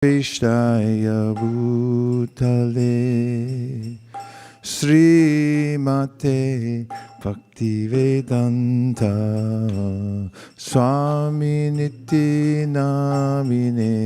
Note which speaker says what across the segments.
Speaker 1: Krishnaya Bhutale Srimate Bhaktivedanta Swami Niti Namine.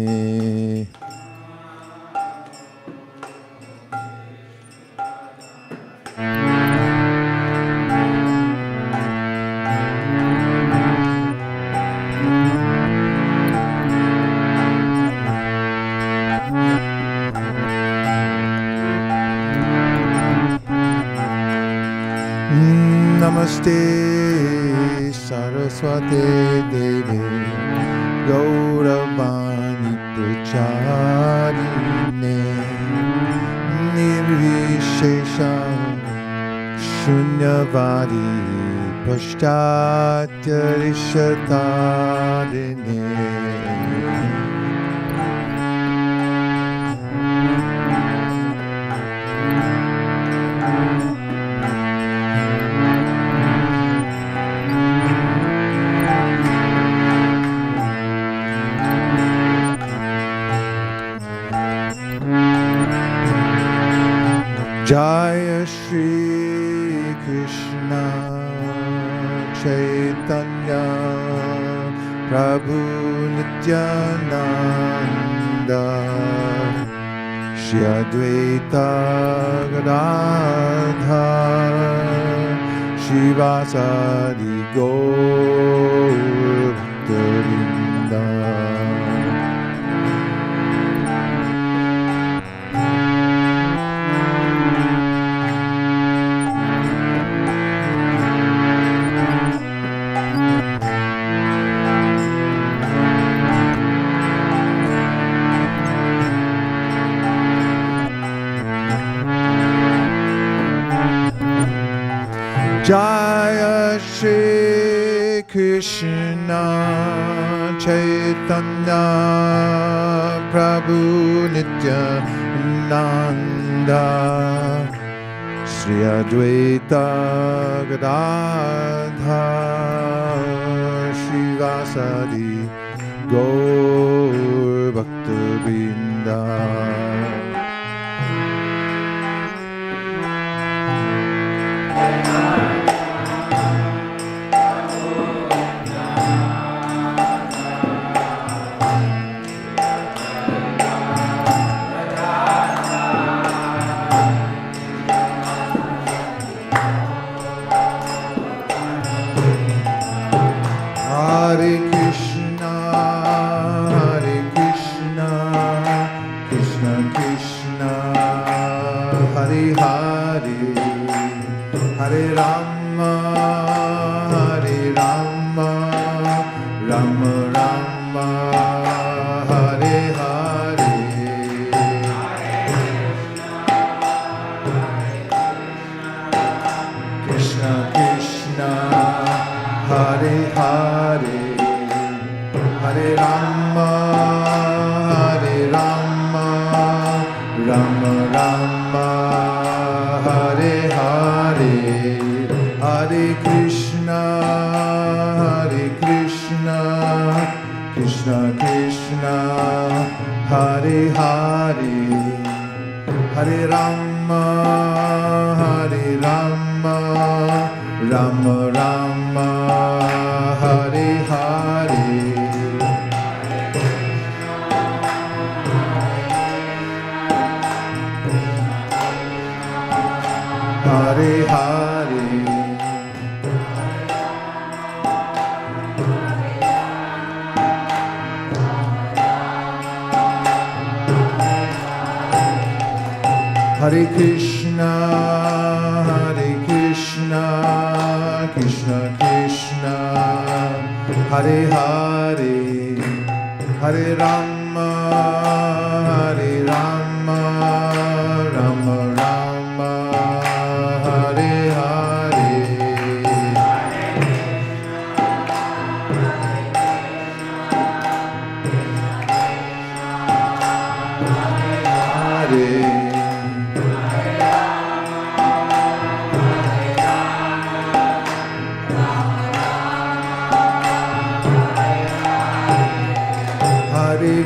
Speaker 1: Namaste Saraswate Devi Gauravani Pracharine Nirvishesha Shunyavadi Pashtatya Rishatarine. Jaya Shri Krishna Chaitanya Prabhu Nityananda Shri Advaita Gadadhar Shivasadi Gaur Bhakta-vrinda. Jaya Shri Krishna Chaitanya Prabhu Nityananda Shri Advaita Gadadhar Shivasadi Gaur Bhakta-vrinda. Hare Krishna, Krishna Krishna, Hare Hare, Hare Rama, Rama Rama, Hare Hare. Krishna Krishna, Hare Hare, Hare Rama, Rama Rama, Hare Hare. Hare Krishna, Krishna Krishna, Hare Hare, Hare Rama, Rama Rama, Hare Hare. Hare Hare. Hare Krishna, Krishna Krishna, Hare Hare, Hare Rama, Rama Rama, Hare Hare. Hare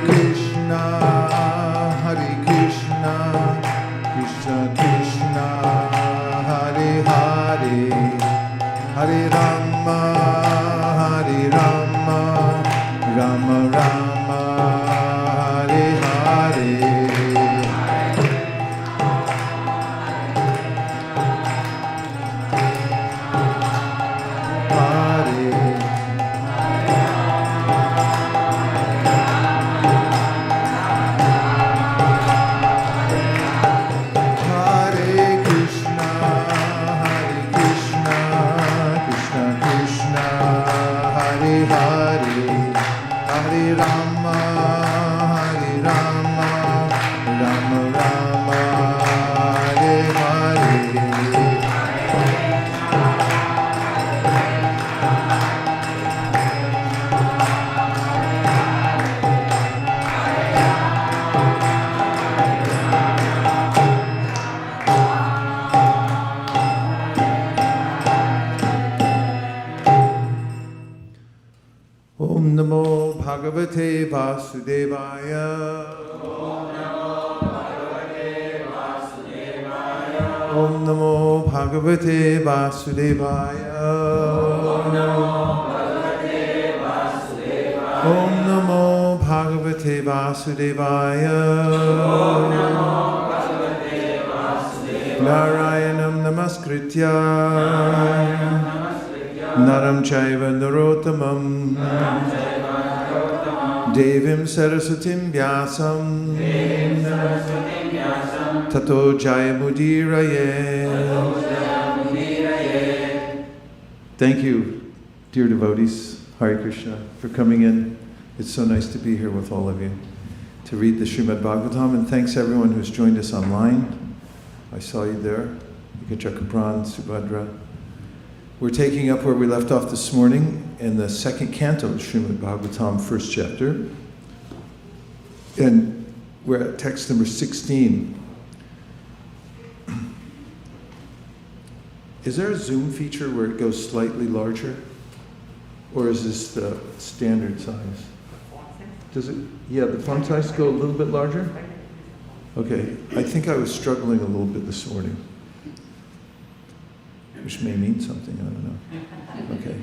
Speaker 1: Vasudevaya. Om Namo Bhagavate Vasudevaya. Om Namo Bhagavate Vasudevaya. Narayanam Namaskritya Naram Chaiva Narottamam Devim Sarasatim Vyasam Tato Jayamudiraye. Thank you, dear devotees, Hare Krishna, for coming in. It's so nice to be here with all of you to read the Srimad Bhagavatam, and thanks everyone who's joined us online. I saw you there, Chakapran, Subhadra. We're taking up where we left off this morning in the second canto of Srimad Bhagavatam, first chapter. And we're at text number 16. Is there a zoom feature where it goes slightly larger? Or is this the standard size? Does it? Yeah, the font size go a little bit larger? Okay, I think I was struggling a little bit this morning, which may mean something, I don't know. Okay.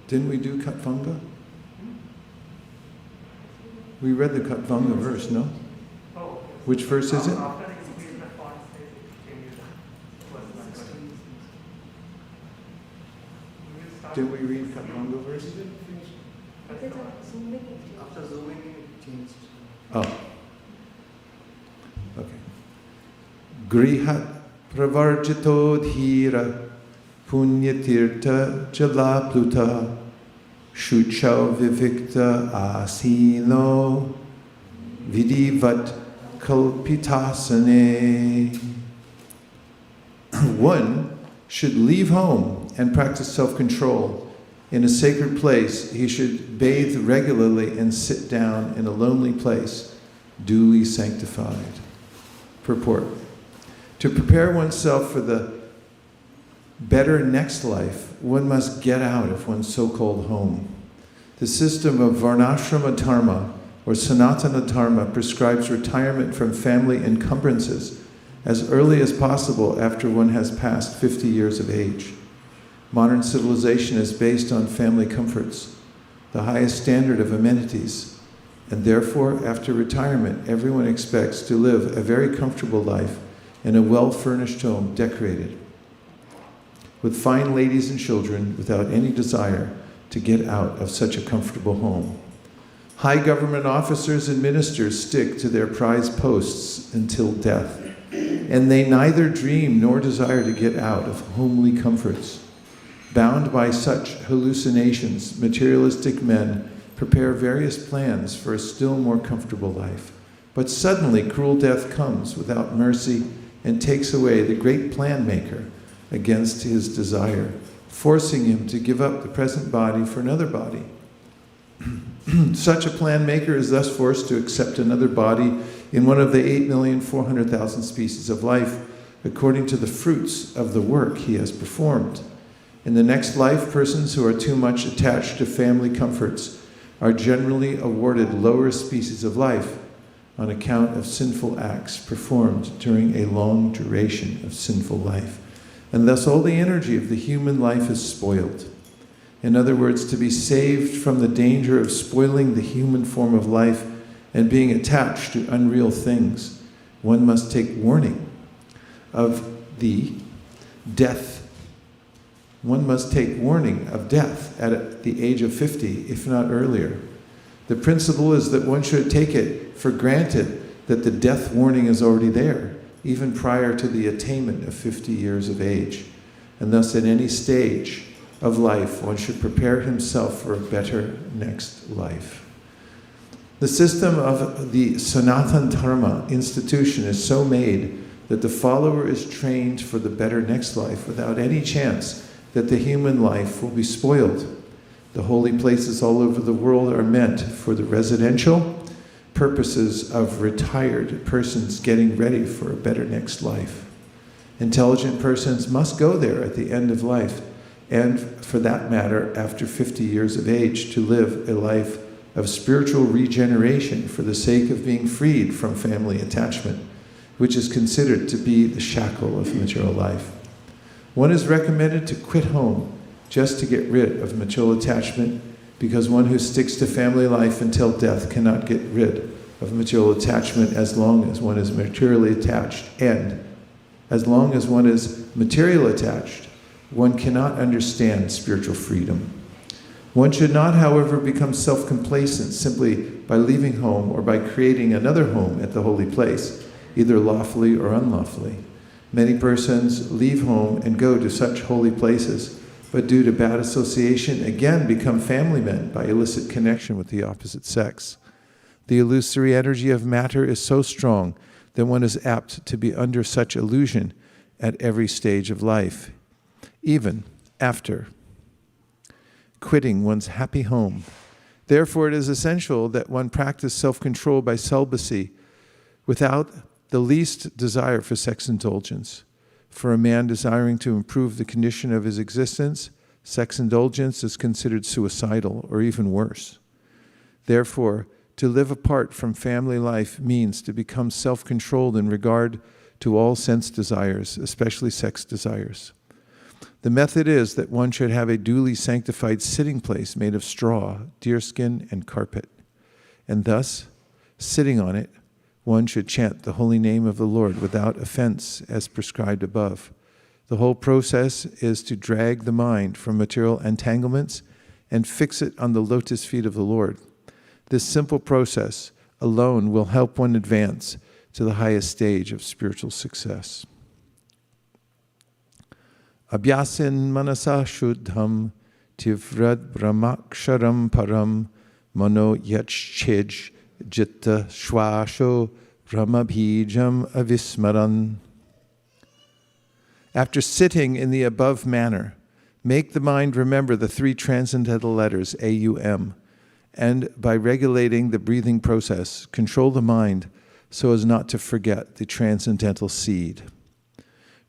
Speaker 1: Didn't we do Katvanga? We read the Katvanga verse, no? Which verse is it? Did we read Katvanga verse?
Speaker 2: After zooming in, it changed.
Speaker 1: Oh. Okay. Grihat pravarjito dhira punyatirtha jalapluta shuchau vivikta asino vidivat kalpitasane. One should leave home and practice self-control. In a sacred place, he should bathe regularly and sit down in a lonely place, duly sanctified. Purport. To prepare oneself for the better next life, one must get out of one's so-called home. The system of Varnashrama Dharma, or Sanatana Dharma, prescribes retirement from family encumbrances as early as possible after one has passed 50 years of age. Modern civilization is based on family comforts, the highest standard of amenities, and therefore, after retirement, everyone expects to live a very comfortable life in a well-furnished home, decorated, with fine ladies and children, without any desire to get out of such a comfortable home. High government officers and ministers stick to their prized posts until death, and they neither dream nor desire to get out of homely comforts. Bound by such hallucinations, materialistic men prepare various plans for a still more comfortable life. But suddenly, cruel death comes without mercy and takes away the great plan maker against his desire, forcing him to give up the present body for another body. Such a plan maker is thus forced to accept another body in one of the 8,400,000 species of life, according to the fruits of the work he has performed. In the next life, persons who are too much attached to family comforts are generally awarded lower species of life on account of sinful acts performed during a long duration of sinful life. And thus all the energy of the human life is spoiled. In other words, to be saved from the danger of spoiling the human form of life and being attached to unreal things, one must take warning of the death. One must take warning of death at the age of 50, if not earlier. The principle is that one should take it for granted that the death warning is already there, even prior to the attainment of 50 years of age. And thus, at any stage of life, one should prepare himself for a better next life. The system of the Sanatana Dharma institution is so made that the follower is trained for the better next life without any chance that the human life will be spoiled. The holy places all over the world are meant for the residential purposes of retired persons getting ready for a better next life. Intelligent persons must go there at the end of life and for that matter, after 50 years of age, to live a life of spiritual regeneration for the sake of being freed from family attachment, which is considered to be the shackle of material life. One is recommended to quit home just to get rid of material attachment, because one who sticks to family life until death cannot get rid of material attachment as long as one is materially attached. And as long as one is material attached, one cannot understand spiritual freedom. One should not, however, become self-complacent simply by leaving home or by creating another home at the holy place, either lawfully or unlawfully. Many persons leave home and go to such holy places, but due to bad association, again become family men by illicit connection with the opposite sex. The illusory energy of matter is so strong that one is apt to be under such illusion at every stage of life, even after quitting one's happy home. Therefore, it is essential that one practice self-control by celibacy without the least desire for sex indulgence. For a man desiring to improve the condition of his existence, sex indulgence is considered suicidal or even worse. Therefore, to live apart from family life means to become self-controlled in regard to all sense desires, especially sex desires. The method is that one should have a duly sanctified sitting place made of straw, deerskin, and carpet. And thus, sitting on it, one should chant the holy name of the Lord without offense, as prescribed above. The whole process is to drag the mind from material entanglements and fix it on the lotus feet of the Lord. This simple process alone will help one advance to the highest stage of spiritual success. Abhyasin manasa shuddham tivrad brahmaksharam param mano yachchij jitta shwasho brahmabhijam avismaran. After sitting in the above manner, make the mind remember the three transcendental letters AUM, and by regulating the breathing process, control the mind so as not to forget the transcendental seed.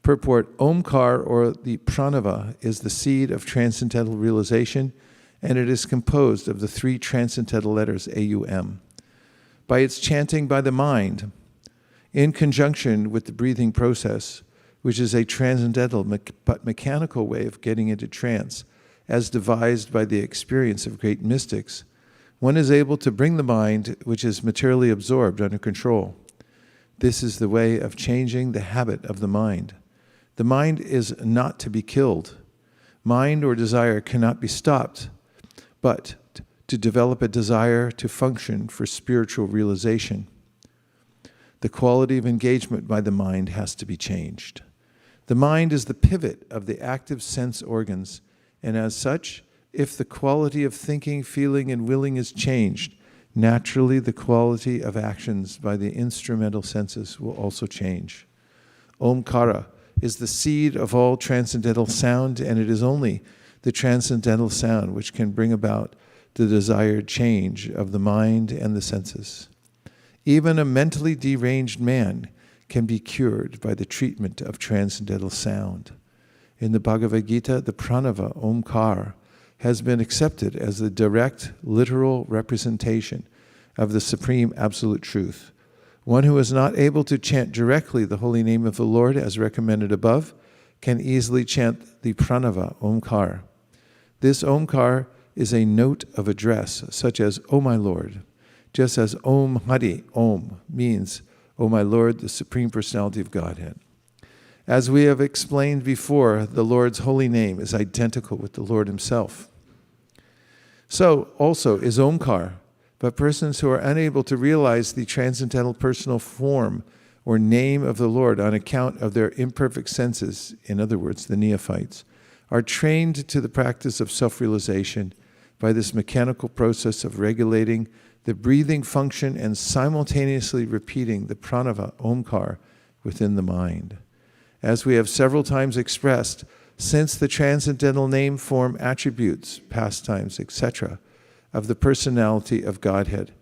Speaker 1: Purport: omkara, or the pranava, is the seed of transcendental realization, and it is composed of the three transcendental letters AUM. By its chanting by the mind, in conjunction with the breathing process, which is a transcendental but mechanical way of getting into trance, as devised by the experience of great mystics, one is able to bring the mind, which is materially absorbed, under control. This is the way of changing the habit of the mind. The mind is not to be killed. Mind or desire cannot be stopped, but to develop a desire to function for spiritual realization. The quality of engagement by the mind has to be changed. The mind is the pivot of the active sense organs, and as such, if the quality of thinking, feeling, and willing is changed, naturally the quality of actions by the instrumental senses will also change. Omkara is the seed of all transcendental sound, and it is only the transcendental sound which can bring about the desired change of the mind and the senses. Even a mentally deranged man can be cured by the treatment of transcendental sound. In the Bhagavad Gita, the pranava, omkara, has been accepted as the direct, literal representation of the supreme absolute truth. One who is not able to chant directly the holy name of the Lord, as recommended above, can easily chant the pranava, omkara. This omkara is a note of address, such as, O my Lord, just as Om Hari Om means, O my Lord, the Supreme Personality of Godhead. As we have explained before, the Lord's holy name is identical with the Lord himself. So also is omkara, but persons who are unable to realize the transcendental personal form or name of the Lord on account of their imperfect senses, in other words, the neophytes, are trained to the practice of self-realization by this mechanical process of regulating the breathing function and simultaneously repeating the pranava, omkara, within the mind. As we have several times expressed, since the transcendental name, form, attributes, pastimes, etc., of the personality of Godhead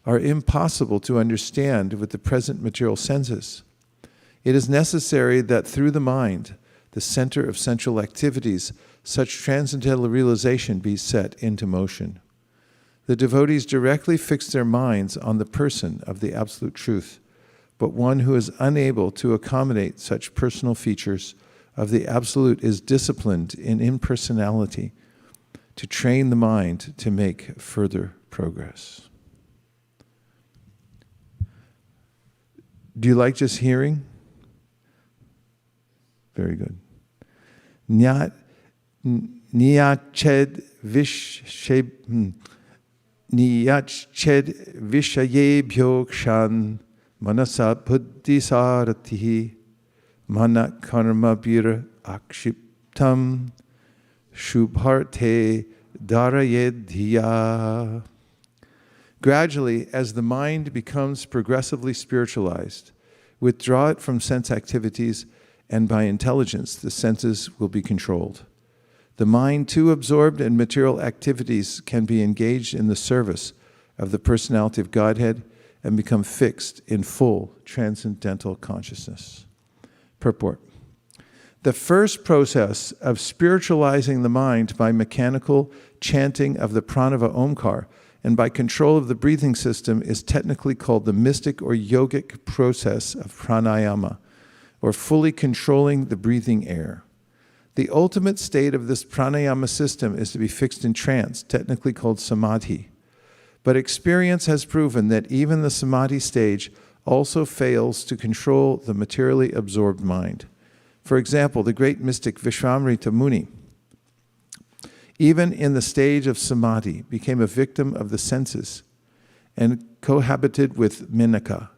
Speaker 1: are impossible to understand with the present material senses, it is necessary that through the mind, the center of central activities, such transcendental realization be set into motion. The devotees directly fix their minds on the person of the Absolute Truth, but one who is unable to accommodate such personal features of the Absolute is disciplined in impersonality to train the mind to make further progress. Do you like just hearing? Very good. Nyached vishayebhyo kshan manasa buddhisaratihi mana karma bir akshiptam shubharte darayedhiya. Gradually, as the mind becomes progressively spiritualized, withdraw it from sense activities, and by intelligence the senses will be controlled. The mind, too absorbed in material activities, can be engaged in the service of the personality of Godhead and become fixed in full transcendental consciousness. Purport. The first process of spiritualizing the mind by mechanical chanting of the pranava omkara and by control of the breathing system is technically called the mystic or yogic process of pranayama, or fully controlling the breathing air. The ultimate state of this pranayama system is to be fixed in trance, technically called samadhi. But experience has proven that even the samadhi stage also fails to control the materially absorbed mind. For example, the great mystic Vishwamrita Muni, even in the stage of samadhi, became a victim of the senses and cohabited with Menaka.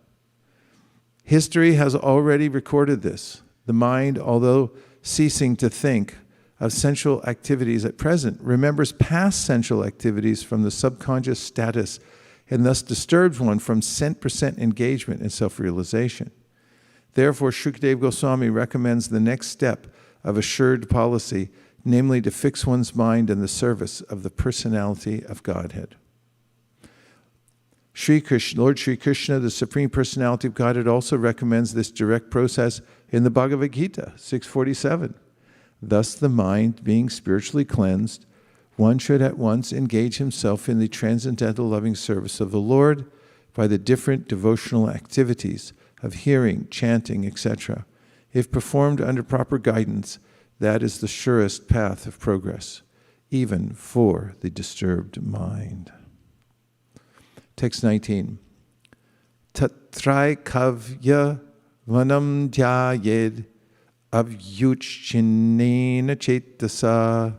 Speaker 1: History has already recorded this. The mind, although ceasing to think of sensual activities at present, remembers past sensual activities from the subconscious status and thus disturbs one from 100% engagement in self-realization. Therefore, Shukadeva Goswami recommends the next step of assured policy, namely to fix one's mind in the service of the personality of Godhead. Lord Sri Krishna, the Supreme Personality of Godhead, also recommends this direct process in the Bhagavad Gita, 647. Thus, the mind being spiritually cleansed, one should at once engage himself in the transcendental loving service of the Lord by the different devotional activities of hearing, chanting, etc. If performed under proper guidance, that is the surest path of progress, even for the disturbed mind. Text 19. Tatrai kavya vanam dhyayed avyuchinena chetasa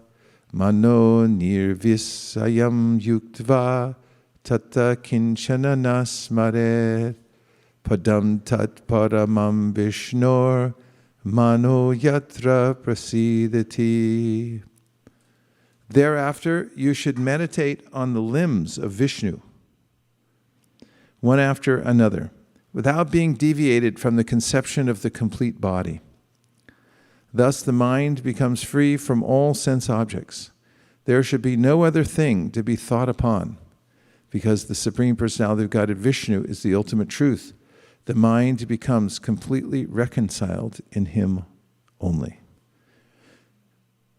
Speaker 1: mano nirvisayam yuktva tata kinchana nasmaret padam tat paramam vishnor mano yatra prasidati. Thereafter, you should meditate on the limbs of Vishnu, one after another, without being deviated from the conception of the complete body. Thus the mind becomes free from all sense objects. There should be no other thing to be thought upon, because the Supreme Personality of Godhead Vishnu is the ultimate truth. The mind becomes completely reconciled in Him only.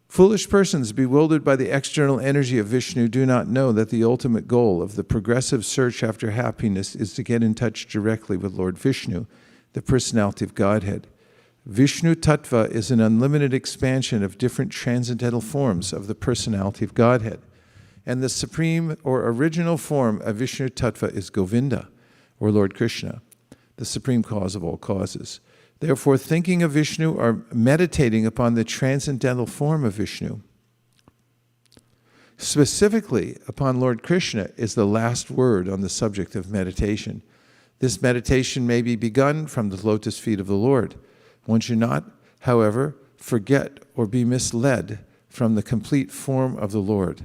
Speaker 1: Foolish persons bewildered by the external energy of Vishnu do not know that the ultimate goal of the progressive search after happiness is to get in touch directly with Lord Vishnu, the Personality of Godhead. Vishnu Tattva is an unlimited expansion of different transcendental forms of the Personality of Godhead. And the supreme or original form of Vishnu Tattva is Govinda, or Lord Krishna, the supreme cause of all causes. Therefore, thinking of Vishnu or meditating upon the transcendental form of Vishnu, specifically upon Lord Krishna, is the last word on the subject of meditation. This meditation may be begun from the lotus feet of the Lord. One should not, however, forget or be misled from the complete form of the Lord.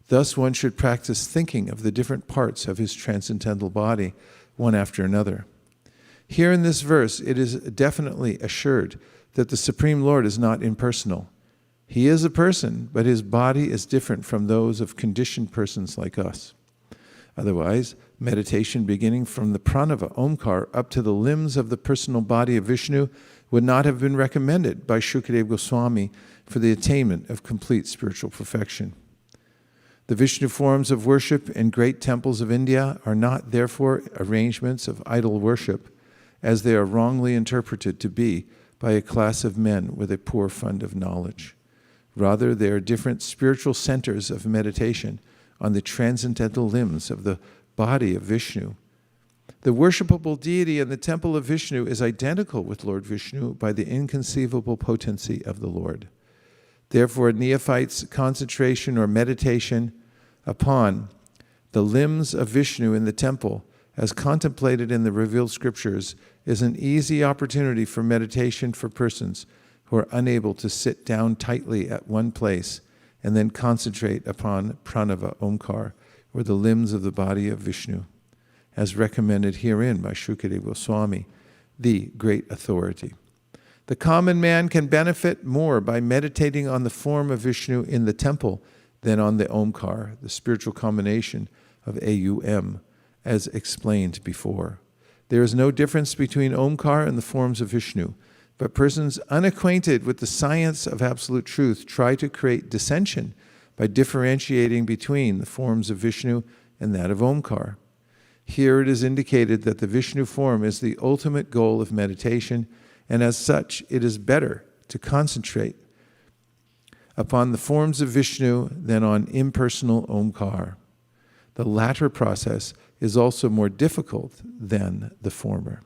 Speaker 1: Thus, one should practice thinking of the different parts of his transcendental body, one after another. Here in this verse, it is definitely assured that the Supreme Lord is not impersonal. He is a person, but his body is different from those of conditioned persons like us. Otherwise, meditation beginning from the pranava, omkara, up to the limbs of the personal body of Vishnu would not have been recommended by Shukadeva Goswami, for the attainment of complete spiritual perfection. The Vishnu forms of worship in great temples of India are not, therefore, arrangements of idol worship, as they are wrongly interpreted to be by a class of men with a poor fund of knowledge. Rather, they are different spiritual centers of meditation on the transcendental limbs of the body of Vishnu. The worshipable deity in the temple of Vishnu is identical with Lord Vishnu by the inconceivable potency of the Lord. Therefore, a neophyte's concentration or meditation upon the limbs of Vishnu in the temple, as contemplated in the revealed scriptures, is an easy opportunity for meditation for persons who are unable to sit down tightly at one place and then concentrate upon pranava, omkara, or the limbs of the body of Vishnu, as recommended herein by Shukadeva Goswami, the great authority. The common man can benefit more by meditating on the form of Vishnu in the temple than on the omkara, the spiritual combination of AUM, as explained before. There is no difference between omkara and the forms of Vishnu, but persons unacquainted with the science of absolute truth try to create dissension by differentiating between the forms of Vishnu and that of omkara. Here it is indicated that the Vishnu form is the ultimate goal of meditation, and as such, it is better to concentrate upon the forms of Vishnu than on impersonal omkara. The latter process is also more difficult than the former.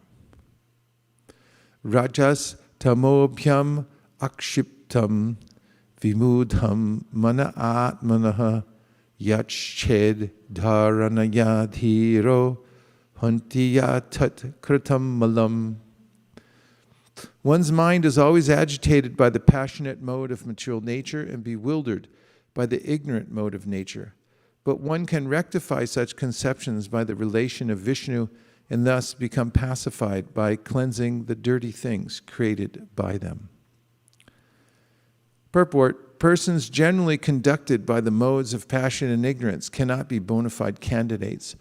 Speaker 1: Rajas tamobhyam akshiptam vimudham mana atmanaha yachched dharanayadhiro hantiya tat kritam malam. One's mind is always agitated by the passionate mode of material nature and bewildered by the ignorant mode of nature. But one can rectify such conceptions by the relation of Vishnu and thus become pacified by cleansing the dirty things created by them. Purport: persons generally conducted by the modes of passion and ignorance cannot be bona fide candidates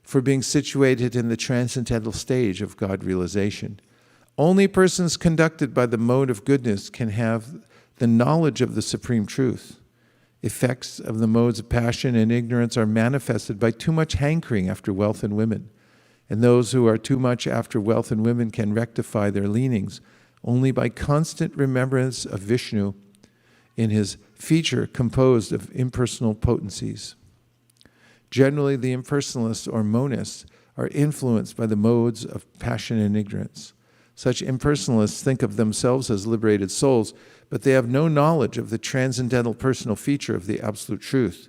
Speaker 1: for being situated in the transcendental stage of God realization. Only persons conducted by the mode of goodness can have the knowledge of the supreme truth. Effects of the modes of passion and ignorance are manifested by too much hankering after wealth and women, and those who are too much after wealth and women can rectify their leanings only by constant remembrance of Vishnu in his feature composed of impersonal potencies. Generally, the impersonalists or monists are influenced by the modes of passion and ignorance. Such impersonalists think of themselves as liberated souls, but they have no knowledge of the transcendental personal feature of the absolute truth.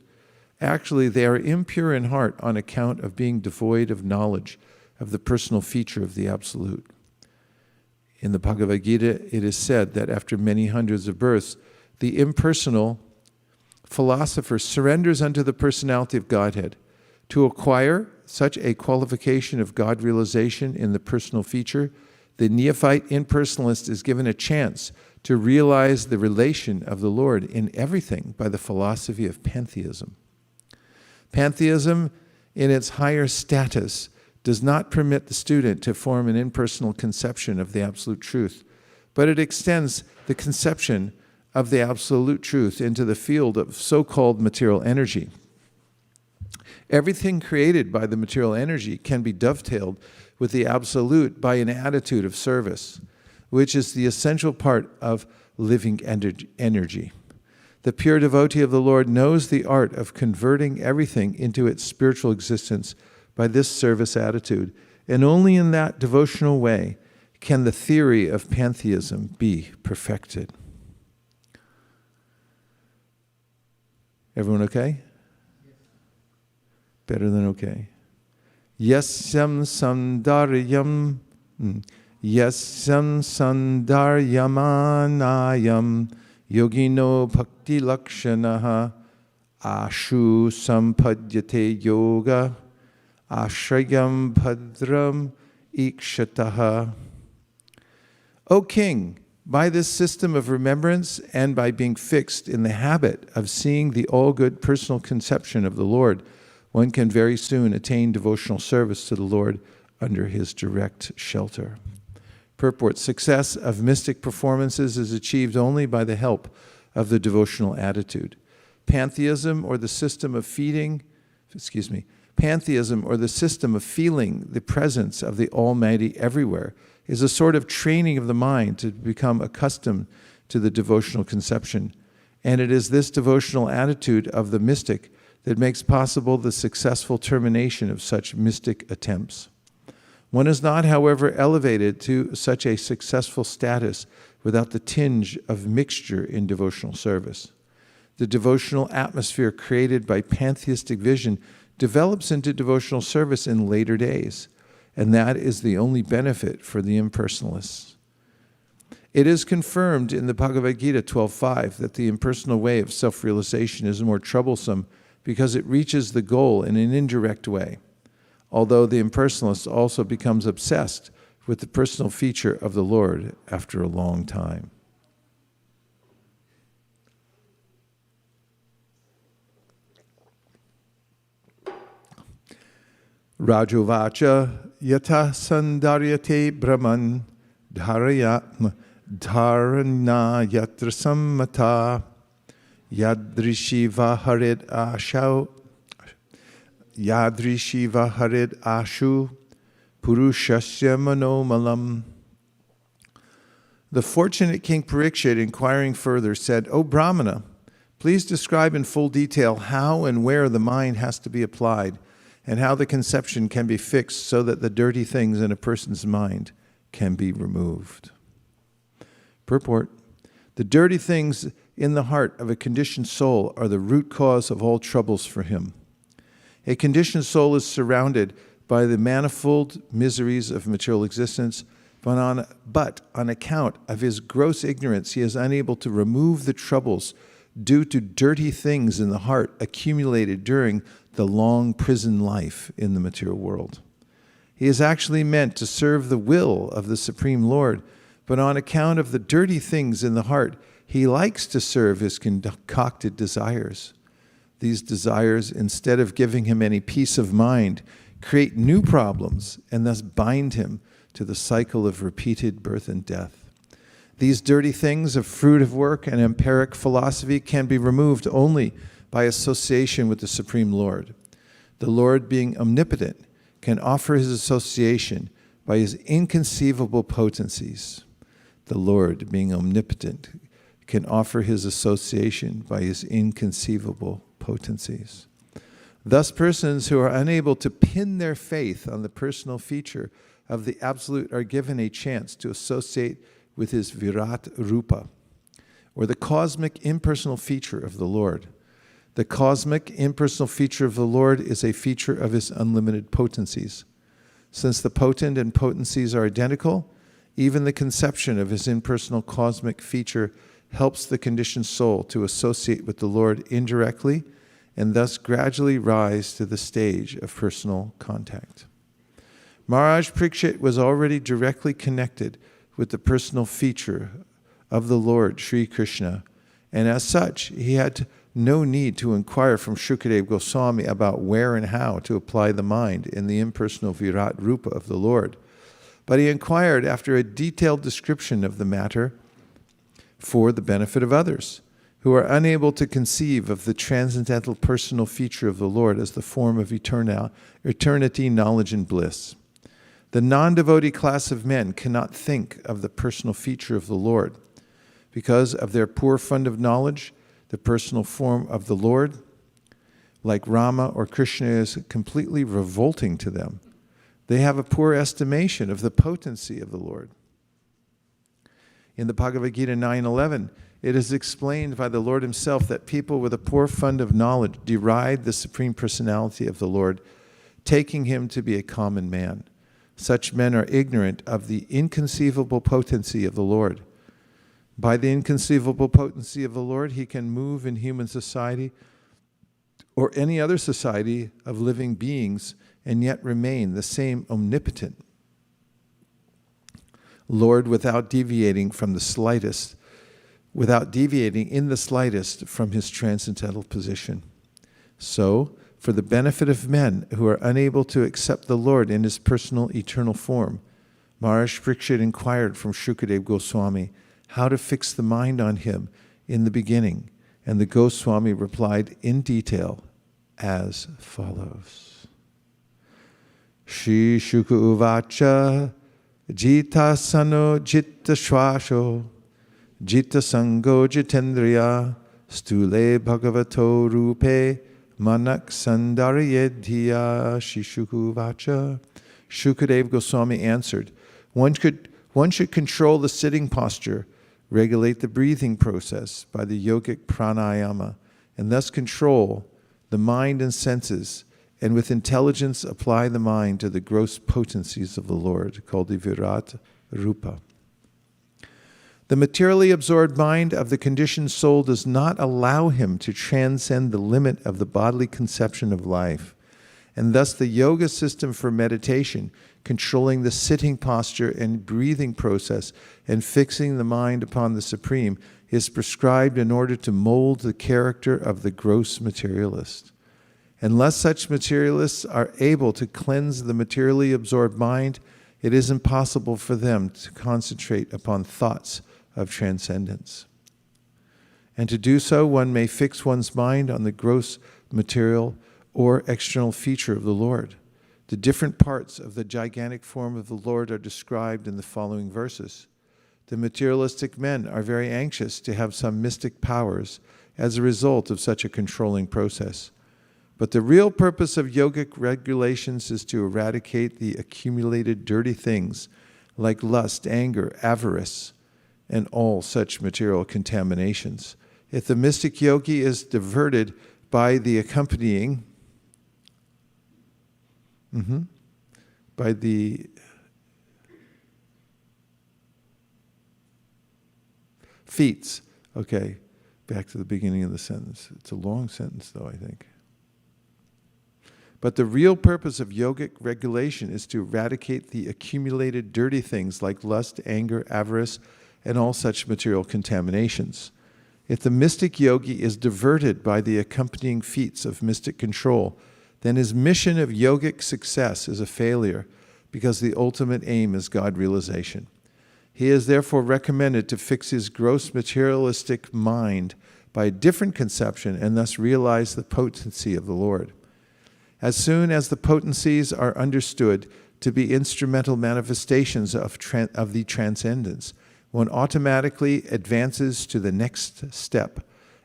Speaker 1: Actually, they are impure in heart on account of being devoid of knowledge of the personal feature of the absolute. In the Bhagavad Gita, it is said that after many hundreds of births, the impersonal philosopher surrenders unto the personality of Godhead. To acquire such a qualification of God realization in the personal feature, the neophyte impersonalist is given a chance to realize the relation of the Lord in everything by the philosophy of pantheism. Pantheism, in its higher status, does not permit the student to form an impersonal conception of the absolute truth, but it extends the conception of the absolute truth into the field of so-called material energy. Everything created by the material energy can be dovetailed with the absolute by an attitude of service, which is the essential part of living energy. The pure devotee of the Lord knows the art of converting everything into its spiritual existence by this service attitude, and only in that devotional way can the theory of pantheism be perfected. Everyone okay? Better than okay. Yasyam sandaryamanayam yogino bhakti lakshanaha ashu sampadhyate yoga ashrayam bhadram ikshataha. O king, by this system of remembrance and by being fixed in the habit of seeing the all-good personal conception of the Lord, one can very soon attain devotional service to the Lord under his direct shelter. Purport: success of mystic performances is achieved only by the help of the devotional attitude. Pantheism, or the system of feeling the presence of the Almighty everywhere, is a sort of training of the mind to become accustomed to the devotional conception. And it is this devotional attitude of the mystic that makes possible the successful termination of such mystic attempts. One is not, however, elevated to such a successful status without the tinge of mixture in devotional service. The devotional atmosphere created by pantheistic vision develops into devotional service in later days, and that is the only benefit for the impersonalists. It is confirmed in the Bhagavad Gita 12.5 that the impersonal way of self-realization is more troublesome because it reaches the goal in an indirect way, although the impersonalist also becomes obsessed with the personal feature of the Lord after a long time. Rajovacha yata sandaryate brahman dharana yatra sammata yadrishiva harid ashu purushasya manomalam. The fortunate King Parikshit, inquiring further, said, "O Brahmana, please describe in full detail how and where the mind has to be applied, and how the conception can be fixed so that the dirty things in a person's mind can be removed." Purport: the dirty things in the heart of a conditioned soul are the root cause of all troubles for him. A conditioned soul is surrounded by the manifold miseries of material existence, but on account of his gross ignorance, he is unable to remove the troubles due to dirty things in the heart accumulated during the long prison life in the material world. He is actually meant to serve the will of the Supreme Lord, but on account of the dirty things in the heart, he likes to serve his concocted desires. These desires, instead of giving him any peace of mind, create new problems and thus bind him to the cycle of repeated birth and death. These dirty things, a fruit of work and empiric philosophy, can be removed only by association with the Supreme Lord. The Lord, being omnipotent, can offer his association by his inconceivable potencies. The Lord, being omnipotent, can offer his association by his inconceivable potencies. Thus, persons who are unable to pin their faith on the personal feature of the Absolute are given a chance to associate with his Virat-rupa, or the cosmic impersonal feature of the Lord. The cosmic impersonal feature of the Lord is a feature of his unlimited potencies. Since the potent and potencies are identical, even the conception of his impersonal cosmic feature helps the conditioned soul to associate with the Lord indirectly and thus gradually rise to the stage of personal contact. Maharaj Parikshit was already directly connected with the personal feature of the Lord, Sri Krishna, and as such, he had no need to inquire from Shukadeva Goswami about where and how to apply the mind in the impersonal Virat-rupa of the Lord. But he inquired after a detailed description of the matter for the benefit of others who are unable to conceive of the transcendental personal feature of the Lord as the form of eternity, knowledge, and bliss. The non-devotee class of men cannot think of the personal feature of the Lord because of their poor fund of knowledge. The personal form of the Lord, like Rama or Krishna, is completely revolting to them. They have a poor estimation of the potency of the Lord. In the Bhagavad Gita 9:11, it is explained by the Lord himself that people with a poor fund of knowledge deride the Supreme Personality of the Lord, taking him to be a common man. Such men are ignorant of the inconceivable potency of the Lord. By the inconceivable potency of the Lord, he can move in human society or any other society of living beings and yet remain the same omnipotent Lord without deviating in the slightest from his transcendental position. So, for the benefit of men who are unable to accept the Lord in his personal eternal form, Maharaj Parikshit inquired from Shukadeva Goswami how to fix the mind on him in the beginning. And the Goswami replied in detail as follows. Shri Shuka Uvacha Jita Sano Jitta Shwasho Jitta Sango Jitendriya Stule Bhagavato Rupe Manak Sandarayedhiya. Shri Shuka Uvacha. Shukadev Goswami answered, one should control the sitting posture, regulate the breathing process by the yogic pranayama, and thus control the mind and senses, and with intelligence apply the mind to the gross potencies of the Lord, called the Virat-rupa. The materially absorbed mind of the conditioned soul does not allow him to transcend the limit of the bodily conception of life. And thus the yoga system for meditation, controlling the sitting posture and breathing process and fixing the mind upon the Supreme, is prescribed in order to mold the character of the gross materialist. Unless such materialists are able to cleanse the materially absorbed mind, it is impossible for them to concentrate upon thoughts of transcendence. And to do so, one may fix one's mind on the gross material or external feature of the Lord. The different parts of the gigantic form of the Lord are described in the following verses. The materialistic men are very anxious to have some mystic powers as a result of such a controlling process. But the real purpose of yogic regulations is to eradicate the accumulated dirty things like lust, anger, avarice, and all such material contaminations. If the mystic yogi is diverted by the accompanying by the feats. Okay, back to the beginning of the sentence. It's a long sentence, though, I think. But the real purpose of yogic regulation is to eradicate the accumulated dirty things like lust, anger, avarice, and all such material contaminations. If the mystic yogi is diverted by the accompanying feats of mystic control, then his mission of yogic success is a failure, because the ultimate aim is God realization. He is therefore recommended to fix his gross materialistic mind by a different conception and thus realize the potency of the Lord. As soon as the potencies are understood to be instrumental manifestations of the transcendence, one automatically advances to the next step,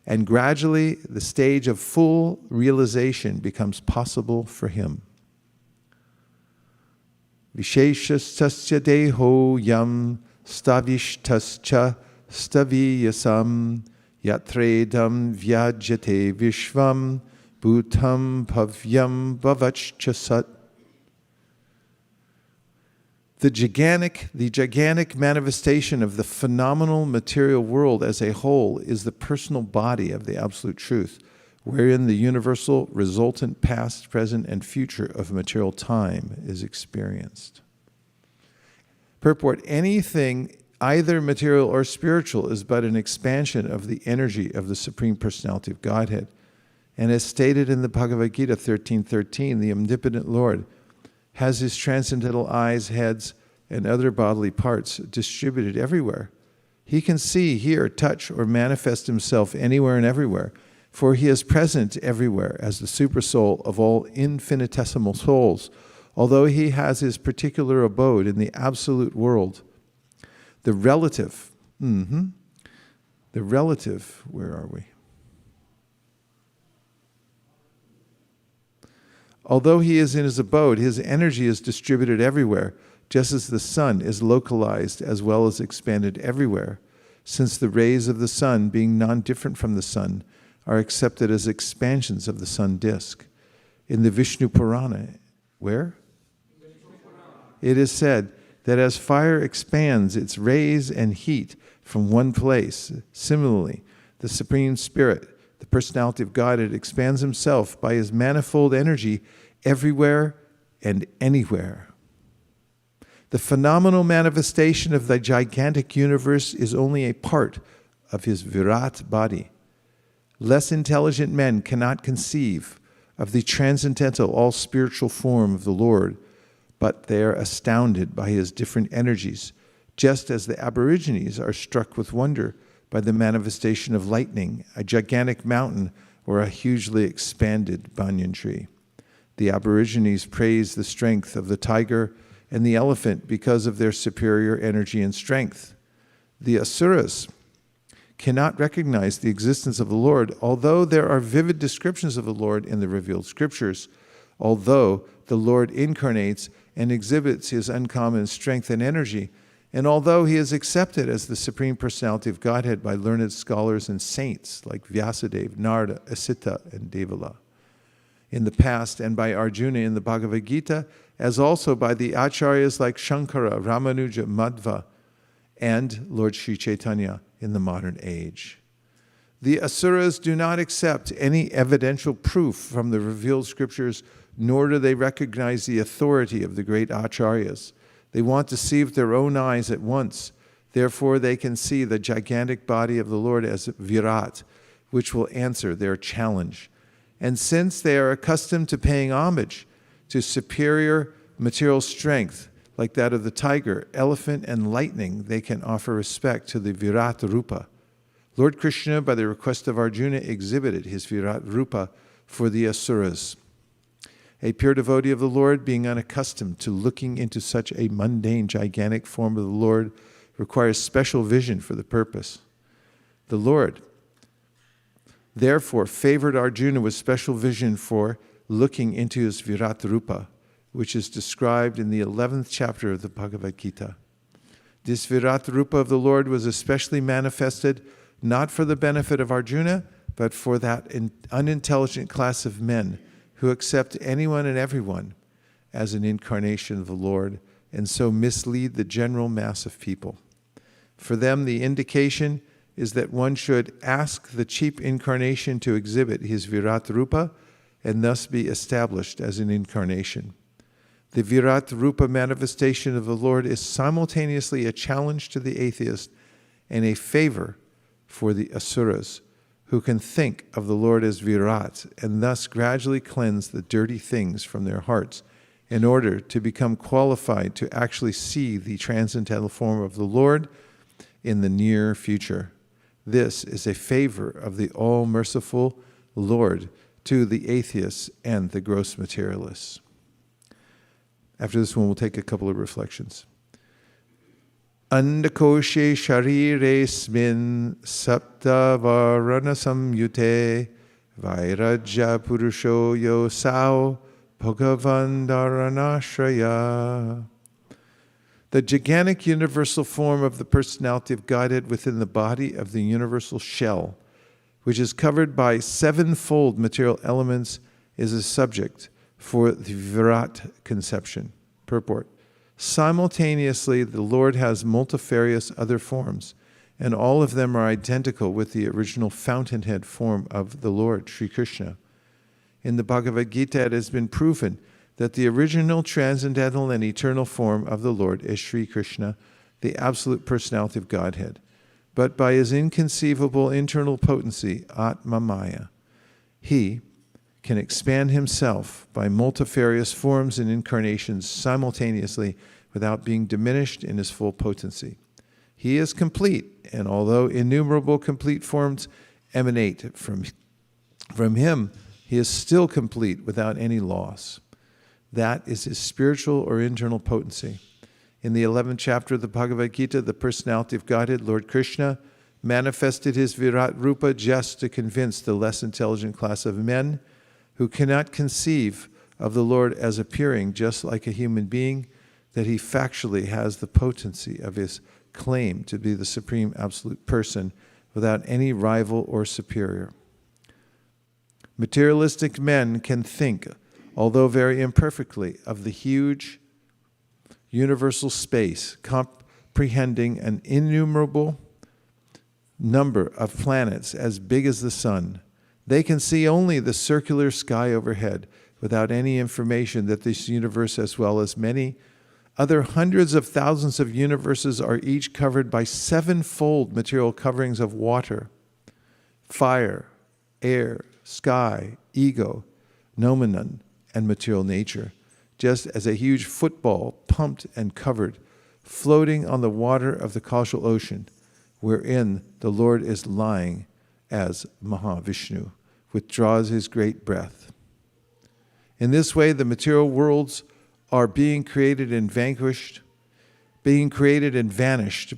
Speaker 1: and gradually the stage of full realization becomes possible for him. Visheshastasya deho yam stavishtascha staviyasam yatredam vyajate vishvam bhutam pavyam bhavachchasat. The gigantic manifestation of the phenomenal material world as a whole is the personal body of the Absolute Truth, wherein the universal resultant past, present, and future of material time is experienced. Purport: anything, either material or spiritual, is but an expansion of the energy of the Supreme Personality of Godhead. And as stated in the Bhagavad Gita 13:13, the omnipotent Lord has his transcendental eyes, heads, and other bodily parts distributed everywhere. He can see, hear, touch, or manifest himself anywhere and everywhere, for he is present everywhere as the supersoul of all infinitesimal souls, although he has his particular abode in the absolute world. The relative, where are we? Although he is in his abode, his energy is distributed everywhere, just as the sun is localized as well as expanded everywhere, since the rays of the sun, being non-different from the sun, are accepted as expansions of the sun disk. In the Vishnu Purana, where? It is said that as fire expands its rays and heat from one place, similarly, the Supreme Spirit, the personality of Godhead, expands himself by his manifold energy everywhere and anywhere. The phenomenal manifestation of the gigantic universe is only a part of his Virat body. Less intelligent men cannot conceive of the transcendental, all-spiritual form of the Lord, but they are astounded by his different energies, just as the Aborigines are struck with wonder by the manifestation of lightning, a gigantic mountain, or a hugely expanded banyan tree. The Aborigines praise the strength of the tiger and the elephant because of their superior energy and strength. The Asuras cannot recognize the existence of the Lord, although there are vivid descriptions of the Lord in the revealed scriptures, although the Lord incarnates and exhibits his uncommon strength and energy, and although he is accepted as the Supreme Personality of Godhead by learned scholars and saints like Vyasadeva, Narada, Asita, and Devala in the past, and by Arjuna in the Bhagavad Gita, as also by the Acharyas like Shankara, Ramanuja, Madhva, and Lord Sri Chaitanya in the modern age. The Asuras do not accept any evidential proof from the revealed scriptures, nor do they recognize the authority of the great Acharyas. They want to see with their own eyes at once. Therefore, they can see the gigantic body of the Lord as Virat, which will answer their challenge. And since they are accustomed to paying homage to superior material strength, like that of the tiger, elephant, and lightning, they can offer respect to the Virat-rupa. Lord Krishna, by the request of Arjuna, exhibited his Virat-rupa for the Asuras. A pure devotee of the Lord, being unaccustomed to looking into such a mundane, gigantic form of the Lord, requires special vision for the purpose. The Lord, therefore, favored Arjuna with special vision for looking into his Virat-rupa, which is described in the 11th chapter of the Bhagavad Gita. This Virat-rupa of the Lord was especially manifested not for the benefit of Arjuna, but for that unintelligent class of men who accept anyone and everyone as an incarnation of the Lord, and so mislead the general mass of people. For them, the indication is that one should ask the cheap incarnation to exhibit his Virat-rupa and thus be established as an incarnation. The Virat-rupa manifestation of the Lord is simultaneously a challenge to the atheist and a favor for the Asuras, who can think of the Lord as Virat and thus gradually cleanse the dirty things from their hearts in order to become qualified to actually see the transcendental form of the Lord in the near future. This is a favor of the all-merciful Lord to the atheists and the gross materialists. After this one, we'll take a couple of reflections. Andakoshe shariresmin sapta varana samyute vairajya purusho yosao bhagavan dharanashraya. The gigantic universal form of the personality of Godhead within the body of the universal shell, which is covered by sevenfold material elements, is a subject for the Virat conception. Purport. Simultaneously, the Lord has multifarious other forms, and all of them are identical with the original fountainhead form of the Lord, Sri Krishna. In the Bhagavad Gita, it has been proven that the original transcendental and eternal form of the Lord is Sri Krishna, the absolute personality of Godhead. But by his inconceivable internal potency, Atma Maya, he can expand himself by multifarious forms and incarnations simultaneously without being diminished in his full potency. He is complete, and although innumerable complete forms emanate from him, he is still complete without any loss. That is his spiritual or internal potency. In the 11th chapter of the Bhagavad Gita, the personality of Godhead, Lord Krishna, manifested his Virat-rupa just to convince the less intelligent class of men who cannot conceive of the Lord as appearing just like a human being, that he factually has the potency of his claim to be the supreme absolute person without any rival or superior. Materialistic men can think, although very imperfectly, of the huge universal space, comprehending an innumerable number of planets as big as the sun. They can see only the circular sky overhead without any information that this universe, as well as many other hundreds of thousands of universes, are each covered by sevenfold material coverings of water, fire, air, sky, ego, noumenon, and material nature, just as a huge football pumped and covered, floating on the water of the causal ocean, wherein the Lord is lying as Mahavishnu, withdraws his great breath. In this way, the material worlds are being created and vanquished, being created and vanished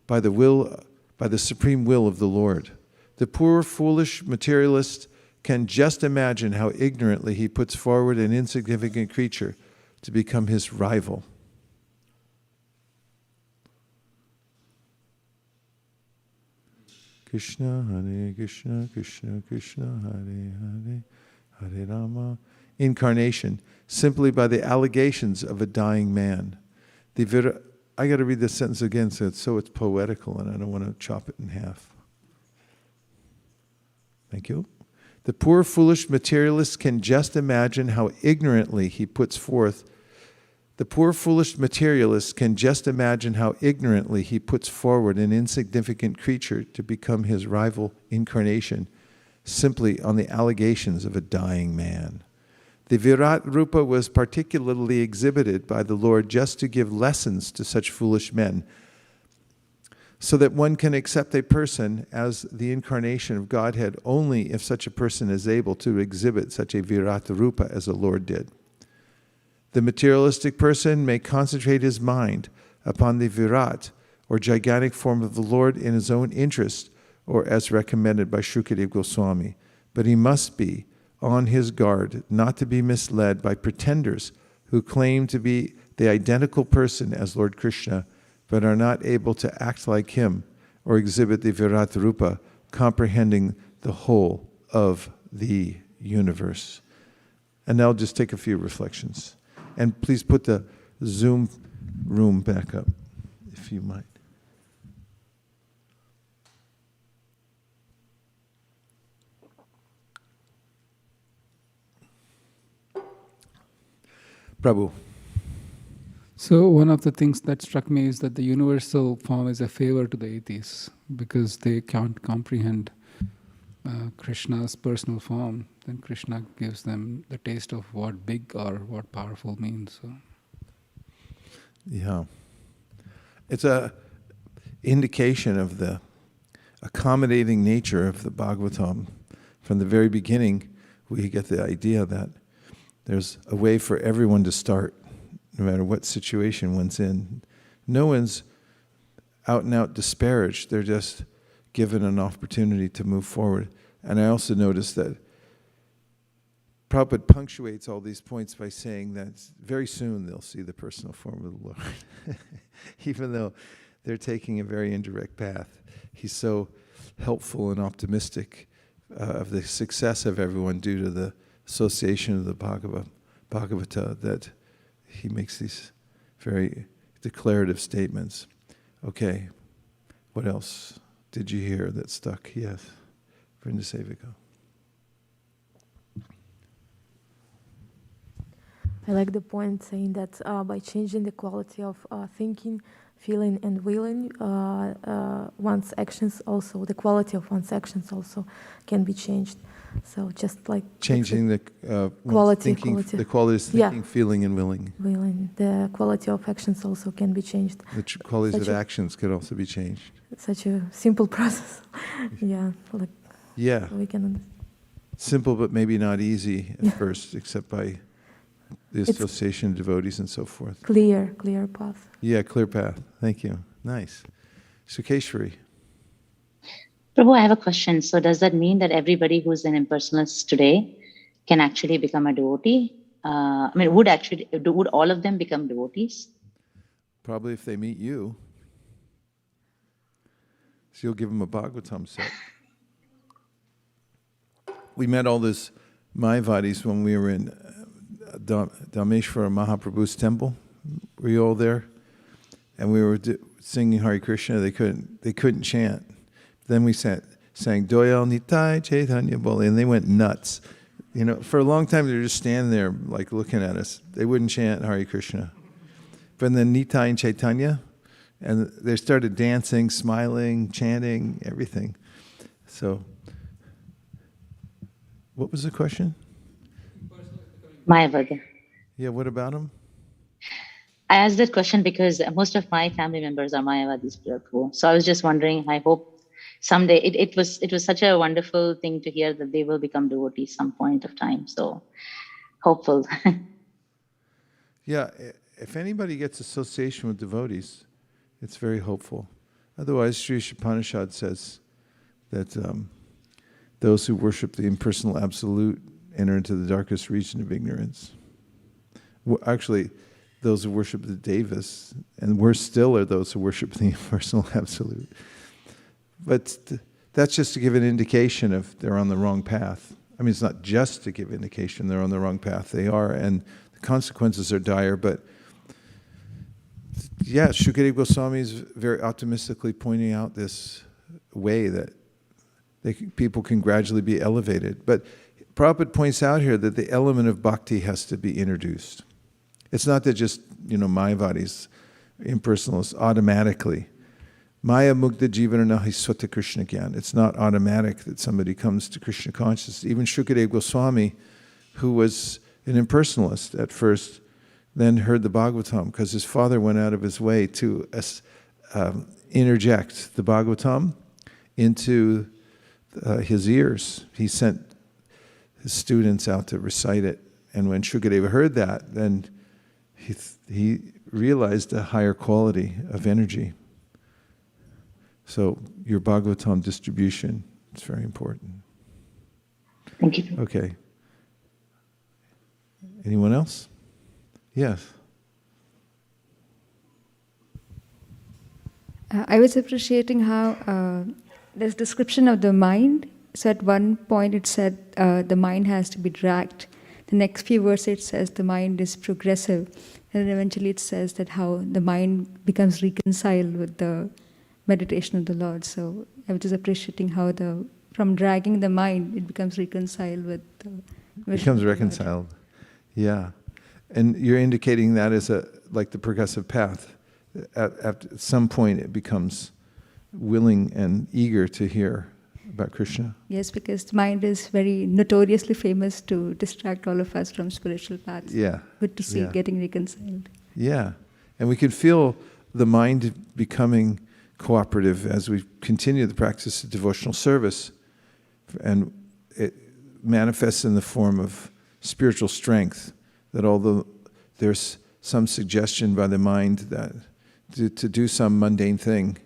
Speaker 1: by the supreme will of the Lord. The poor, foolish materialist can just imagine how ignorantly he puts forward an insignificant creature to become his rival. Krishna, Hare Krishna, Krishna Krishna, Hare Hare, Hare Rama. Incarnation, simply by the allegations of a dying man. I got to read this sentence again so it's poetical, and I don't want to chop it in half. Thank you. The poor, foolish materialist can just imagine how ignorantly he puts forth. The poor, foolish materialist can just imagine how ignorantly he puts forward an insignificant creature to become his rival incarnation, simply on the allegations of a dying man. The Virat-rupa was particularly exhibited by the Lord just to give lessons to such foolish men, so that one can accept a person as the incarnation of Godhead only if such a person is able to exhibit such a Virat-rupa as the Lord did. The materialistic person may concentrate his mind upon the Virat, or gigantic form of the Lord, in his own interest, or as recommended by Shukadeva Goswami, but he must be on his guard not to be misled by pretenders who claim to be the identical person as Lord Krishna, but are not able to act like him or exhibit the Virat-rupa, comprehending the whole of the universe. And now just take a few reflections. And please put the Zoom room back up, if you might. Prabhu.
Speaker 3: So one of the things that struck me is that the universal form is a favor to the atheists because they can't comprehend Krishna's personal form. Then Krishna gives them the taste of what big or what powerful means. So.
Speaker 1: Yeah. It's a indication of the accommodating nature of the Bhagavatam. From the very beginning, we get the idea that there's a way for everyone to start, no matter what situation one's in. No one's out and out disparaged. They're just given an opportunity to move forward. And I also noticed that Prabhupada punctuates all these points by saying that very soon they'll see the personal form of the Lord. Even though they're taking a very indirect path. He's so helpful and optimistic of the success of everyone due to the association of the Bhagavata that he makes these very declarative statements. Okay, what else did you hear that stuck? Yes, Vaisesika.
Speaker 4: I like the point saying that by changing the quality of thinking, feeling, and willing, one's actions also, the quality of one's actions also can be changed. So just like
Speaker 1: changing the
Speaker 4: quality,
Speaker 1: the qualities of thinking, feeling, and willing.
Speaker 4: Willing, the quality of actions also can be changed.
Speaker 1: The qualities of actions could also be changed.
Speaker 4: Such a simple process. Yeah, like we can understand.
Speaker 1: Simple, but maybe not easy at first, except by the association of devotees and so forth.
Speaker 4: Clear path.
Speaker 1: Yeah, clear path. Thank you. Nice. Sukeshwari.
Speaker 5: Prabhu, I have a question. So does that mean that everybody who's an impersonalist today can actually become a devotee? Would all of them become devotees?
Speaker 1: Probably if they meet you. So you'll give them a Bhagavatam set. We met all these Mayavadis when we were in Dameshwara Mahaprabhu's temple. Were you all there? And we were singing Hare Krishna. They couldn't chant. Then we sang Doyal Nitai Chaitanya Boli, and they went nuts. You know, for a long time they were just standing there like looking at us. They wouldn't chant Hare Krishna. But then Nitai and Chaitanya, and they started dancing, smiling, chanting, everything. So, what was the question?
Speaker 5: Mayavada.
Speaker 1: Yeah, what about them?
Speaker 5: I asked that question because most of my family members are Mayavadis, Prabhu. So I was just wondering, I hope someday, it was such a wonderful thing to hear that they will become devotees some point of time. So hopeful.
Speaker 1: Yeah, if anybody gets association with devotees, it's very hopeful. Otherwise, Sri Upanishad says that those who worship the impersonal absolute enter into the darkest region of ignorance. Actually, those who worship the Devas, and worse still are those who worship the impersonal absolute. But that's just to give an indication of they're on the wrong path. I mean, it's not just to give indication they're on the wrong path. They are, and the consequences are dire. But yeah, Shukadeva Goswami is very optimistically pointing out this way that people can gradually be elevated. But Prabhupada points out here that the element of bhakti has to be introduced. It's not that just, Mayavadis, impersonalists, automatically. Maya mukta jivana nahi swata Krishna gyan. It's not automatic that somebody comes to Krishna consciousness. Even Shukadeva Goswami, who was an impersonalist at first, then heard the Bhagavatam because his father went out of his way to interject the Bhagavatam into his ears. He sent his students out to recite it. And when Shukadeva heard that, then he realized a higher quality of energy. So your Bhagavatam distribution is very important.
Speaker 5: Thank you.
Speaker 1: Okay. Anyone else? Yes.
Speaker 6: I was appreciating how there's description of the mind. So at one point it said the mind has to be dragged. The next few verses it says the mind is progressive. And then eventually it says that how the mind becomes reconciled with the meditation of the Lord. So I was just appreciating how from dragging the mind, it becomes reconciled with the Vishnu.
Speaker 1: Becomes reconciled. Yeah. And you're indicating that as like the progressive path. At some point it becomes willing and eager to hear about Krishna.
Speaker 6: Yes, because the mind is very notoriously famous to distract all of us from spiritual paths.
Speaker 1: Yeah.
Speaker 6: Good to see it getting reconciled.
Speaker 1: Yeah. And we can feel the mind becoming cooperative as we continue the practice of devotional service. And it manifests in the form of spiritual strength, that although there's some suggestion by the mind that to do some mundane thing,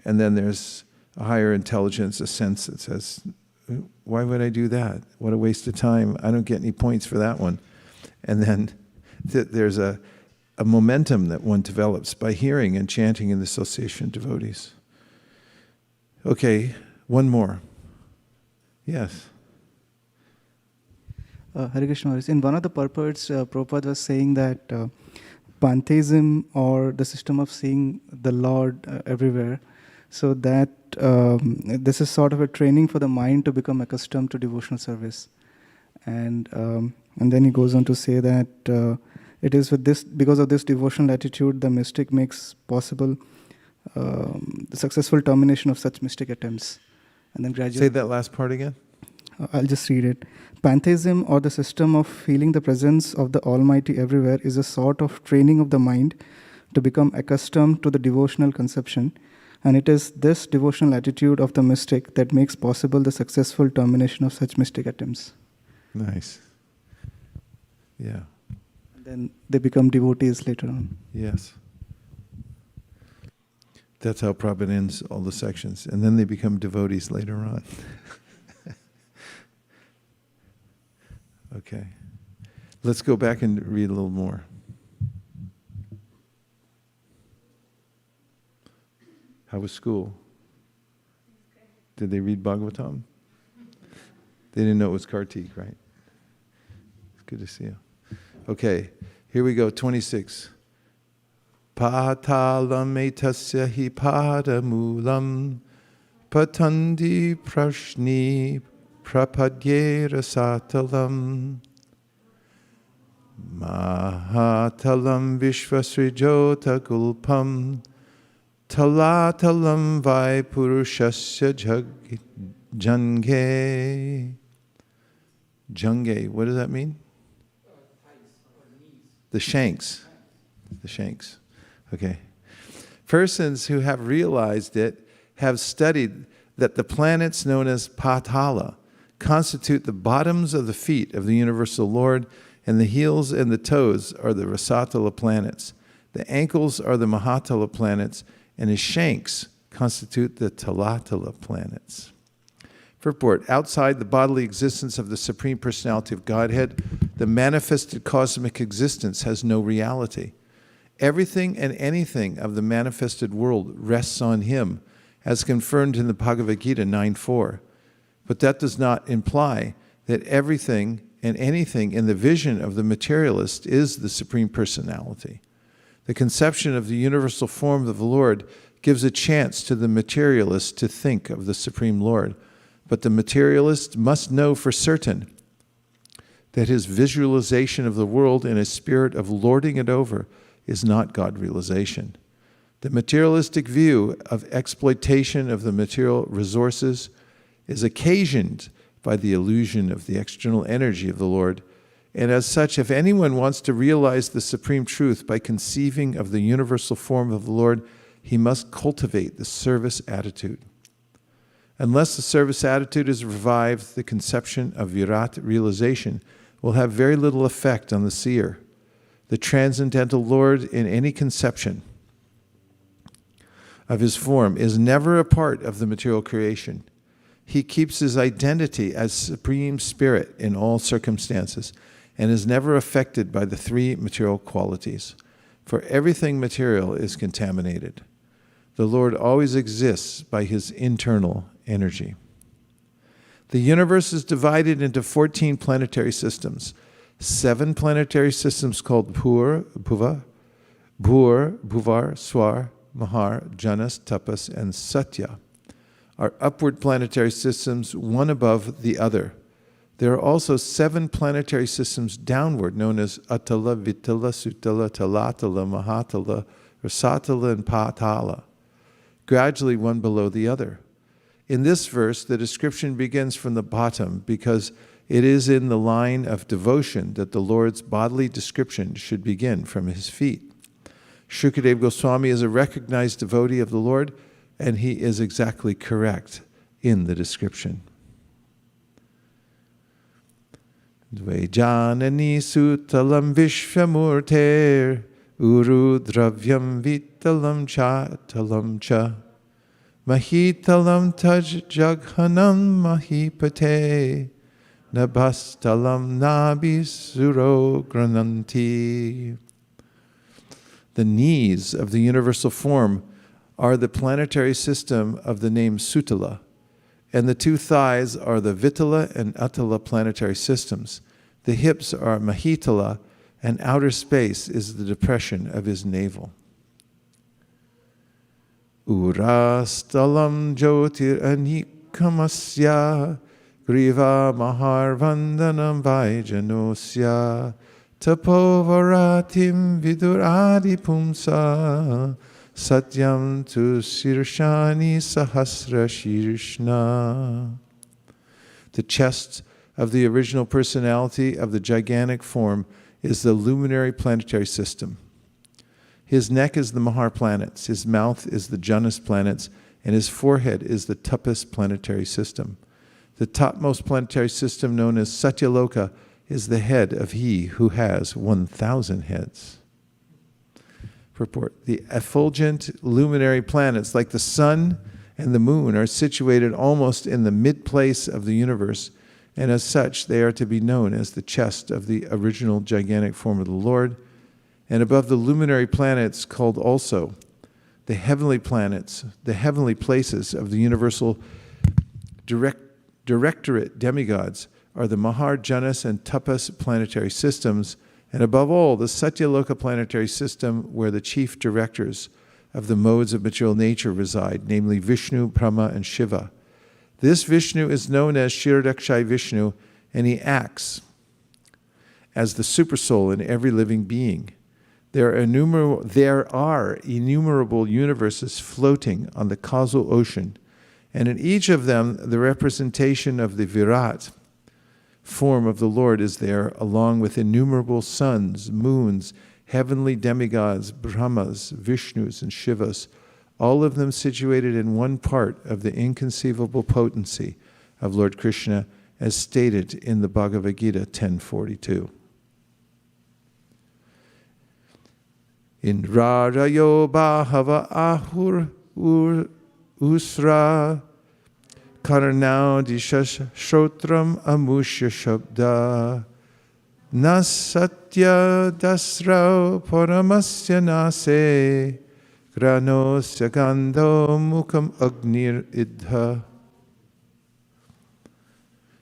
Speaker 1: and then there's a higher intelligence, a sense that says, why would I do that? What a waste of time. I don't get any points for that one. And then there's a momentum that one develops by hearing and chanting in the association of devotees. Okay, one more. Yes.
Speaker 2: Hare Krishna Maharaj. In one of the purports, Prabhupada was saying that pantheism, or the system of seeing the Lord everywhere, so that this is sort of a training for the mind to become accustomed to devotional service. And then he goes on to say that it is with this, because of this devotional attitude, the mystic makes possible the successful termination of such mystic attempts. And then gradually...
Speaker 1: Say that last part again.
Speaker 2: I'll just read it. Pantheism, or the system of feeling the presence of the Almighty everywhere, is a sort of training of the mind to become accustomed to the devotional conception. And it is this devotional attitude of the mystic that makes possible the successful termination of such mystic attempts.
Speaker 1: Nice. Yeah.
Speaker 2: And then they become devotees later on.
Speaker 1: Yes. That's how Prabhupada ends all the sections. And then they become devotees later on. Okay. Let's go back and read a little more. How was school? Did they read Bhagavatam? They didn't know it was Kartik, right? It's good to see you. Okay, here we go, 26. Patalam etasya hi padamulam patandi prashni prapadye rasatalam mahatalam vishvasrijota gulpam talatalam vai purushasya jange. Jange, what does that mean? The shanks. The shanks. Okay. Persons who have realized it have studied that the planets known as Patala constitute the bottoms of the feet of the universal Lord, and the heels and the toes are the Rasatala planets. The ankles are the Mahatala planets, and his shanks constitute the Talatala planets. Purport: outside the bodily existence of the Supreme Personality of Godhead, the manifested cosmic existence has no reality. Everything and anything of the manifested world rests on him, as confirmed in the Bhagavad Gita 9.4. But that does not imply that everything and anything in the vision of the materialist is the Supreme Personality. The conception of the universal form of the Lord gives a chance to the materialist to think of the Supreme Lord, but the materialist must know for certain that his visualization of the world in a spirit of lording it over is not God realization. The materialistic view of exploitation of the material resources is occasioned by the illusion of the external energy of the Lord, and as such, if anyone wants to realize the supreme truth by conceiving of the universal form of the Lord, he must cultivate the service attitude. Unless the service attitude is revived, the conception of Virat realization will have very little effect on the seer. The transcendental Lord in any conception of his form is never a part of the material creation. He keeps his identity as Supreme Spirit in all circumstances and is never affected by the three material qualities, for everything material is contaminated. The Lord always exists by his internal energy. The universe is divided into 14 planetary systems. 7 planetary systems called Bhuvar, Swar, Mahar, Janas, Tapas, and Satya are upward planetary systems, one above the other. There are also 7 planetary systems downward, known as Atala, Vitala, Sutala, Talatala, Mahatala, Rasatala, and Patala, gradually one below the other. In this verse, the description begins from the bottom because it is in the line of devotion that the Lord's bodily description should begin from his feet. Shukadeva Goswami is a recognized devotee of the Lord, and he is exactly correct in the description. Dvejanani sutalam vishvamurter uru dravyam vitalam chatalam cha mahitalam taj jaghanam mahipate nabastalam nabisuro grananti. The knees of the universal form are the planetary system of the name Sutala, and the 2 thighs are the Vitala and Atala planetary systems. The hips are Mahitala, and outer space is the depression of his navel. Urastalam jyotir anikamasya griva mahar vandanam vaijanosya tapovaratim viduradi pumsa satyam tu sirshani sahasra shirshna. The chest of the original personality of the gigantic form is the luminary planetary system. His neck is the Mahar planets, his mouth is the Janas planets, and his forehead is the Tapas planetary system. The topmost planetary system, known as Satyaloka, is the head of he who has 1,000 heads. Purport: the effulgent luminary planets like the sun and the moon are situated almost in the mid-place of the universe, and as such they are to be known as the chest of the original gigantic form of the Lord, and above the luminary planets called also the heavenly planets, the heavenly places of the universal directorate demigods are the Mahar, Janas, and Tapas planetary systems, and above all, the Satyaloka planetary system, where the chief directors of the modes of material nature reside, namely Vishnu, Brahma, and Shiva. This Vishnu is known as Kshirodakshayi Vishnu, and he acts as the supersoul in every living being. There are innumerable universes floating on the causal ocean, and in each of them, the representation of the Virat form of the Lord is there, along with innumerable suns, moons, heavenly demigods, Brahmas, Vishnus, and Shivas, all of them situated in one part of the inconceivable potency of Lord Krishna, as stated in the Bhagavad Gita 10:42. Indrarayo bahava ahur usra karnau dishash shrotram amushya shabda nasatya dasrau paramasya nase granosya gandho mukham agnir idha.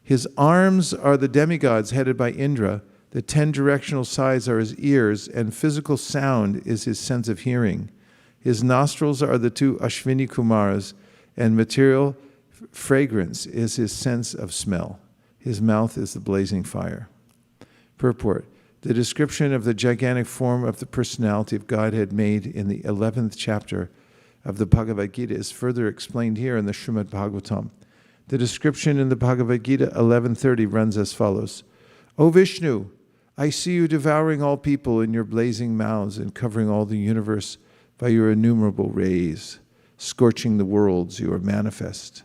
Speaker 1: His arms are the demigods headed by Indra. The 10 directional sides are his ears, and physical sound is his sense of hearing. His nostrils are the 2 Ashwini Kumaras, and material fragrance is his sense of smell. His mouth is the blazing fire. Purport. The description of the gigantic form of the personality of Godhead made in the 11th chapter of the Bhagavad Gita is further explained here in the Srimad Bhagavatam. The description in the Bhagavad Gita 11:30 runs as follows. O Vishnu, I see you devouring all people in your blazing mouths and covering all the universe by your innumerable rays. Scorching the worlds, you are manifest.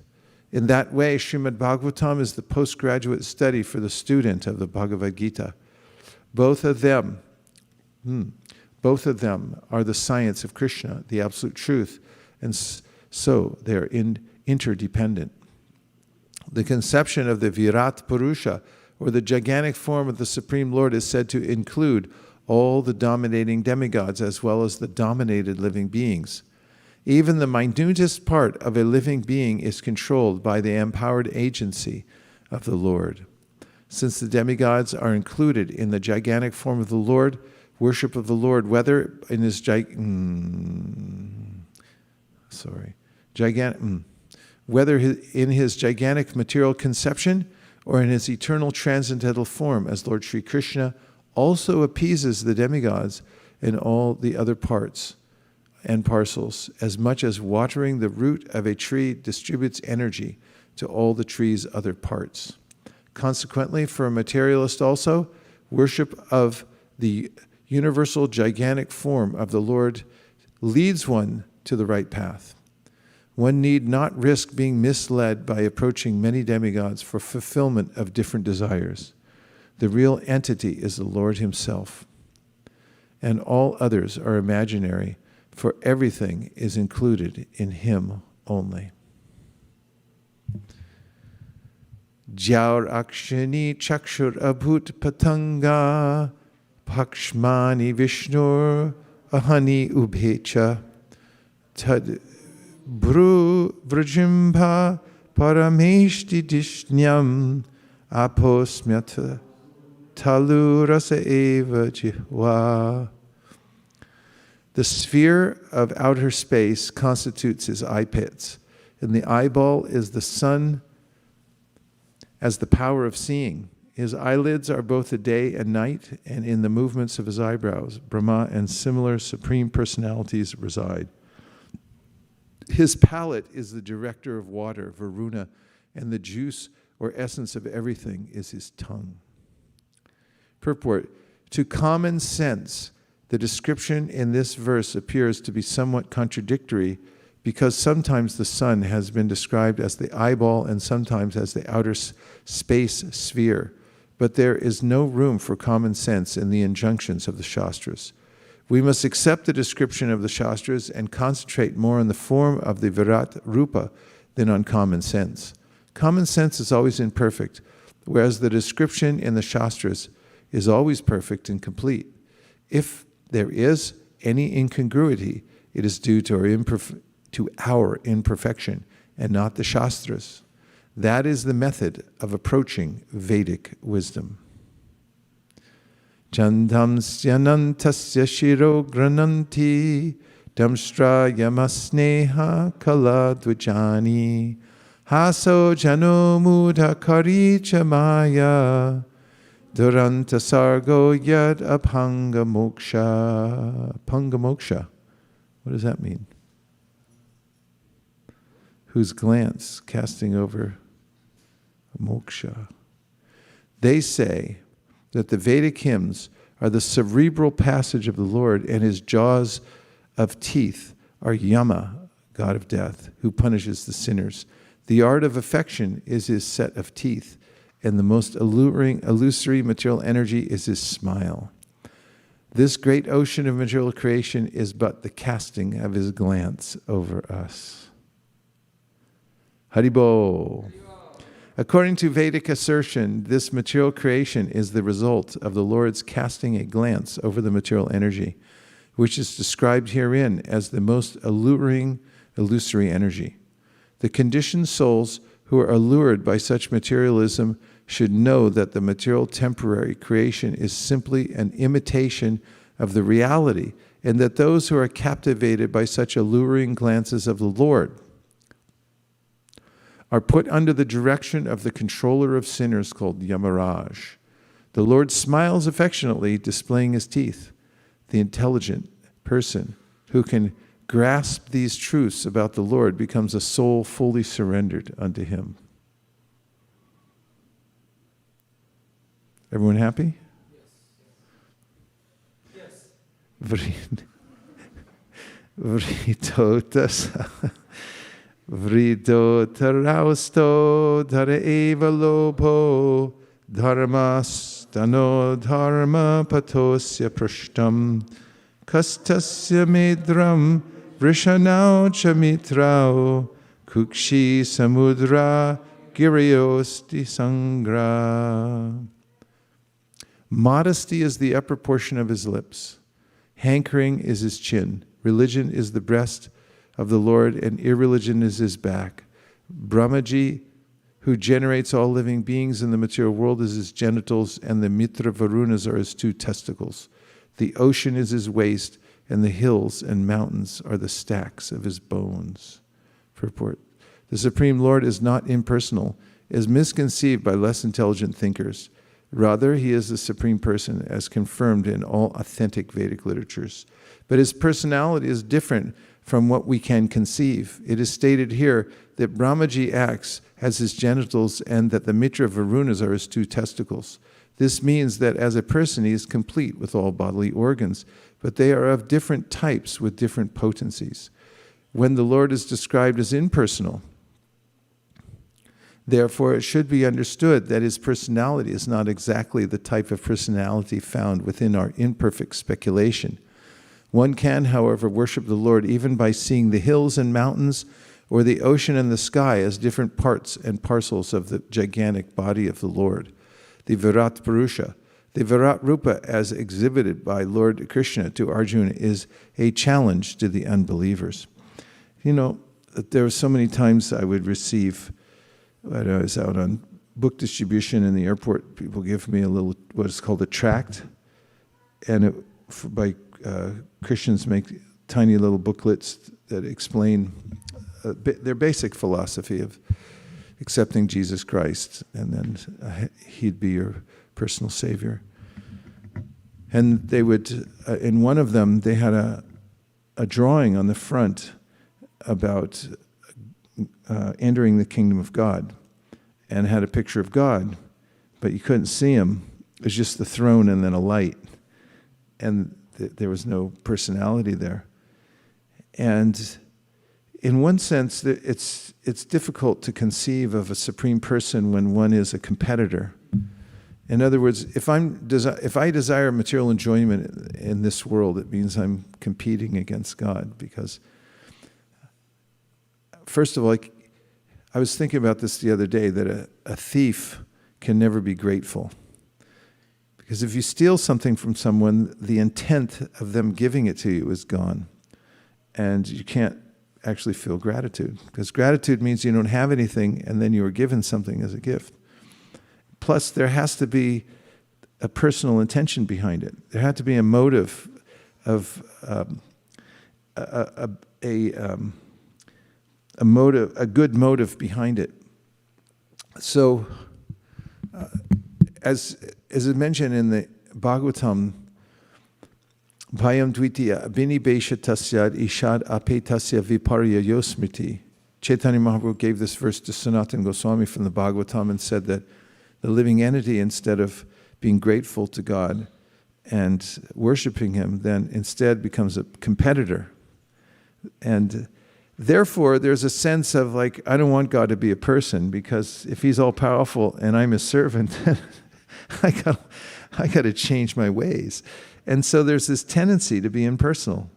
Speaker 1: In that way, Srimad Bhagavatam is the postgraduate study for the student of the Bhagavad Gita. Both of them are the science of Krishna, the absolute truth, and so they are interdependent. The conception of the Virat-Purusha, or the gigantic form of the Supreme Lord, is said to include all the dominating demigods as well as the dominated living beings. Even the minutest part of a living being is controlled by the empowered agency of the Lord. Since the demigods are included in the gigantic form of the Lord, worship of the Lord, whether in his gigantic material conception or in his eternal transcendental form as Lord Sri Krishna, also appeases the demigods in all the other parts and parcels, as much as watering the root of a tree distributes energy to all the tree's other parts. Consequently, for a materialist also, worship of the universal gigantic form of the Lord leads one to the right path. One need not risk being misled by approaching many demigods for fulfillment of different desires. The real entity is the Lord himself, and all others are imaginary, for everything is included in him only. Jaur akshani chakshur abhut patanga pakshmani vishnur ahani ubhecha tad bru vrajimba parameshti dishnyam aposmyata talu rasa eva jihva. The sphere of outer space constitutes his eye pits, and the eyeball is the sun as the power of seeing. His eyelids are both the day and night, and in the movements of his eyebrows, Brahma and similar supreme personalities reside. His palate is the director of water, Varuna, and the juice or essence of everything is his tongue. Purport. To common sense, the description in this verse appears to be somewhat contradictory because sometimes the sun has been described as the eyeball and sometimes as the outer space sphere. But there is no room for common sense in the injunctions of the Shastras. We must accept the description of the Shastras and concentrate more on the form of the Virat-rupa than on common sense. Common sense is always imperfect, whereas the description in the Shastras is always perfect and complete. If there is any incongruity, it is due to our imperfection and not the Shastras. That is the method of approaching Vedic wisdom. Chandam syanantasya shiro grananti damstra yamasneha kala dvijani haso jano mudha karicha maya duranta sargo yad abhanga moksha. Abhanga moksha. What does that mean? Whose glance casting over moksha. They say that the Vedic hymns are the cerebral passage of the Lord, and his jaws of teeth are Yama, god of death, who punishes the sinners. The art of affection is his set of teeth, and the most illusory material energy is his smile. This great ocean of material creation is but the casting of his glance over us. Haribo. According to Vedic assertion, this material creation is the result of the Lord's casting a glance over the material energy, which is described herein as the most illusory energy. The conditioned souls who are allured by such materialism should know that the material temporary creation is simply an imitation of the reality, and that those who are captivated by such alluring glances of the Lord are put under the direction of the controller of sinners called Yamaraj. The Lord smiles affectionately, displaying his teeth. The intelligent person who can grasp these truths about the Lord becomes a soul fully surrendered unto him. Everyone happy? Yes. Vrito Dasa. Vrito Tarausto Dara Eva Lopo Dharmas Dano Dharma Patosya Prashtam Kastasya Medram Vrishanau Chamitrao Kukshi Samudra Giriosti Sangra. Modesty is the upper portion of his lips. Hankering is his chin. Religion is the breast of the Lord, and irreligion is his back. Brahmaji, who generates all living beings in the material world, is his genitals, and the Mitra Varunas are his two testicles. The ocean is his waist, and the hills and mountains are the stacks of his bones. Purport. The Supreme Lord is not impersonal, is misconceived by less intelligent thinkers. Rather, he is the Supreme Person, as confirmed in all authentic Vedic literatures. But his personality is different from what we can conceive. It is stated here that Brahmaji acts as his genitals and that the Mitra Varunas are his two testicles. This means that as a person he is complete with all bodily organs, but they are of different types with different potencies. When the Lord is described as impersonal, therefore, it should be understood that his personality is not exactly the type of personality found within our imperfect speculation. One can, however, worship the Lord even by seeing the hills and mountains or the ocean and the sky as different parts and parcels of the gigantic body of the Lord. The Virat-Purusha, the Virat-rupa as exhibited by Lord Krishna to Arjuna, is a challenge to the unbelievers. You know, there were so many times I would receive, when I was out on book distribution in the airport, people give me a little, what is called a tract, and Christians make tiny little booklets that explain their basic philosophy of accepting Jesus Christ, and then he'd be your personal savior. And they would, in one of them, they had a drawing on the front about entering the kingdom of God, and had a picture of God, but you couldn't see him. It was just the throne and then a light, and there was no personality there. And in one sense, it's difficult to conceive of a supreme person when one is a competitor. In other words, if I desire material enjoyment in this world, it means I'm competing against God, because first of all, I was thinking about this the other day, that a thief can never be grateful. Because if you steal something from someone, the intent of them giving it to you is gone. And you can't actually feel gratitude. Because gratitude means you don't have anything, and then you are given something as a gift. Plus, there has to be a personal intention behind it. There had to be a motive of a good motive behind it. So, as is mentioned in the Bhagavatam, Bhayam Dvitiya Abhinibesha Tasyad Ishad Apetasya Viparya Yosmriti. Chaitanya Mahaprabhu gave this verse to Sanatana Goswami from the Bhagavatam and said that the living entity, instead of being grateful to God, and worshiping him, then instead becomes a competitor. And therefore, there's a sense of like, I don't want God to be a person, because if he's all powerful and I'm his servant, I got to change my ways. And so there's this tendency to be impersonal.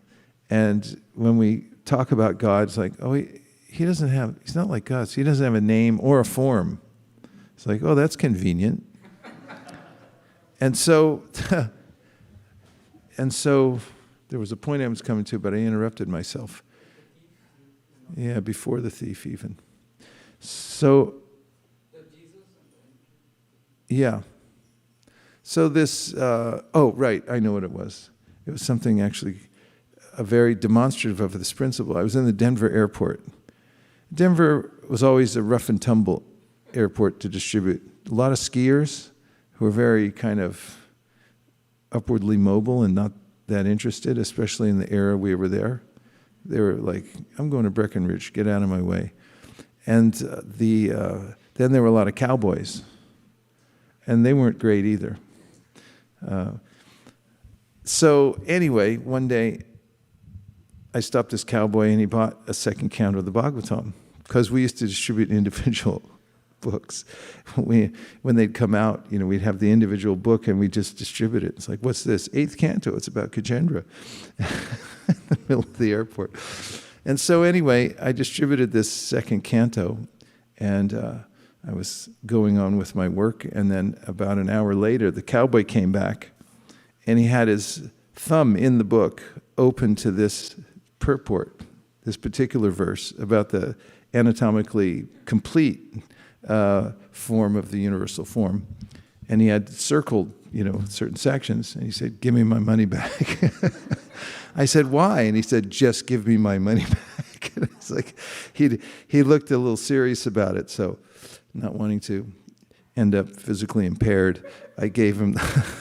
Speaker 1: And when we talk about God, it's like, oh, he's not like us. He doesn't have a name or a form. It's like, oh, that's convenient. And so there was a point I was coming to, but I interrupted myself. Yeah, before the thief even. So, yeah. So this, right, I know what it was. It was something actually, a very demonstrative of this principle. I was in the Denver airport. Denver was always a rough and tumble airport to distribute. A lot of skiers who were very kind of upwardly mobile and not that interested, especially in the era we were there. They were like, I'm going to Breckenridge, get out of my way. And then there were a lot of cowboys. And they weren't great either. So anyway, one day I stopped this cowboy and he bought a second count of the Bhagavatam, because we used to distribute individual books. When they'd come out, we'd have the individual book and we'd just distribute it. It's like, what's this? 8th canto, it's about Gajendra in the middle of the airport. And so anyway, I distributed this second canto, and I was going on with my work, and then about an hour later, the cowboy came back, and he had his thumb in the book open to this purport, this particular verse about the anatomically complete form of the universal form. And he had circled, certain sections, and he said, give me my money back. I said, why? And he said, just give me my money back. And it's like, he looked a little serious about it, so not wanting to end up physically impaired, I gave him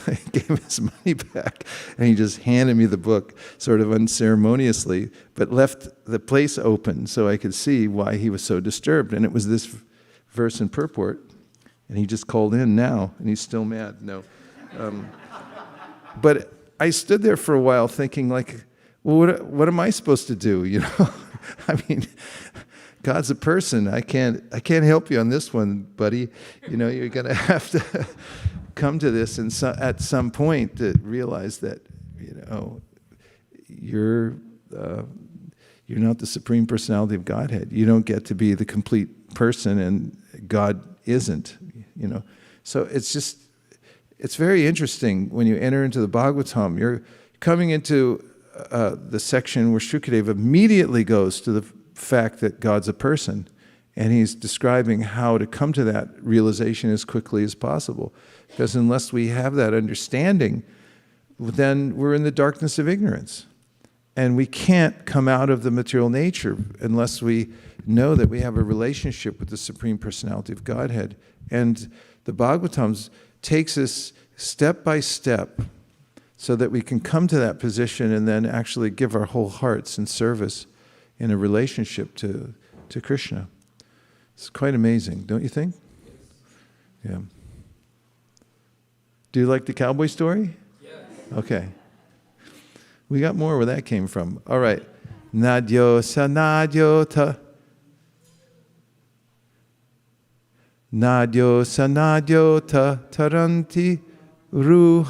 Speaker 1: his money back, and he just handed me the book sort of unceremoniously, but left the place open so I could see why he was so disturbed. And it was this verse and purport, and he just called in now, and he's still mad. No. But I stood there for a while thinking, like, well, what am I supposed to do, I mean, God's a person. I can't help you on this one, buddy. You're going to have to come to this and at some point to realize that, you're not the Supreme Personality of Godhead. You don't get to be the complete person, and God isn't, So it's very interesting when you enter into the Bhagavatam. You're coming into the section where Shukadeva immediately goes to the fact that God's a person, and he's describing how to come to that realization as quickly as possible. Because unless we have that understanding, then we're in the darkness of ignorance. And we can't come out of the material nature unless we know that we have a relationship with the Supreme Personality of Godhead. And the Bhagavatam takes us step by step so that we can come to that position and then actually give our whole hearts in service in a relationship to Krishna. It's quite amazing, don't you think? Yeah. Do you like the cowboy story? Yes. Okay. We got more where that came from. All right. Nadyo sanadyo ta. Nadyo sanadyo ta taranti ruh.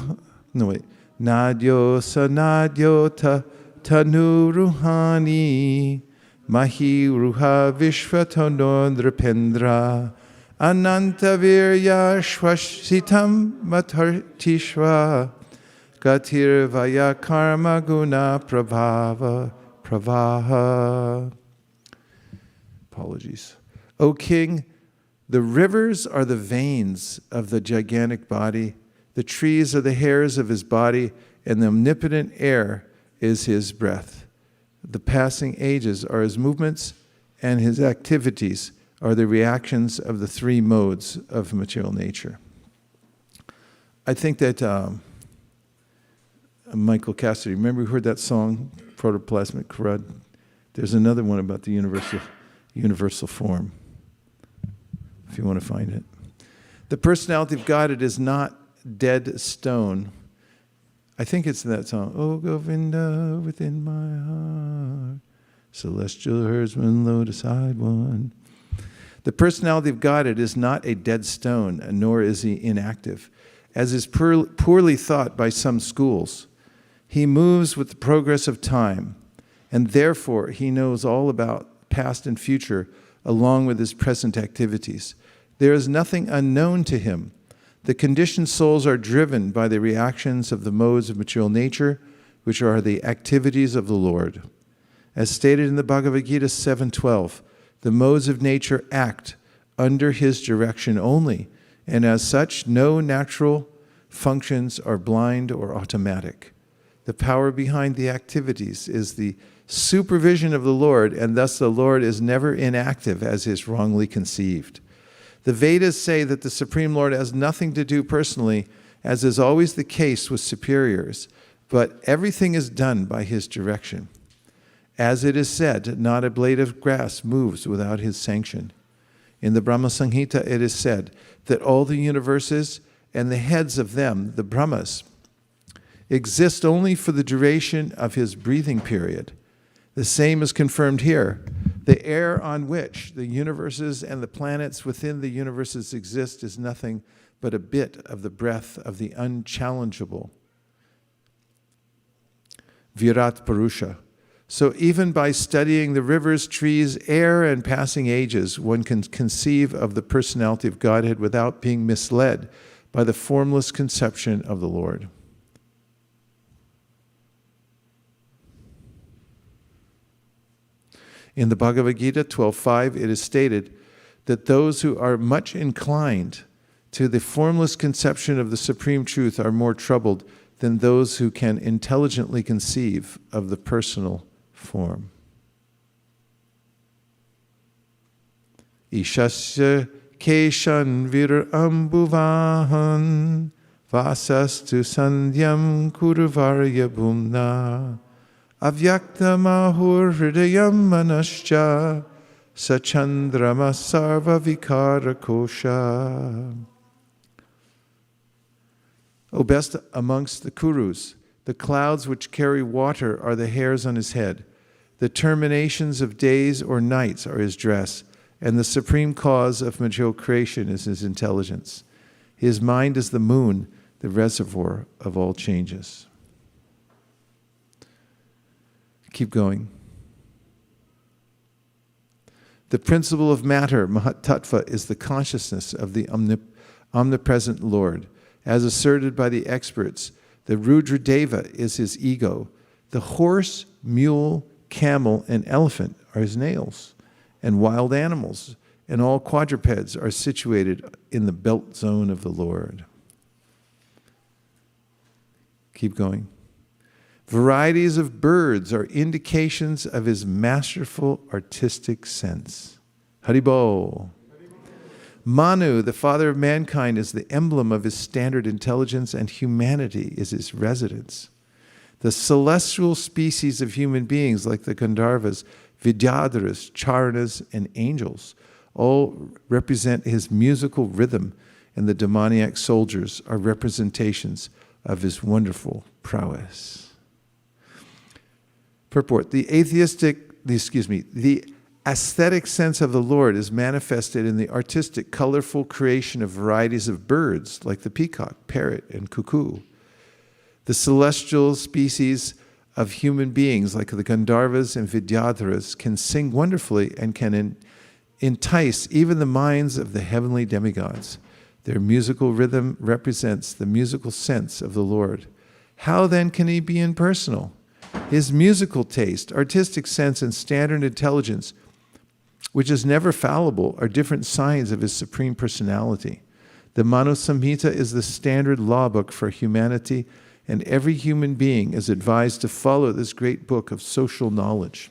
Speaker 1: No, wait. Nadyo sanadyo ta tanu ruhani. Mahi ruha vishvatano nripendra. Ananta virya shvasitam matartishva. Gatir vaya karma guna prabhava pravaha. Apologies. O king, the rivers are the veins of the gigantic body, the trees are the hairs of his body, and the omnipotent air is his breath. The passing ages are his movements, and his activities are the reactions of the three modes of material nature. I think that Michael Cassidy, remember we heard that song, Protoplasmic Crud? There's another one about the universal form, if you want to find it. The personality of God, it is not dead stone. I think it's that song, O Govinda within my heart, celestial herdsman, lotus-eyed one. The personality of Godhead is not a dead stone, nor is he inactive, as is poorly thought by some schools. He moves with the progress of time, and therefore he knows all about past and future along with his present activities. There is nothing unknown to him. The conditioned souls are driven by the reactions of the modes of material nature, which are the activities of the Lord. As stated in the Bhagavad Gita 7:12, the modes of nature act under his direction only, and as such, no natural functions are blind or automatic. The power behind the activities is the supervision of the Lord, and thus the Lord is never inactive as is wrongly conceived. The Vedas say that the Supreme Lord has nothing to do personally, as is always the case with superiors, but everything is done by his direction. As it is said, not a blade of grass moves without his sanction. In the Brahma Samhita it is said that all the universes and the heads of them, the Brahmas, exist only for the duration of his breathing period. The same is confirmed here. The air on which the universes and the planets within the universes exist is nothing but a bit of the breath of the unchallengeable Virat-Purusha. So even by studying the rivers, trees, air, and passing ages, one can conceive of the personality of Godhead without being misled by the formless conception of the Lord. In the Bhagavad Gita 12:5, it is stated that those who are much inclined to the formless conception of the Supreme Truth are more troubled than those who can intelligently conceive of the personal form. Ishasya keshan vir ambuvahan vasastu sandhyam kuruvarya bhumna avyaktamahur hridayam manascha sachandrama sarva vikara kosha. O best amongst the Kurus, the clouds which carry water are the hairs on his head. The terminations of days or nights are his dress, and the supreme cause of material creation is his intelligence. His mind is the moon, the reservoir of all changes. Keep going. The principle of matter, Mahat-tattva, is the consciousness of the omnipresent Lord. As asserted by the experts, the Rudradeva is his ego. The horse, mule, camel, and elephant are his nails. And wild animals and all quadrupeds are situated in the belt zone of the Lord. Keep going. Varieties of birds are indications of his masterful artistic sense. Haribol. Manu, the father of mankind, is the emblem of his standard intelligence, and humanity is his residence. The celestial species of human beings, like the Gandharvas, Vidyadharas, Charanas, and angels, all represent his musical rhythm, and the demoniac soldiers are representations of his wonderful prowess. Purport: the aesthetic sense of the Lord is manifested in the artistic, colorful creation of varieties of birds, like the peacock, parrot, and cuckoo. The celestial species of human beings, like the Gandharvas and Vidyadharas, can sing wonderfully and can entice even the minds of the heavenly demigods. Their musical rhythm represents the musical sense of the Lord. How then can he be impersonal? His musical taste, artistic sense, and standard intelligence, which is never fallible, are different signs of his supreme personality. The Manu Samhita is the standard law book for humanity, and every human being is advised to follow this great book of social knowledge.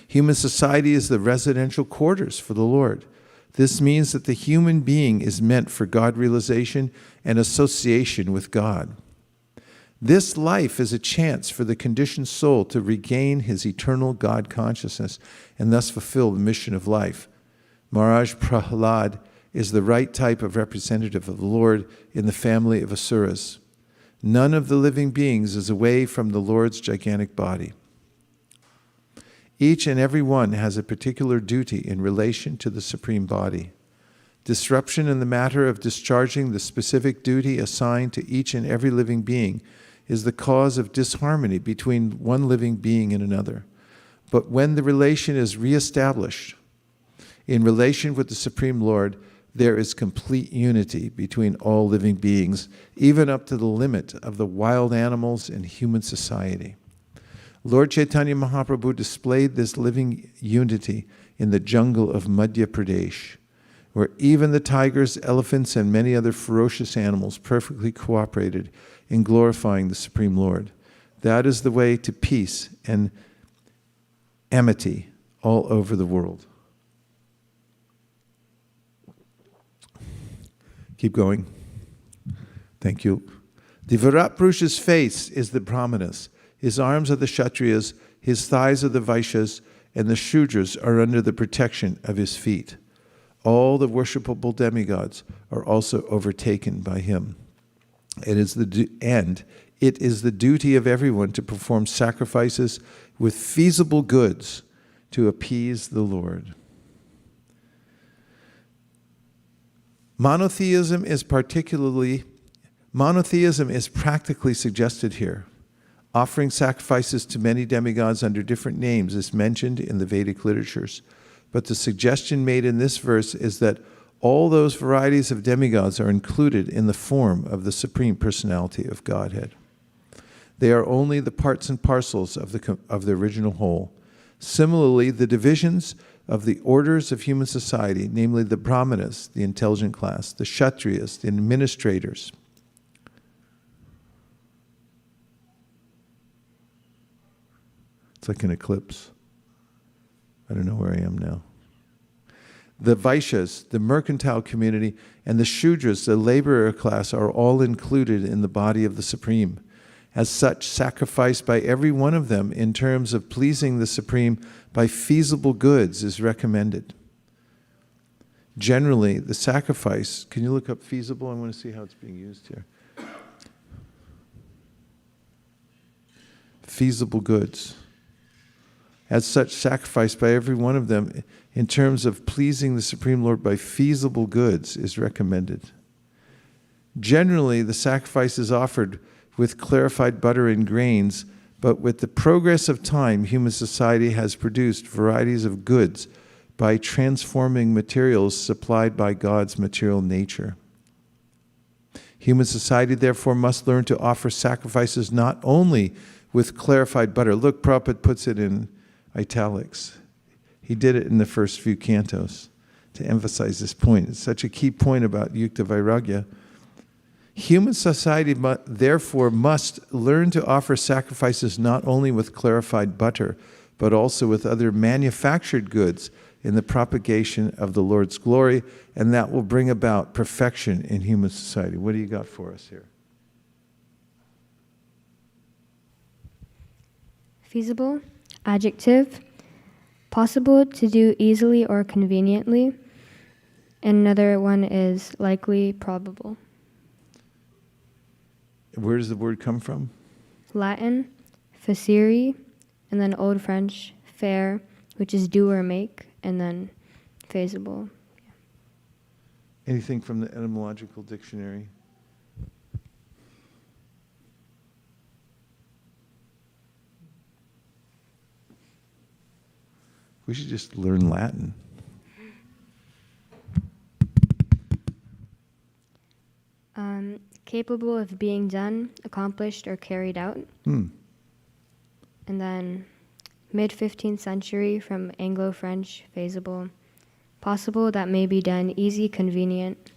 Speaker 1: Human society is the residential quarters for the Lord. This means that the human being is meant for God realization and association with God. This life is a chance for the conditioned soul to regain his eternal God consciousness and thus fulfill the mission of life. Maharaj Prahlad is the right type of representative of the Lord in the family of Asuras. None of the living beings is away from the Lord's gigantic body. Each and every one has a particular duty in relation to the Supreme Body. Disruption in the matter of discharging the specific duty assigned to each and every living being is the cause of disharmony between one living being and another. But when the relation is reestablished, in relation with the Supreme Lord, there is complete unity between all living beings, even up to the limit of the wild animals and human society. Lord Chaitanya Mahaprabhu displayed this living unity in the jungle of Madhya Pradesh, where even the tigers, elephants, and many other ferocious animals perfectly cooperated in glorifying the Supreme Lord. That is the way to peace and amity all over the world. Keep going. Thank you. The Virat-Purusha's face is the Brahmanas, his arms are the Kshatriyas, his thighs are the Vaishyas, and the Shudras are under the protection of his feet. All the worshipable demigods are also overtaken by him. It is the duty of everyone to perform sacrifices with feasible goods to appease the Lord. Monotheism is practically suggested here. Offering sacrifices to many demigods under different names is mentioned in the Vedic literatures. But the suggestion made in this verse is that all those varieties of demigods are included in the form of the Supreme Personality of Godhead. They are only the parts and parcels of the original whole. Similarly, the divisions of the orders of human society, namely the Brahmanas, the intelligent class, the Kshatriyas, the administrators, it's like an eclipse. I don't know where I am now. The Vaishyas, the mercantile community, and the Shudras, the laborer class, are all included in the body of the Supreme. As such, sacrifice by every one of them in terms of pleasing the Supreme by feasible goods is recommended. Generally, the sacrifice, can you look up feasible? I want to see how it's being used here. Feasible goods. As such, sacrifice by every one of them in terms of pleasing the Supreme Lord by feasible goods is recommended. Generally, the sacrifice is offered with clarified butter and grains, but with the progress of time, human society has produced varieties of goods by transforming materials supplied by God's material nature. Human society, therefore, must learn to offer sacrifices not only with clarified butter. Look, Prabhupada puts it in italics. He did it in the first few cantos to emphasize this point. It's such a key point about Yukta Vairagya. Human society therefore must learn to offer sacrifices not only with clarified butter, but also with other manufactured goods in the propagation of the Lord's glory, and that will bring about perfection in human society. What do you got for us here?
Speaker 7: Feasible, adjective, possible to do easily or conveniently. And another one is likely, probable.
Speaker 1: Where does the word come from?
Speaker 7: Latin, facere, and then Old French, faire, which is do or make, and then feasible.
Speaker 1: Anything from the etymological dictionary? We should just learn Latin.
Speaker 7: Capable of being done, accomplished, or carried out. And then mid-15th century from Anglo-French, feasible. Possible that may be done, easy, convenient.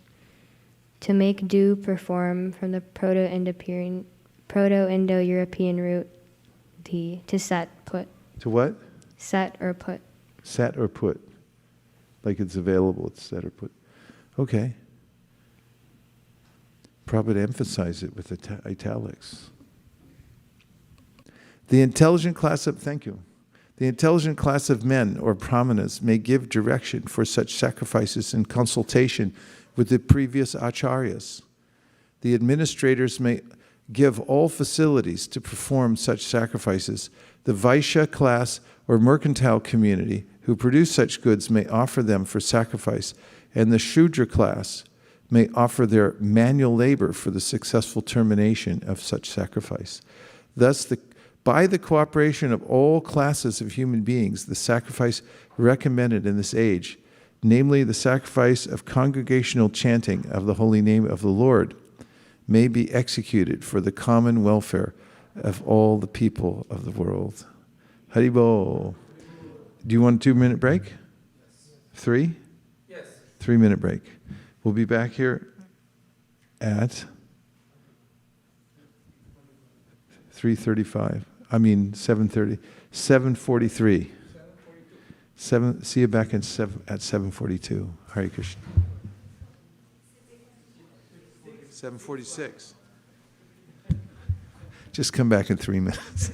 Speaker 7: To make, do, perform from the Proto-Indo-European root, to set, put.
Speaker 1: To what?
Speaker 7: Set or put.
Speaker 1: Set or put. Like it's available, it's set or put. Okay. Prabhupada emphasized it with italics. The intelligent class of, thank you. The intelligent class of men or brahmanas may give direction for such sacrifices in consultation with the previous acharyas. The administrators may give all facilities to perform such sacrifices. The Vaishya class or mercantile community who produce such goods may offer them for sacrifice, and the Shudra class may offer their manual labor for the successful termination of such sacrifice. Thus, by the cooperation of all classes of human beings, the sacrifice recommended in this age, namely the sacrifice of congregational chanting of the holy name of the Lord, may be executed for the common welfare of all the people of the world. Haribol. Do you want a 2-minute break? 3? Yes. 3-minute break. We'll be back here at 3:35. 7:30. 7:43. 7. See you back at 7:42. Hare Krishna. 7:46. Just come back in 3 minutes.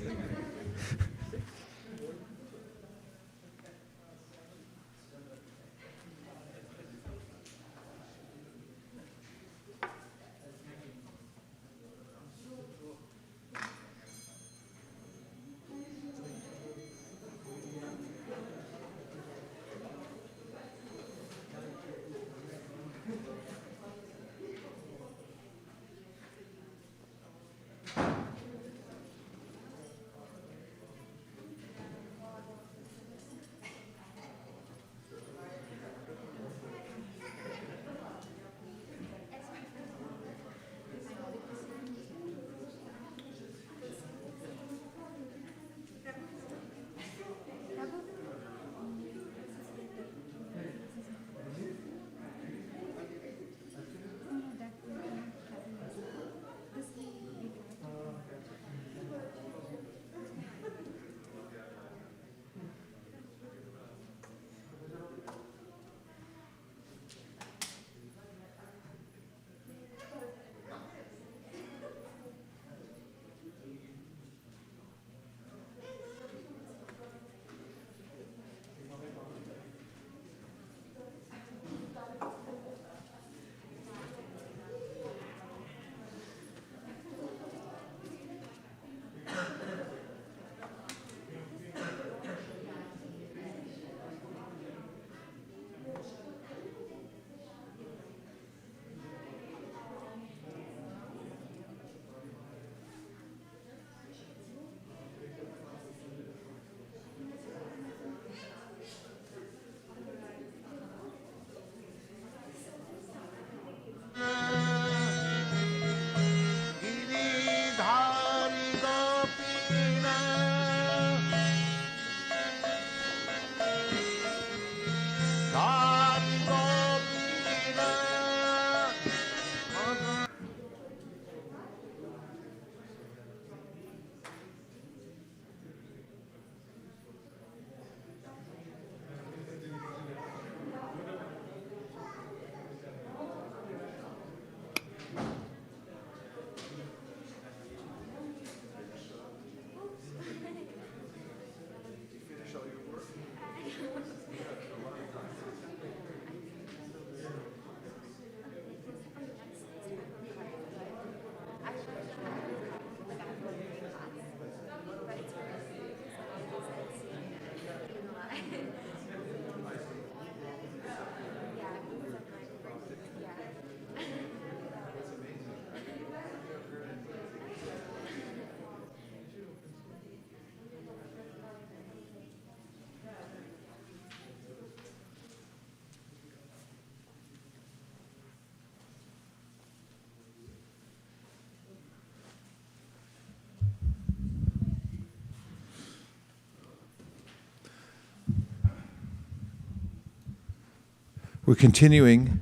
Speaker 1: We're continuing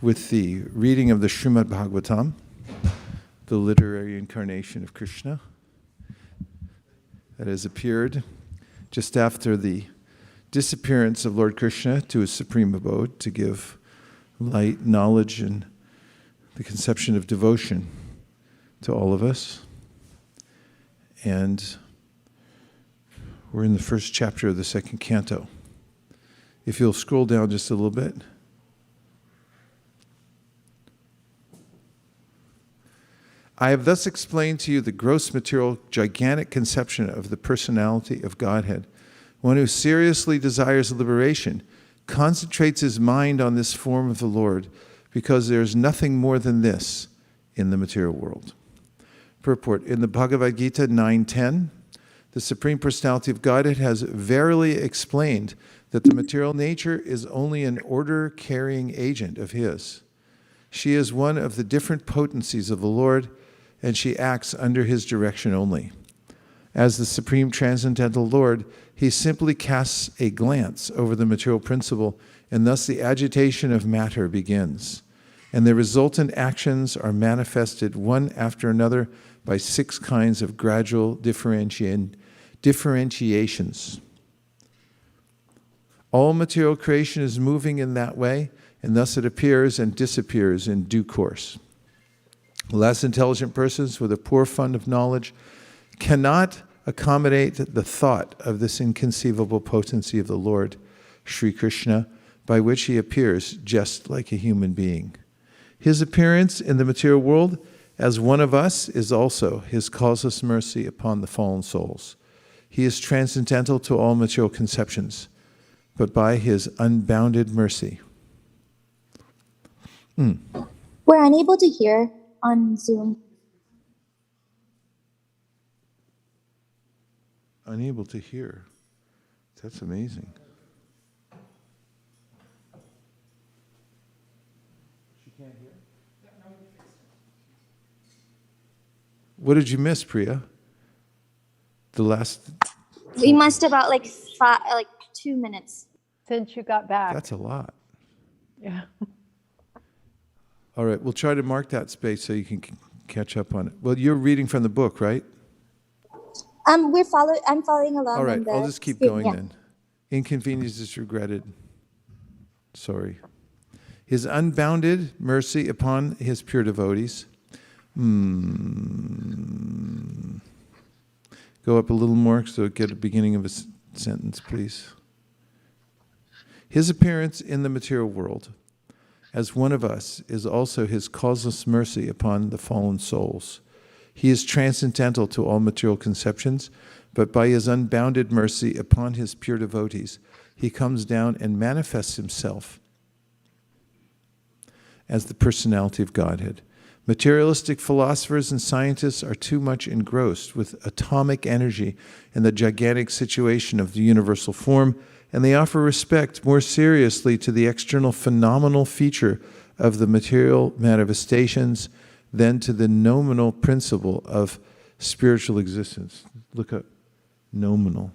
Speaker 1: with the reading of the Srimad Bhagavatam, the literary incarnation of Krishna, that has appeared just after the disappearance of Lord Krishna to his supreme abode to give light, knowledge, and the conception of devotion to all of us. And we're in the first chapter of the second canto. If you'll scroll down just a little bit. I have thus explained to you the gross material, gigantic conception of the personality of Godhead. One who seriously desires liberation concentrates his mind on this form of the Lord, because there is nothing more than this in the material world. Purport. In the Bhagavad Gita 9:10, the Supreme Personality of Godhead has verily explained that the material nature is only an order-carrying agent of His. She is one of the different potencies of the Lord, and she acts under His direction only. As the Supreme Transcendental Lord, He simply casts a glance over the material principle, and thus the agitation of matter begins. And the resultant actions are manifested one after another by 6 kinds of gradual differentiations. All material creation is moving in that way, and thus it appears and disappears in due course. Less intelligent persons with a poor fund of knowledge cannot accommodate the thought of this inconceivable potency of the Lord, Sri Krishna, by which He appears just like a human being. His appearance in the material world as one of us is also His causeless mercy upon the fallen souls. He is transcendental to all material conceptions, but by His unbounded mercy.
Speaker 8: We're unable to hear on Zoom.
Speaker 1: Unable to hear. That's amazing. She can't hear? What did you miss, Priya? The last...
Speaker 8: We must about like 2 minutes.
Speaker 9: Since you got back.
Speaker 1: That's a lot.
Speaker 9: Yeah.
Speaker 1: All right, we'll try to mark that space so you can catch up on it. Well, you're reading from the book, right?
Speaker 8: I'm following along.
Speaker 1: All right,
Speaker 8: on the
Speaker 1: I'll just keep
Speaker 8: screen,
Speaker 1: going
Speaker 8: yeah.
Speaker 1: then. Inconvenience is regretted. Sorry. His unbounded mercy upon His pure devotees. Go up a little more so get a beginning of a sentence, please. His appearance in the material world as one of us is also His causeless mercy upon the fallen souls. He is transcendental to all material conceptions, but by His unbounded mercy upon His pure devotees, He comes down and manifests Himself as the personality of Godhead. Materialistic philosophers and scientists are too much engrossed with atomic energy and the gigantic situation of the universal form, and they offer respect more seriously to the external phenomenal feature of the material manifestations than to the nominal principle of spiritual existence. Look at nominal.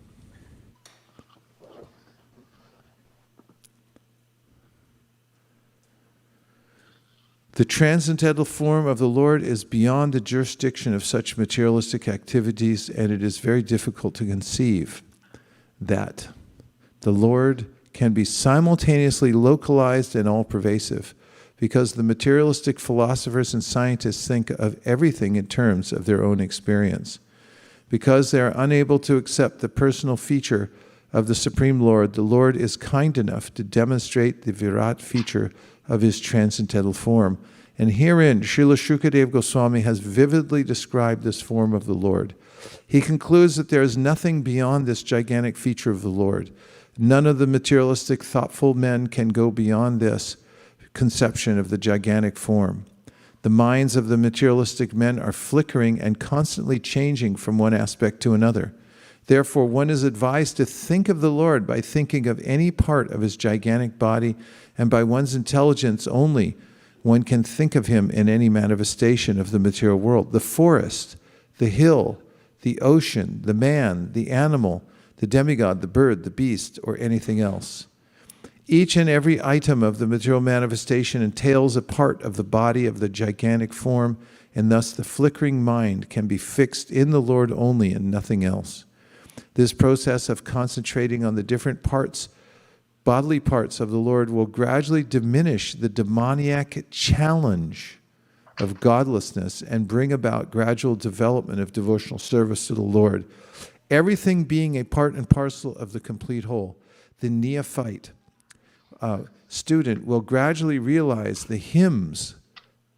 Speaker 1: The transcendental form of the Lord is beyond the jurisdiction of such materialistic activities, and it is very difficult to conceive that the Lord can be simultaneously localized and all-pervasive, because the materialistic philosophers and scientists think of everything in terms of their own experience. Because they are unable to accept the personal feature of the Supreme Lord, the Lord is kind enough to demonstrate the Virat feature of His transcendental form. And herein, Srila Shukadeva Goswami has vividly described this form of the Lord. He concludes that there is nothing beyond this gigantic feature of the Lord. None of the materialistic, thoughtful men can go beyond this conception of the gigantic form. The minds of the materialistic men are flickering and constantly changing from one aspect to another. Therefore, one is advised to think of the Lord by thinking of any part of His gigantic body, and by one's intelligence only, one can think of Him in any manifestation of the material world. The forest, the hill, the ocean, the man, the animal, the demigod, the bird, the beast, or anything else. Each and every item of the material manifestation entails a part of the body of the gigantic form, and thus the flickering mind can be fixed in the Lord only and nothing else. This process of concentrating on the different parts, bodily parts of the Lord, will gradually diminish the demoniac challenge of godlessness and bring about gradual development of devotional service to the Lord. Everything being a part and parcel of the complete whole, the neophyte student will gradually realize the hymns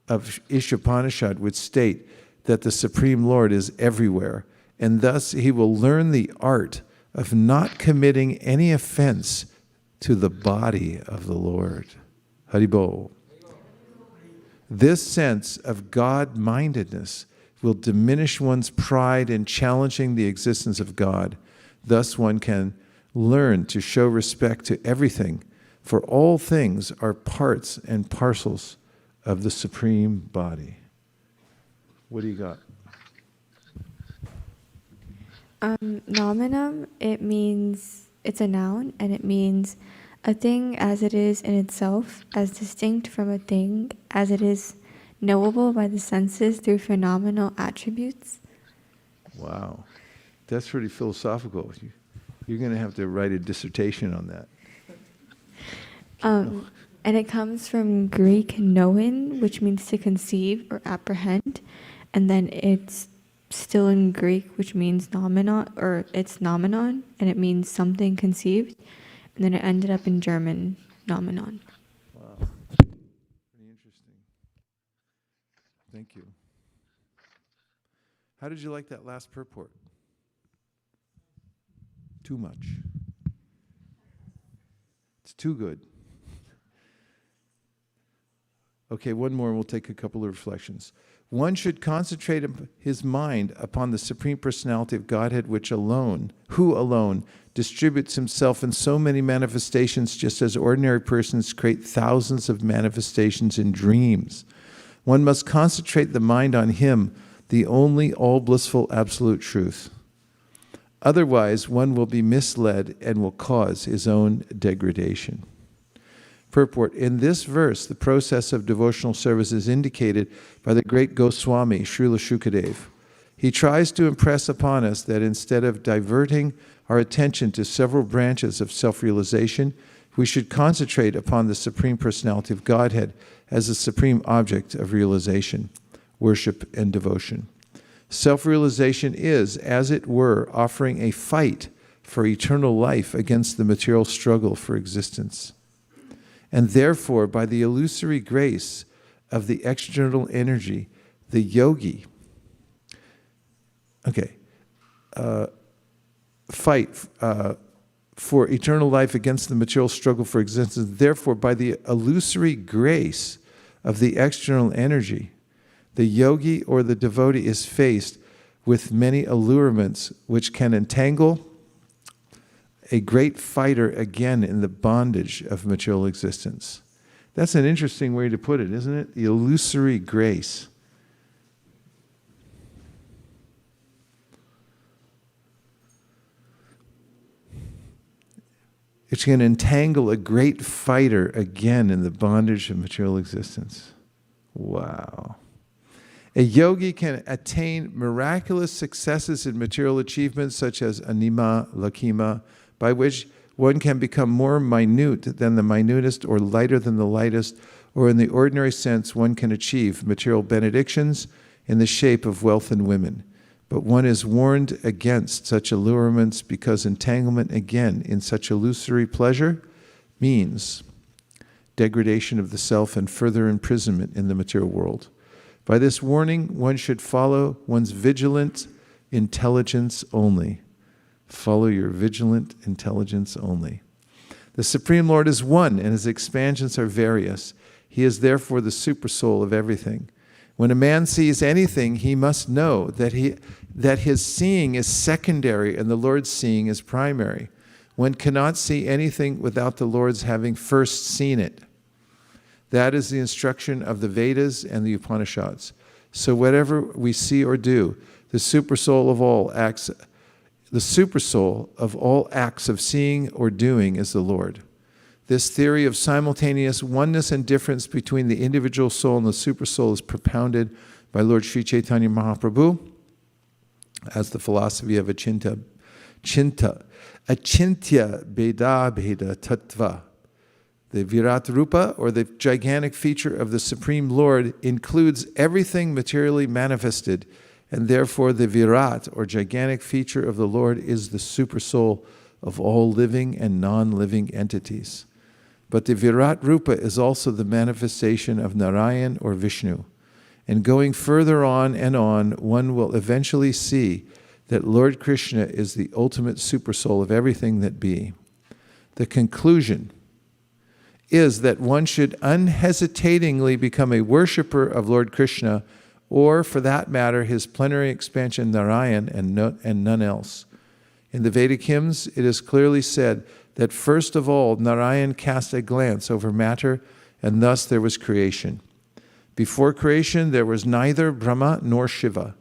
Speaker 1: of Ishopanishad, which state, that the Supreme Lord is everywhere, and thus he will learn the art of not committing any offense to the body of the Lord. Haribol. This sense of God-mindedness will diminish one's pride in challenging the existence of God. Thus one can learn to show respect to everything, for all things are parts and parcels of the Supreme Body. What do you got?
Speaker 10: Nominum, it means, it's a noun, and it means a thing as it is in itself, as distinct from a thing as it is knowable by the senses through phenomenal attributes.
Speaker 1: Wow. That's pretty philosophical. You're going to have to write a dissertation on that.
Speaker 10: And it comes from Greek noen, which means to conceive or apprehend, and then it's still in Greek, which means nomenon, or it's nomenon, and it means something conceived, and then it ended up in German, nomenon.
Speaker 1: Wow. Pretty interesting. Thank you. How did you like that last purport? Too much. It's too good. Okay, one more and we'll take a couple of reflections. One should concentrate his mind upon the Supreme Personality of Godhead, who alone distributes himself in so many manifestations, just as ordinary persons create thousands of manifestations in dreams. One must concentrate the mind on him, the only all-blissful absolute truth. Otherwise, one will be misled and will cause his own degradation. Purport. In this verse, the process of devotional service is indicated by the great Goswami, Srila Shukadev. He tries to impress upon us that instead of diverting our attention to several branches of self-realization, we should concentrate upon the Supreme Personality of Godhead as the supreme object of realization, worship, and devotion. Self-realization is, as it were, offering a fight for eternal life against the material struggle for existence. And therefore, by the illusory grace of the external energy, the yogi, fight for eternal life against the material struggle for existence. Therefore, by the illusory grace of the external energy, the yogi or the devotee is faced with many allurements which can entangle a great fighter again in the bondage of material existence. That's an interesting way to put it, isn't it? The illusory grace. It's going to entangle a great fighter again in the bondage of material existence. Wow. A yogi can attain miraculous successes in material achievements such as anima, lakima, by which one can become more minute than the minutest or lighter than the lightest, or in the ordinary sense one can achieve material benedictions in the shape of wealth and women. But one is warned against such allurements because entanglement again in such illusory pleasure means degradation of the self and further imprisonment in the material world. By this warning, one should follow one's vigilant intelligence only. Follow your vigilant intelligence only. The Supreme Lord is one, and his expansions are various. He is therefore the supersoul of everything. When a man sees anything, he must know that his seeing is secondary and the Lord's seeing is primary. One cannot see anything without the Lord's having first seen it. That is the instruction of the Vedas and the Upanishads. So whatever we see or do, the supersoul of all acts of seeing or doing is the Lord. This theory of simultaneous oneness and difference between the individual soul and the supersoul is propounded by Lord Sri Chaitanya Mahaprabhu as the philosophy of achintya beda beda tattva. The Virat-rupa, or the gigantic feature of the Supreme Lord, includes everything materially manifested, and therefore the Virat, or gigantic feature of the Lord, is the supersoul of all living and non-living entities. But the Virat-rupa is also the manifestation of Narayan or Vishnu. And going further on and on, one will eventually see that Lord Krishna is the ultimate supersoul of everything that be. The conclusion is that one should unhesitatingly become a worshipper of Lord Krishna, or for that matter, his plenary expansion Narayan and none else. In the Vedic hymns, it is clearly said that first of all, Narayan cast a glance over matter, and thus there was creation. Before creation, there was neither Brahma nor Shiva,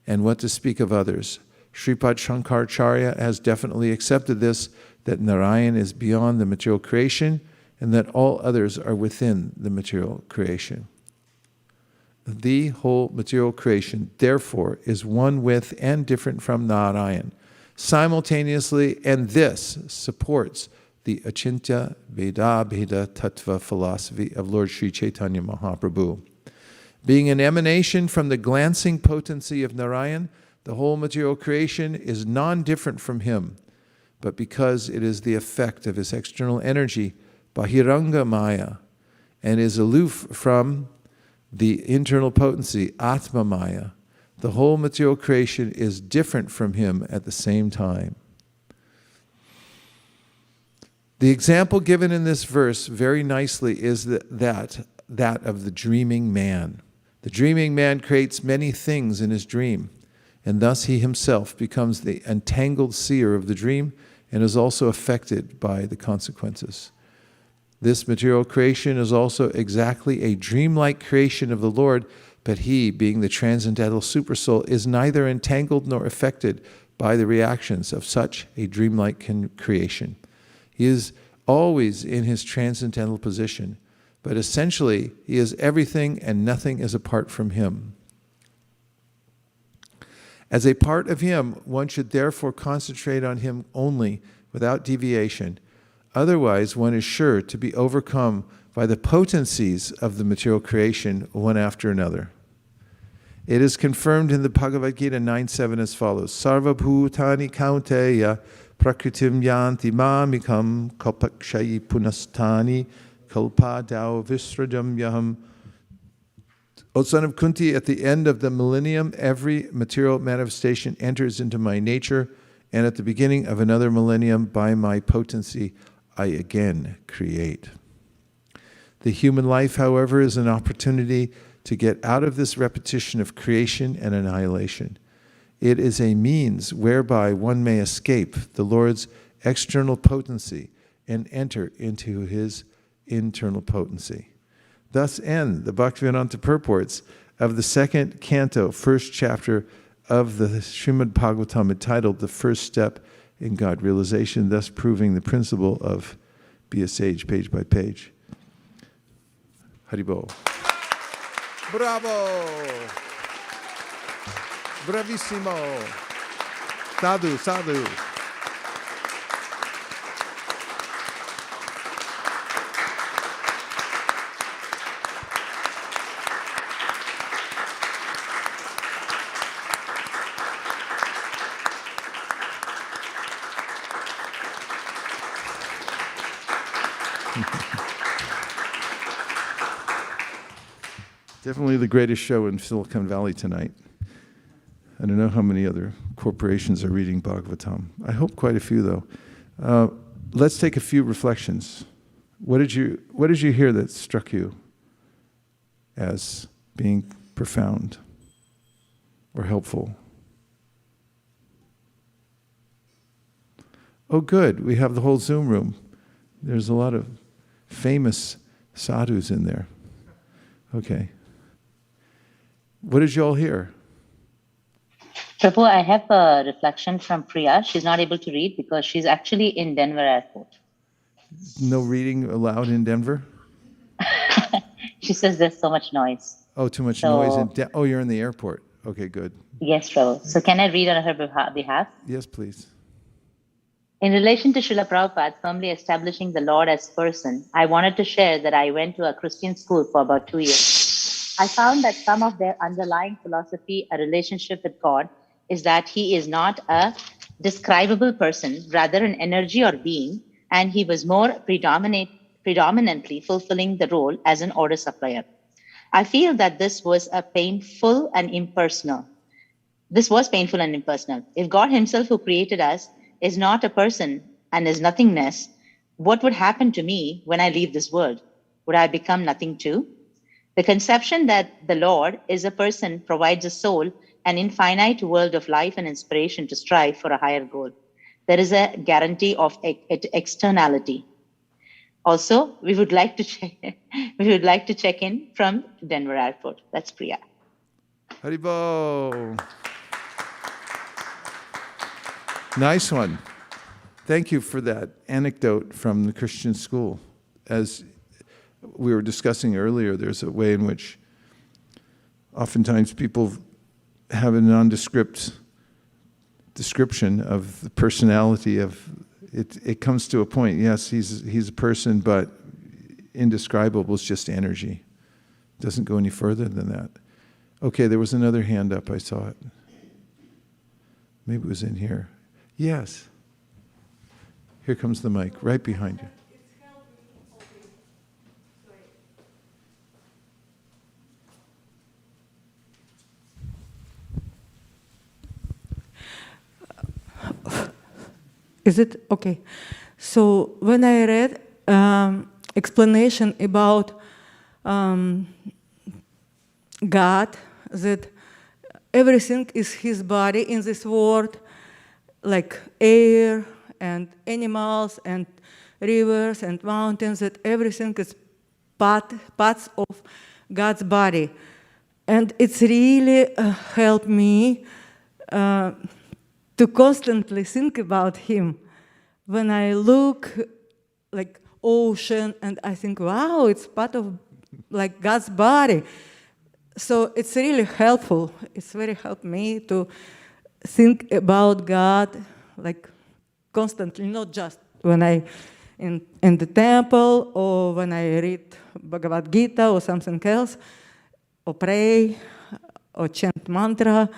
Speaker 1: and what to speak of others. Sripad Shankaracharya has definitely accepted this, that Narayan is beyond the material creation, and that all others are within the material creation. The whole material creation, therefore, is one with and different from Narayan, simultaneously, and this supports the Achintya Veda Bheda Tattva philosophy of Lord Sri Chaitanya Mahaprabhu. Being an emanation from the glancing potency of Narayan, the whole material creation is non-different from him, but because it is the effect of his external energy, Bahiranga Maya, and is aloof from the internal potency, Atma Maya, the whole material creation is different from him at the same time. The example given in this verse very nicely is that of the dreaming man. The dreaming man creates many things in his dream, and thus he himself becomes the entangled seer of the dream and is also affected by the consequences. This material creation is also exactly a dreamlike creation of the Lord, but he, being the transcendental supersoul, is neither entangled nor affected by the reactions of such a dreamlike creation. He is always in his transcendental position, but essentially he is everything and nothing is apart from him. As a part of him, one should therefore concentrate on him only without deviation. Otherwise, one is sure to be overcome by the potencies of the material creation one after another. It is confirmed in the Bhagavad Gita 9.7 as follows: Sarva bhutani kaunteya prakritim yanti mamikam kalpakshayi punastani kalpadau visrajam yaham. O son of Kunti, at the end of the millennium, every material manifestation enters into my nature, and at the beginning of another millennium, by my potency, I again create. The human life, however, is an opportunity to get out of this repetition of creation and annihilation. It is a means whereby one may escape the Lord's external potency and enter into his internal potency. Thus end the Bhaktivedanta purports of the second canto, first chapter of the Srimad Bhagavatam, entitled The First Step in God Realization, thus proving the principle of be a sage page by page. Haribol. Bravo! Bravissimo! Sadhu, sadhu. Definitely the greatest show in Silicon Valley tonight. I don't know how many other corporations are reading Bhagavatam. I hope quite a few, though. Let's take a few reflections. What did you hear that struck you as being profound or helpful? Oh, good. We have the whole Zoom room. There's a lot of famous sadhus in there. Okay. What did you all hear?
Speaker 5: Prabhu, I have a reflection from Priya. She's not able to read because she's actually in Denver airport.
Speaker 1: No reading allowed in Denver?
Speaker 5: She says there's so much noise.
Speaker 1: Oh, too much noise. Oh, you're in the airport. Okay, good.
Speaker 5: Yes, Prabhu. So can I read on her behalf?
Speaker 1: Yes, please.
Speaker 5: In relation to Srila Prabhupada firmly establishing the Lord as person, I wanted to share that I went to a Christian school for about 2 years. I found that some of their underlying philosophy, a relationship with God, is that he is not a describable person, rather an energy or being, and he was more predominantly fulfilling the role as an order supplier. I feel that this was painful and impersonal. This was painful and impersonal. If God Himself, who created us, is not a person and is nothingness, what would happen to me when I leave this world? Would I become nothing too? The conception that the Lord is a person provides a soul, an infinite world of life and inspiration to strive for a higher goal. There is a guarantee of externality. Also, we would like to check in from Denver Airport. That's Priya.
Speaker 1: Haribo. Nice one. Thank you for that anecdote from the Christian school. As we were discussing earlier, there's a way in which oftentimes people have a nondescript description of the personality of it. It comes to a point, yes, he's a person, but indescribable is just energy. Doesn't go any further than that. Okay, there was another hand up, I saw it. Maybe it was in here. Yes. Here comes the mic, right behind you.
Speaker 11: Is it okay? So when I read explanation about God, that everything is His body in this world, like air and animals and rivers and mountains, that everything is parts of God's body. And it's really helped me to constantly think about Him. When I look like ocean and I think, wow, it's part of like God's body. So it's really helpful. It's very helped me to think about God like constantly, not just when I in the temple or when I read Bhagavad Gita or something else, or pray or chant mantra.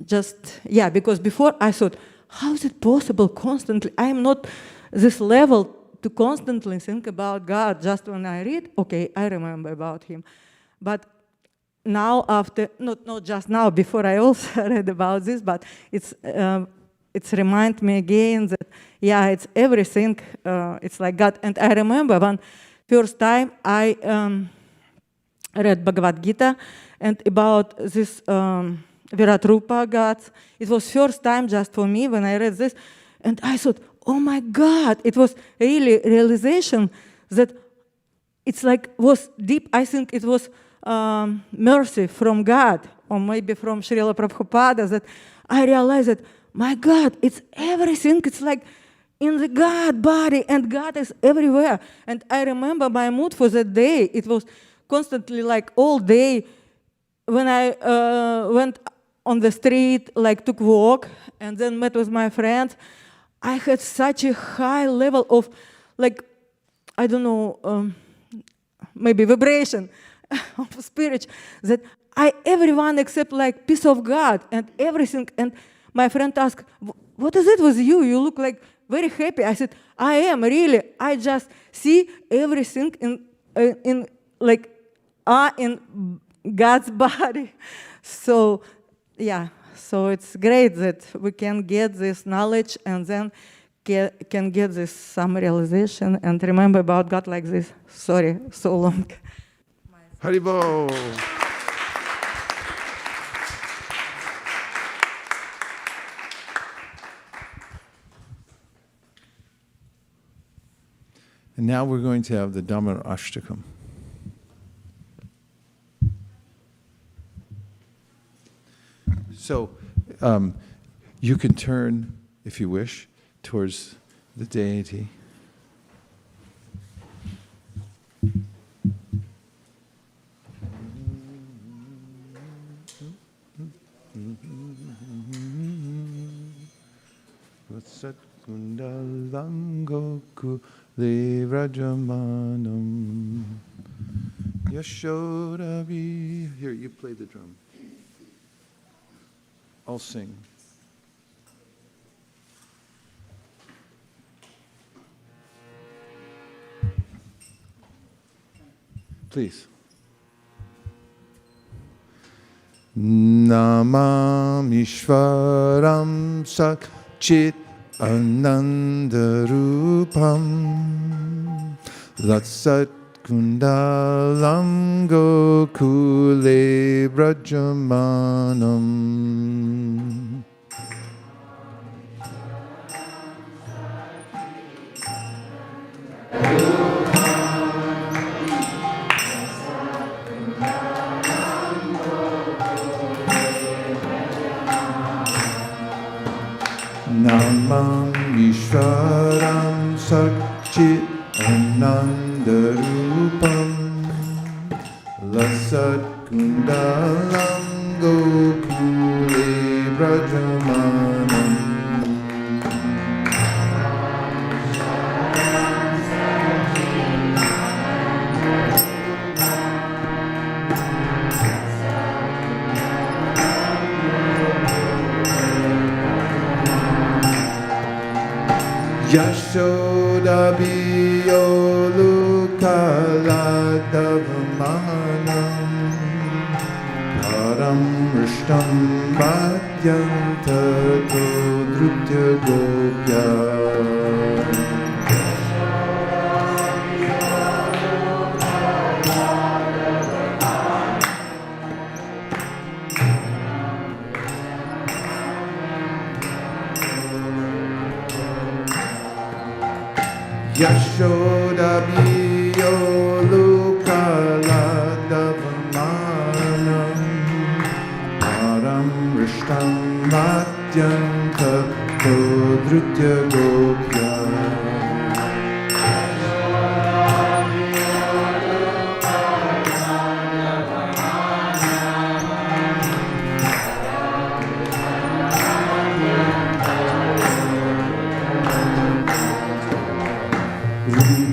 Speaker 11: Just, yeah, because before I thought, how is it possible constantly? I am not this level to constantly think about God. Just when I read, okay, I remember about Him. But now after, not just now, before I also read about this, but it's remind me again that, yeah, it's everything, it's like God. And I remember when first time I read Bhagavad Gita and about this Virat-rupa gods. It was first time just for me when I read this, and I thought, oh my God, it was really realization that it's like was deep. I think it was mercy from God, or maybe from Srila Prabhupada, that I realized that, my God, it's everything. It's like in the God body, and God is everywhere. And I remember my mood for that day. It was constantly like all day when I went on the street, like took walk, and then met with my friends, I had such a high level of, like, I don't know, maybe vibration of spirit, that everyone except like peace of God and everything. And my friend asked, what is it with you? You look like very happy. I said, I am really. I just see everything in God's body. So, yeah, so it's great that we can get this knowledge and then can get this some realization and remember about God like this. Sorry, so long.
Speaker 1: Haribo. And now we're going to have the Damodarastakam. So you can turn, if you wish, towards the deity. Vatsakundalangoku Levrajamanam Yashodavi. Here, you play the drum. I'll sing. Please. Namamishwaram Sakchit Anandarupam Latsat Kundalam Gokule Brajamanam. Namam Ishwaram Sakchit Anandarupam Lasat Kundalam Gokule Brajamanam. Yashoda Biyolukala Davamanam Param Rishtam Bhadyanta Todrutya Gopya. Yashoda Biyolukala Davamanam Param Rishtam Bhadyanta Todrutya Gopya.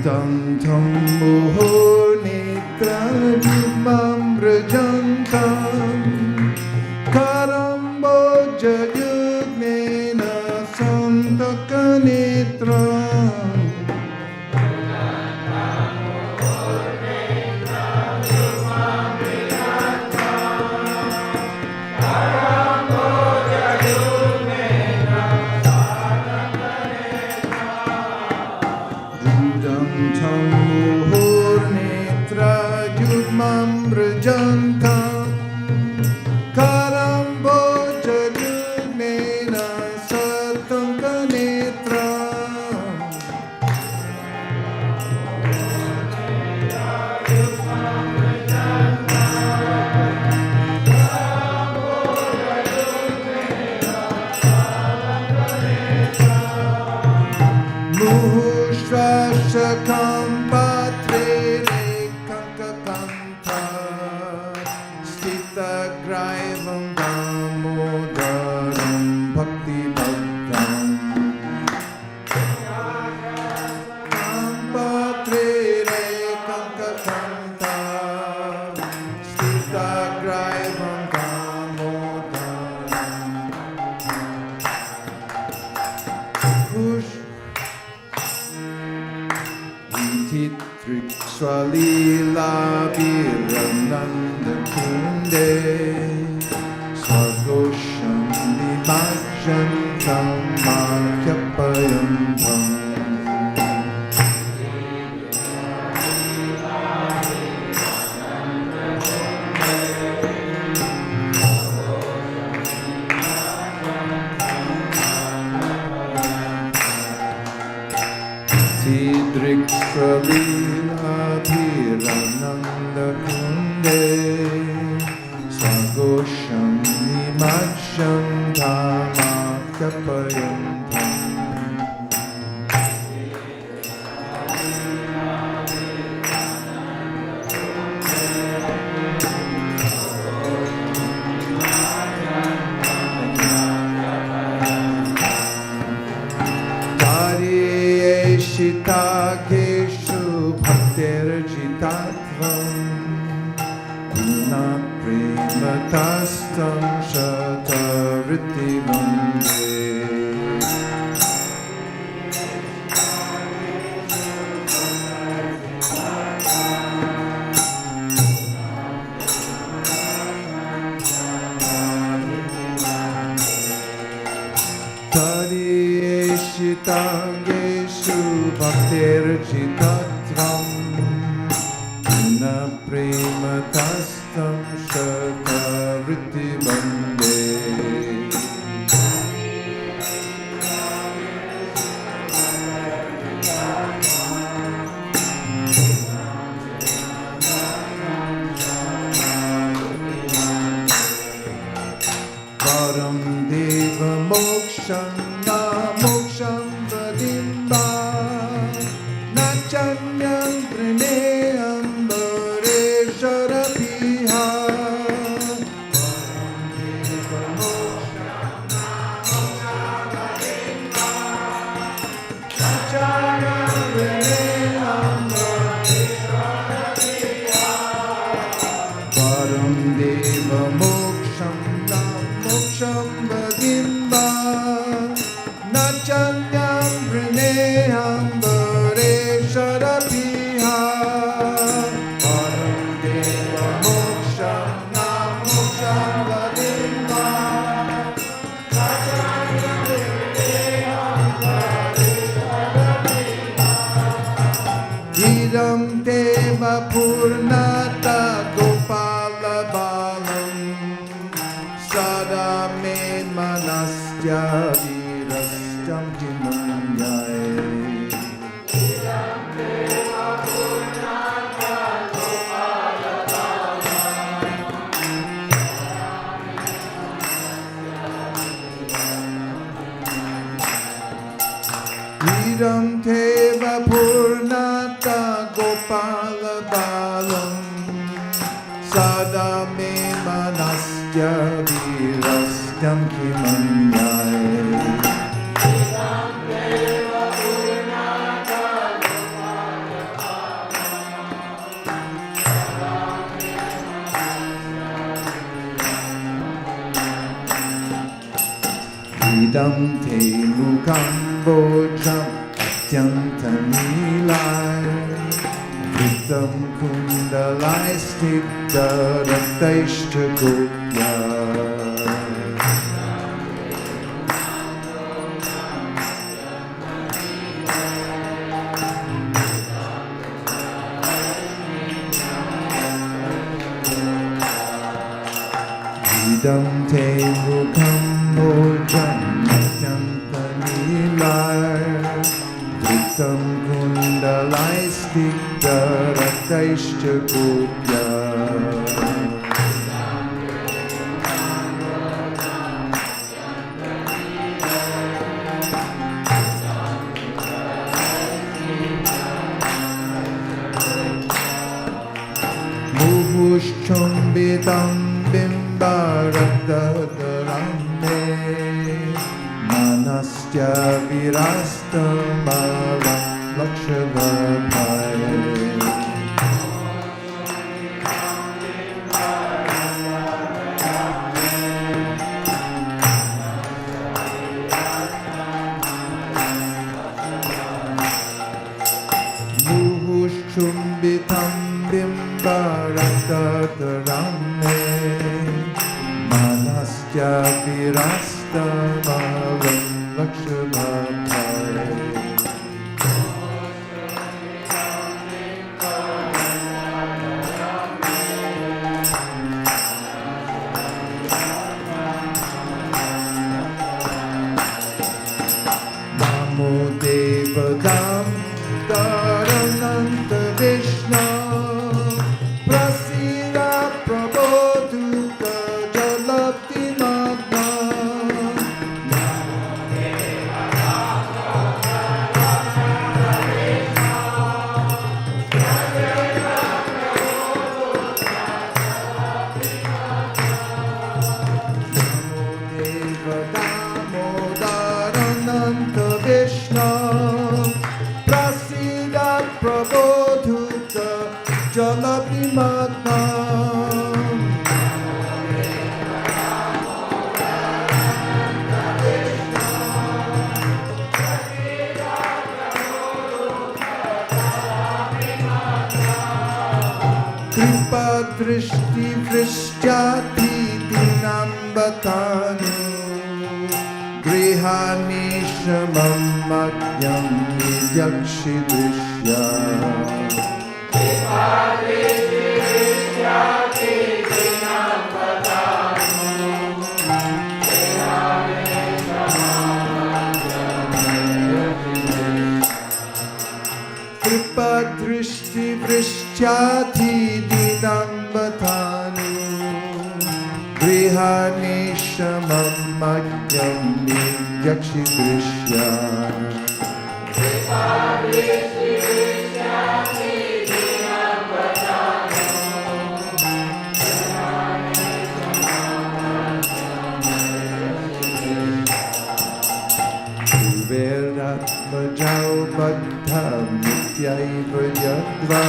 Speaker 1: Tantam Muho Nitra Jumam Brajantam Karambo Jajugnena Santaka Nitra. Graivam Damodaram Bhakti Bhaktam Kampatrere Kankakanta Stita Graivam Damodaram Push Itit Triksvalila Virananda Kunde Sagosham Nimajjantam Makyapayantam. Tidriksvalila Virananda Kunde Sagosham Nimajjantam Makyapayantam. Shitageshu Bhaktirjitatvam Guna Prematastam Shatariti Vande. bhaktirchitatvam na prematastam shata vritti bande. Param deva moksham na moksham vadimba na chanyam pranayam vareshara piha. Param deva moksham na moksham vadimba na chanyam pranayam vareshara piha. Param deva moksham moksham vadimba na chanyam pranayam vareshara piha. Param deva moksham na moksham vadimba na chanyam pranayam vareshara piha. Idam deva purnata gopala balam sada me manastya virastam kimanyai. Idam deva purnata gopala Idam deva purnata gopala balam sada me manastya virastam kimanyai. Idam deva purnata gopala idam te mukam bojam atyantamilai Vitam kundalai stipta raktaishta gopya. Idam te mukam bojam atyantamilai Vitam kundalai stipta raktaishta gopya. Muhushchumbitam bimbaradadaramne manastya virastamavam lakshadabhaya. Muhushchumbitam bimbaradadaramne manastya virastamavam lakshadabhaya. Namo Devadam Dharananta Vishnu Prasida Prabodhuta Jalati Magna. Namo Devadam Dharananta Vishnu Prasida Prabodhuta Jalati Magna. Namo Devadam Dharananta Vishnu Prasida Prabodhuta Jalati Magna. Kripa Drishti Vrishyati Dinambatanu Grihani Shamam Madhyam yakshi drishya. Kripa drishti vrishyati dinamvatanu grihaneshamam magyam yakshi drishya. Veratmajau baddha nityaiva yadva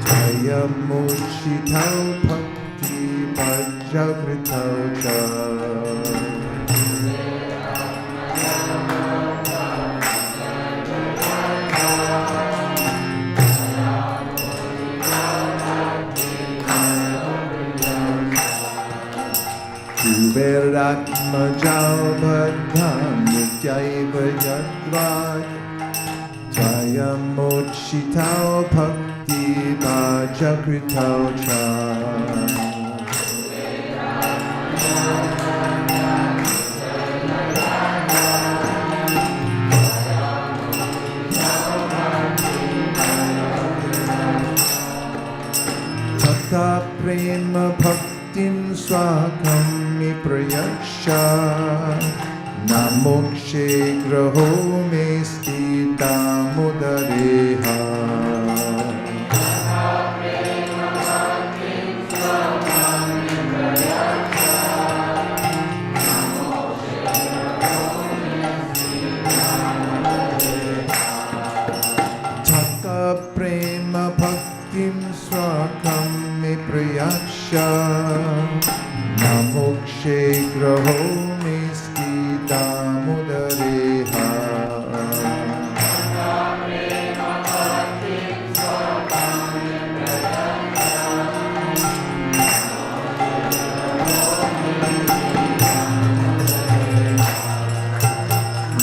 Speaker 1: tvayamuchitau bhakti bhajagritau cha. Veratmajau baddha nityaiva yadva tvayamuchitau bhakti bhajagritau cha. Tata prema bhaktin swakam mi prayaksha namokshe graho me stita mudareha. Tata prema bhaktin swakam mi prayaksha namokshe graho me stita mudareha.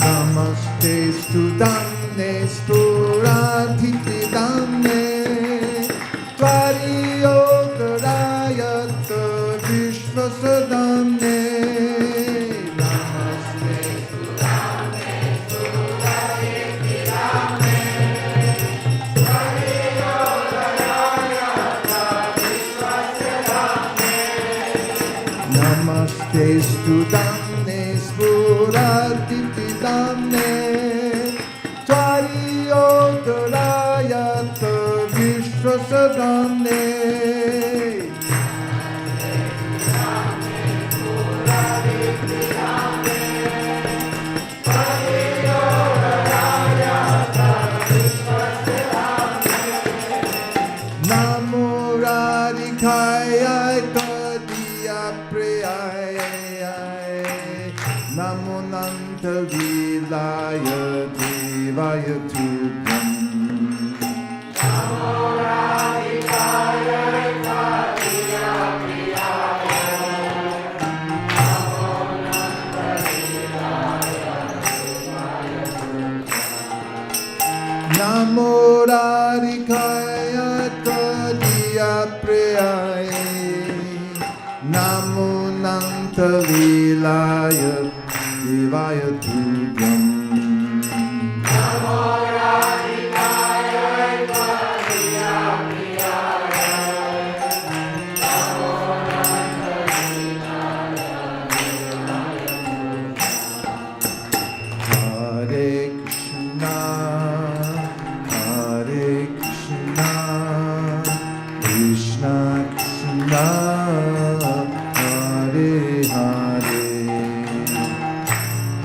Speaker 1: Namaste studane sturadhiti dane Variyogarayat Vishvasadane. Namaste studane sturadhiti dane Variyogarayat Vishvasadane. Namaste studane sturadhiti dane Variyogarayat Vishvasadane. Namo Radhikaya Tadiya Priyaya Namo Nanta Vilaya Devaya Tubham. Namo Radhikaya Tadiya Priyaya Namo Nanta Vilaya Devaya Tubham.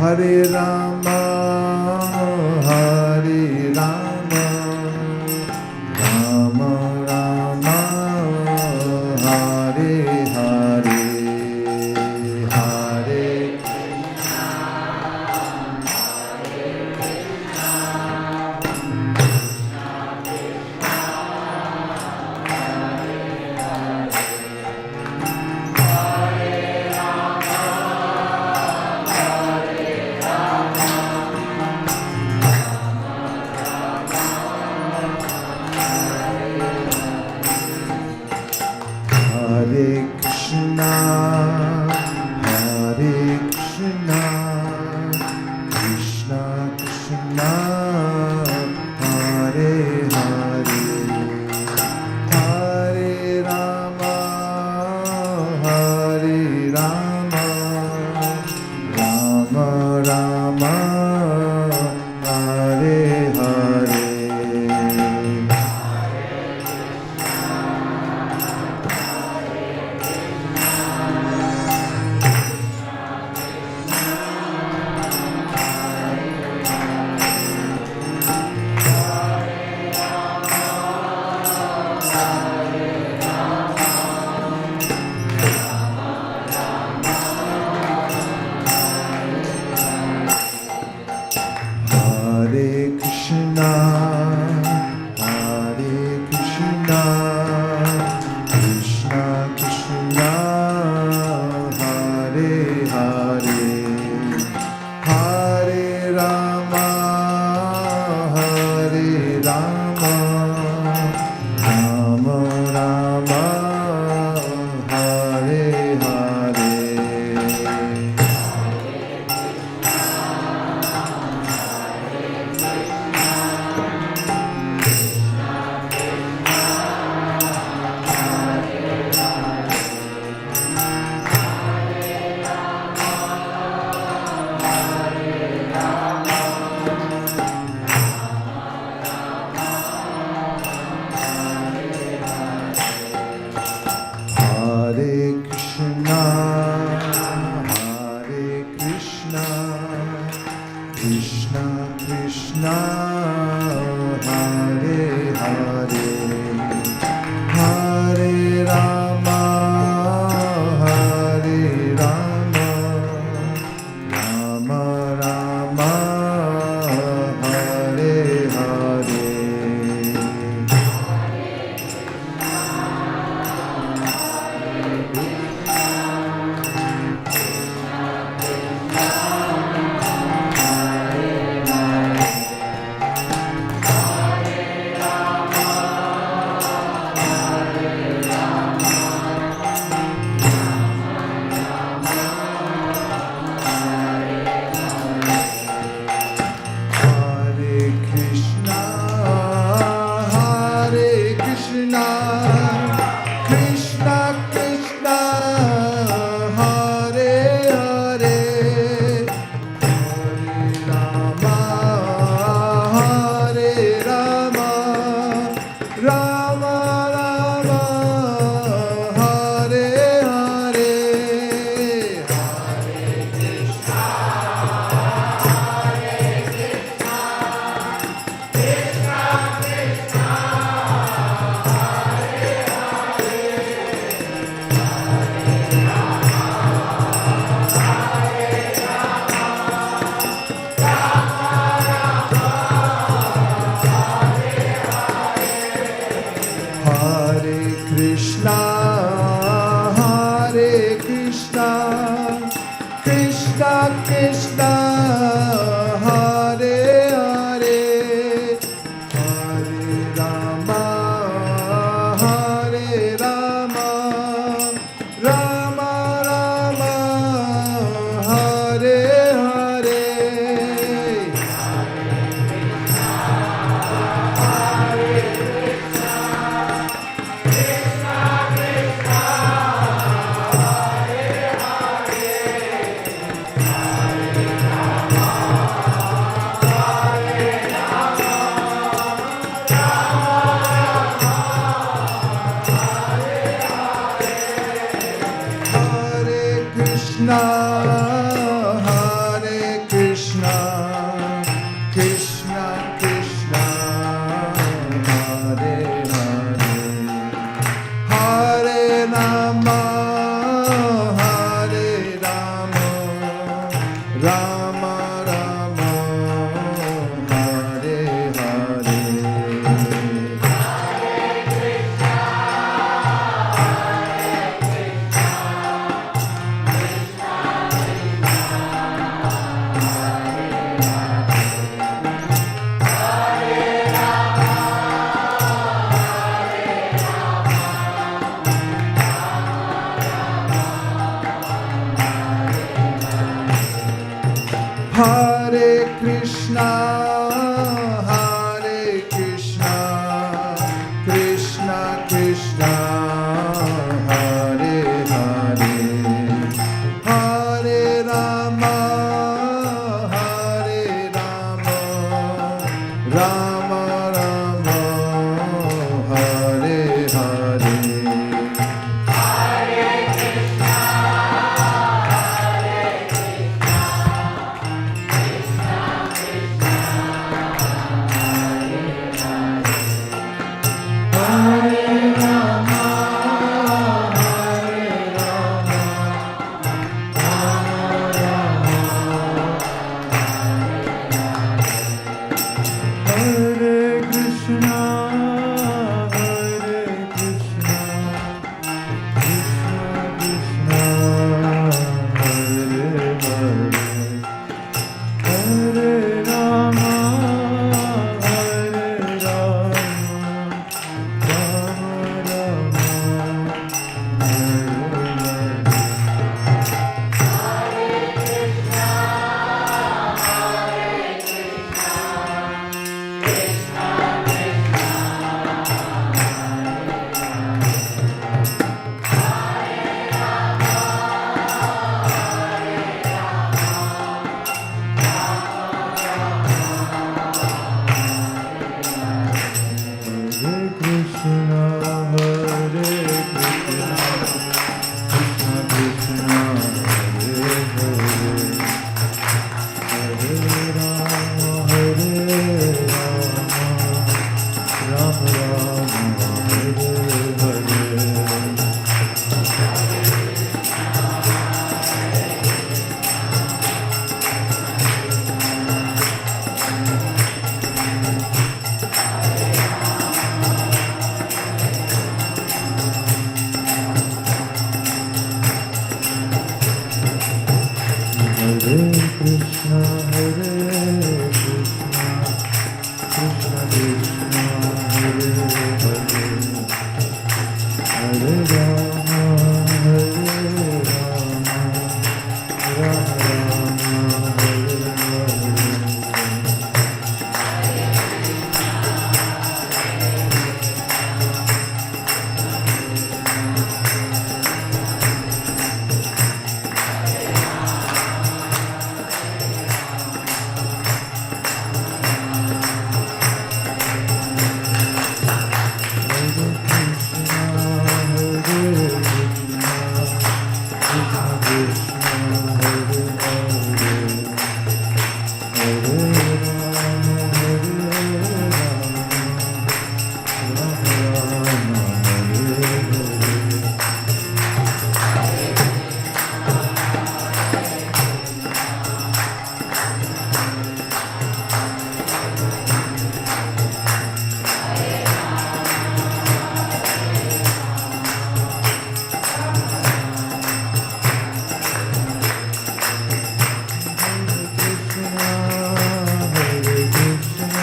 Speaker 1: Hare Rama, Hare Rama, Rama Rama, Hare Hare, Hare Krishna, Hare Krishna, Krishna Hare Hare, Rama Rama, Hare Hare, Hare Krishna, Hare Krishna, Krishna Krishna, Hare Hare, Hare Rama, Hare Rama, Rama Rama, Hare Hare. Hare Krishna, Hare Krishna, Krishna Krishna, Hare Hare, Hare Rama, Hare Rama, Rama Rama, Hare Hare. Hare Krishna, Hare Krishna,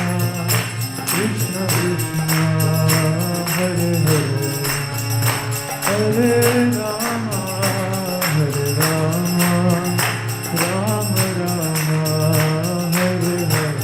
Speaker 1: Krishna Krishna, Hare Hare, Hare Rama, Hare Rama, Rama Rama, Hare Hare.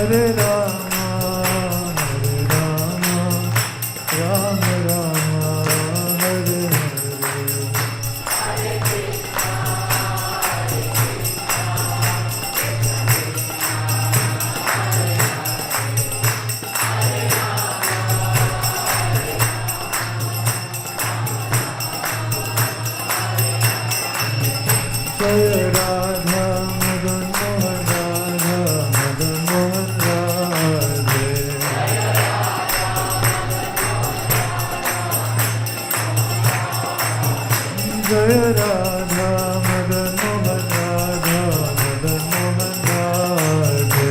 Speaker 1: Hare Rama, Rama Rama, Hare Hare. Jaya Radha Madan Mohan Radha Madan Mohan Radhe. Jaya Radha Madan Mohan Radha Madan Mohan Radhe.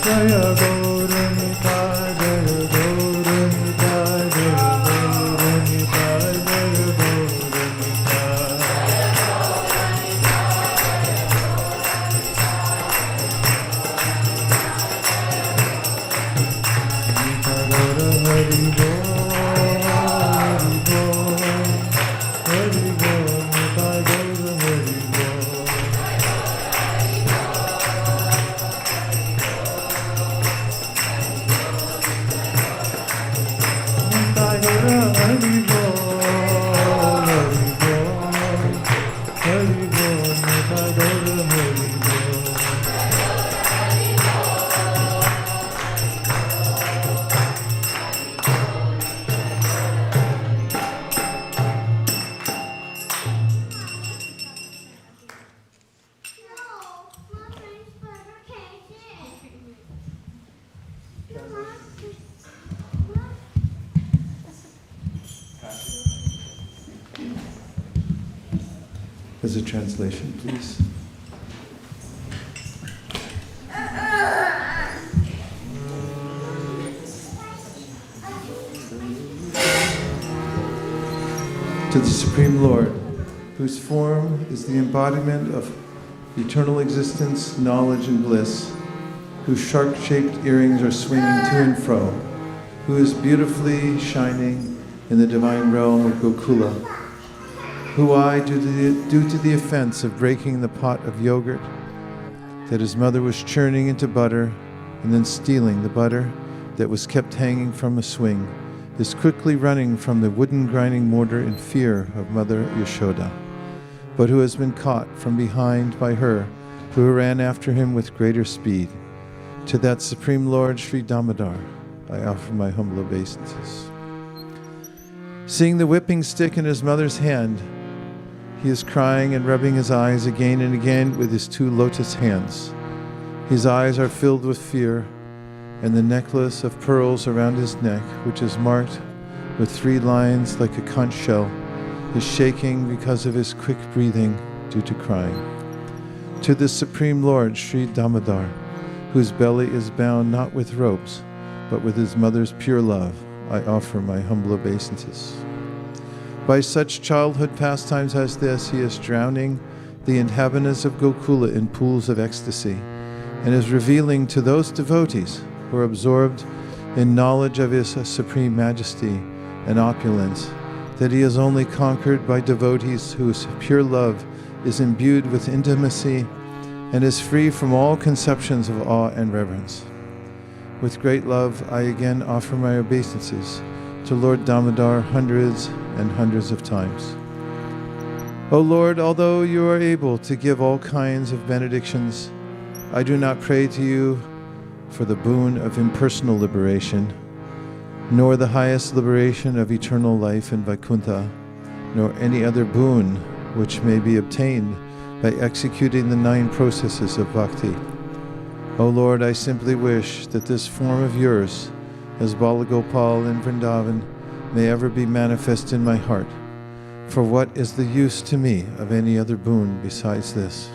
Speaker 1: Jaya Gauramita Jaya Gauramita Jaya Gauramita Jaya Gauramita. Nita Gaura Hari Bol, Hari Bol, Nita Gaura Hari Bol. Nita Gaura Hari Bol, Hari Bol, Hari Bol, Nita Gaura Hari Bol. There's a translation, please. To the Supreme Lord, whose form is the embodiment of eternal existence, knowledge, and bliss, whose shark-shaped earrings are swinging to and fro, who is beautifully shining in the divine realm of Gokula, who I, due to the offense of breaking the pot of yogurt that his mother was churning into butter and then stealing the butter that was kept hanging from a swing, is quickly running from the wooden grinding mortar in fear of Mother Yashoda, but who has been caught from behind by her, who ran after him with greater speed. To that Supreme Lord, Sri Damodar, I offer my humble obeisances. Seeing the whipping stick in his mother's hand, he is crying and rubbing his eyes again and again with his two lotus hands. His eyes are filled with fear, and the necklace of pearls around his neck, which is marked with 3 lines like a conch shell, is shaking because of his quick breathing due to crying. To the Supreme Lord, Sri Damodar, whose belly is bound not with ropes, but with his mother's pure love, I offer my humble obeisances. By such childhood pastimes as this, he is drowning the inhabitants of Gokula in pools of ecstasy, and is revealing to those devotees who are absorbed in knowledge of his supreme majesty and opulence, that he is only conquered by devotees whose pure love is imbued with intimacy and is free from all conceptions of awe and reverence. With great love, I again offer my obeisances to Lord Damodar hundreds and hundreds of times. O Lord, although you are able to give all kinds of benedictions, I do not pray to you for the boon of impersonal liberation, nor the highest liberation of eternal life in Vaikuntha, nor any other boon which may be obtained by executing the 9 processes of bhakti. O Lord, I simply wish that this form of yours, as Balagopal in Vrindavan, may ever be manifest in my heart. For what is the use to me of any other boon besides this?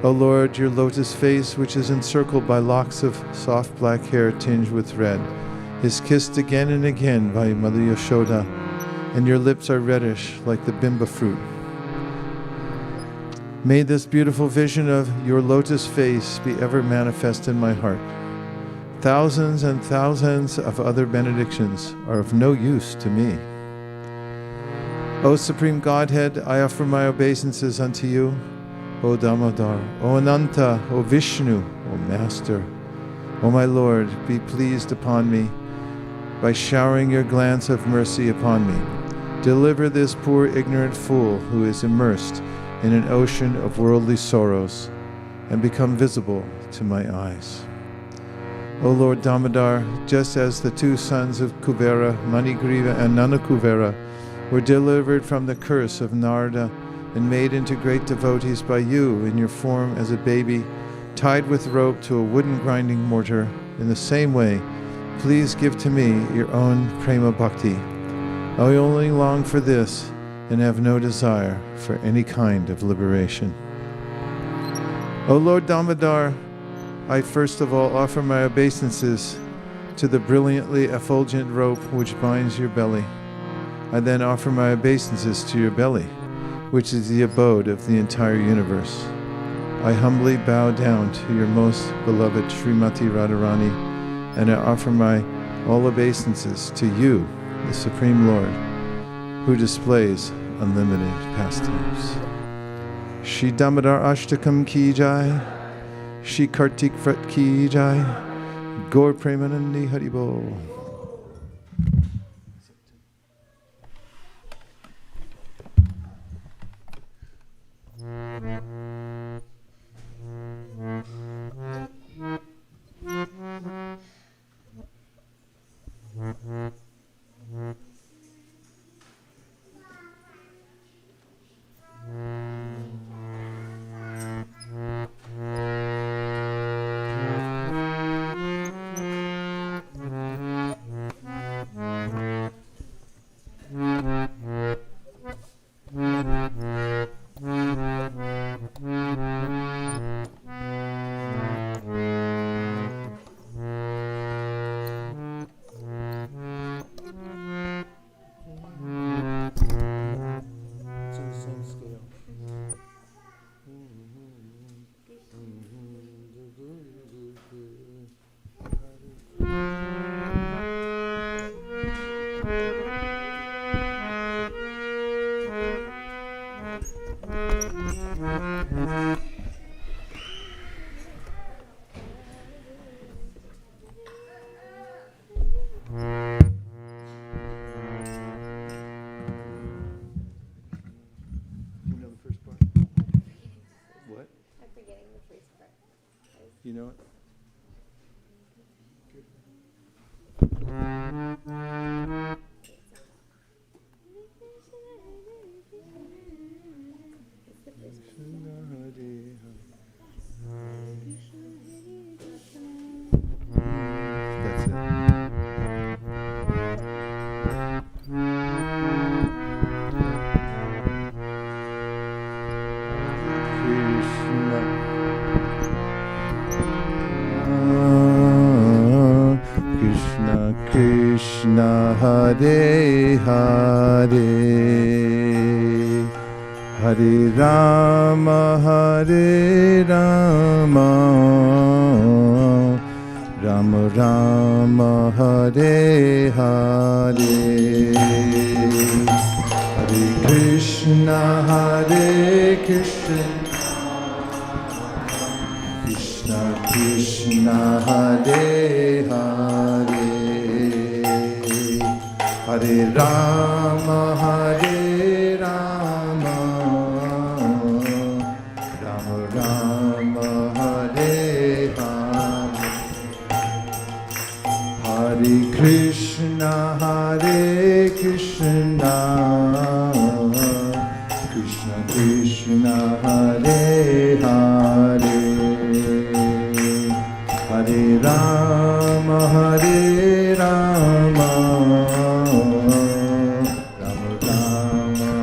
Speaker 1: O Lord, your lotus face, which is encircled by locks of soft black hair tinged with red, is kissed again and again by Mother Yashoda, and your lips are reddish like the bimba fruit. May this beautiful vision of your lotus face be ever manifest in my heart. Thousands and thousands of other benedictions are of no use to me. O Supreme Godhead, I offer my obeisances unto you, O Damodar, O Ananta, O Vishnu, O Master. O my Lord, be pleased upon me by showering your glance of mercy upon me. Deliver this poor ignorant fool who is immersed in an ocean of worldly sorrows and become visible to my eyes. O Lord Damodar, just as the two sons of Kuvera, Manigriva and Nanakuvera, were delivered from the curse of Narada and made into great devotees by you in your form as a baby, tied with rope to a wooden grinding mortar, in the same way, please give to me your own prema bhakti. I only long for this and have no desire for any kind of liberation. O Lord Damodar, I first of all offer my obeisances to the brilliantly effulgent rope which binds your belly. I then offer my obeisances to your belly, which is the abode of the entire universe. I humbly bow down to your most beloved Srimati Radharani, and I offer my all obeisances to you, the Supreme Lord, who displays unlimited pastimes. Shri Damodar Ashtakam ki jai, Shri Kartik Frat ki jai, Gaur Premanandi Haribol. You know it? That's it. Krishna Krishna Hare Hare Hare Rama Hare Rama Rama Rama Hare Hare Hare Krishna Hare Krishna Krishna Krishna Hare Hare Hare Rama Hare Rama Rama Rama Hare Hare Hare Krishna Hare Krishna Krishna Krishna Hare Hare Hare Rama Hare Rama Rama Rama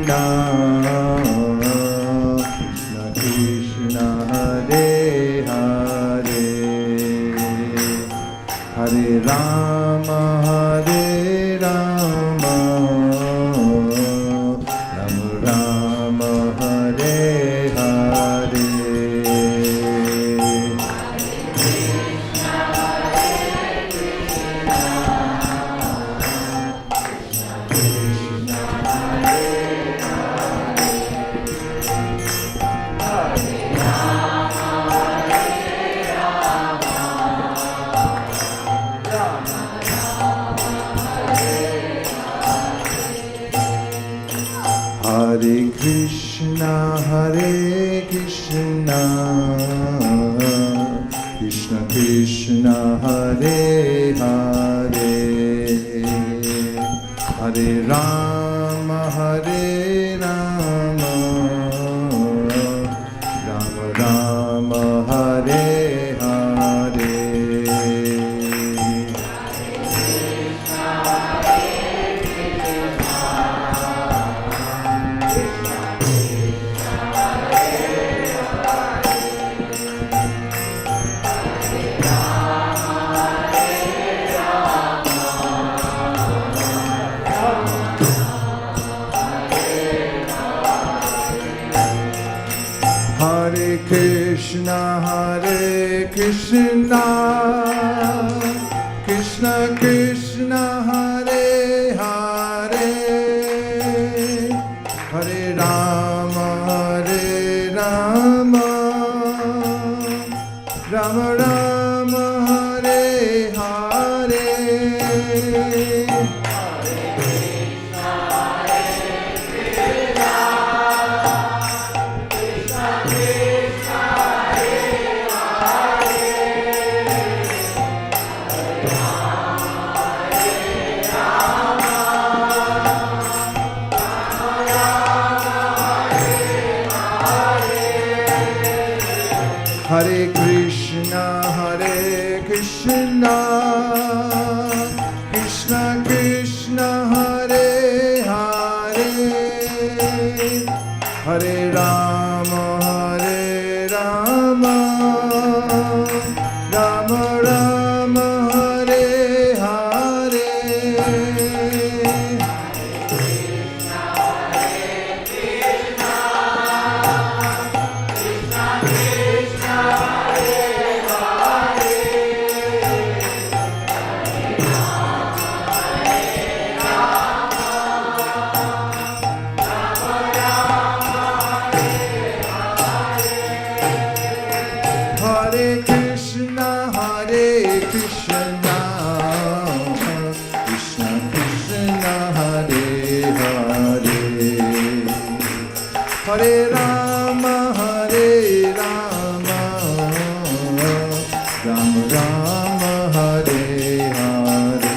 Speaker 1: Krishna, Krishna Krishna, Hare Hare, Hare Rama, Hare Rama, Rama Rama, Hare Hare. Hare Krishna, Hare Krishna, Krishna Krishna, Hare Hare, Hare Rama, Hare Rama, Rama Rama, Hare Hare. Hare Krishna, Hare Krishna, Krishna Krishna, Hare Hare, Hare Rama, Hare Rama, Rama Rama, Hare Hare. Hare Krishna, Hare Krishna, Krishna Krishna, Hare Hare, Hare Rama, Hare Rama, Rama Rama, Hare Hare. Hare Krishna, Hare Krishna, Krishna Krishna, Hare Hare, Hare Rama, Hare Rama, Rama Rama, Hare Hare.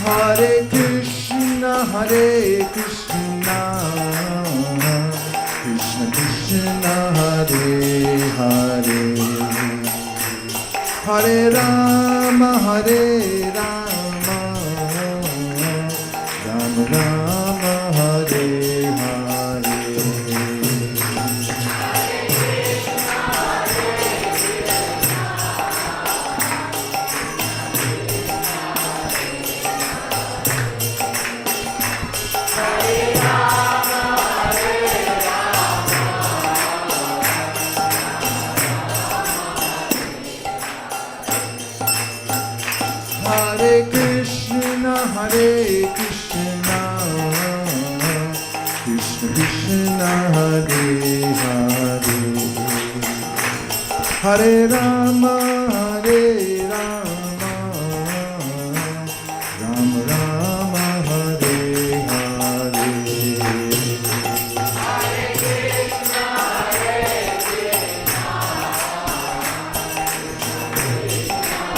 Speaker 1: Hare Krishna, Hare Krishna, Krishna Krishna, Hare Hare, Hare Rama, Hare Rama, Rama Rama, Hare Hare. Hare Krishna, Hare Krishna, Krishna Krishna, Hare Hare, Hare Rama, Hare Rama, Rama Rama, Hare Hare. Hare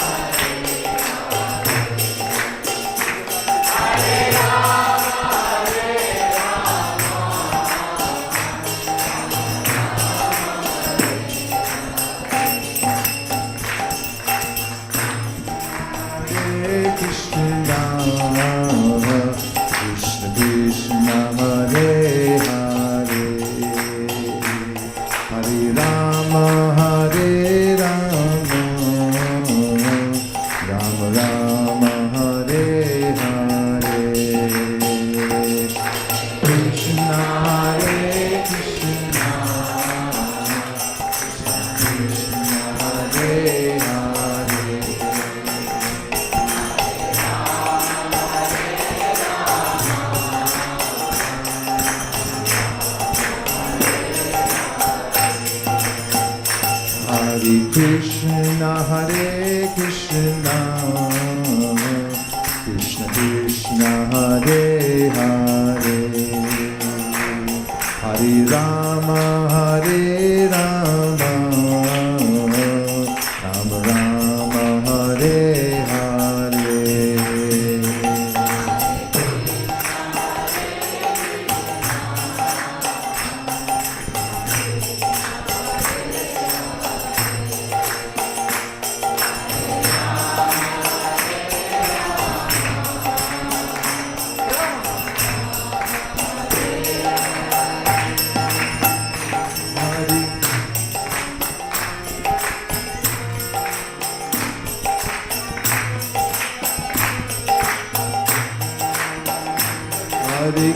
Speaker 1: Krishna, Hare Krishna, Krishna Krishna, Hare Hare, Hare Rama, Hare Rama, Rama Rama, Hare Hare. Hare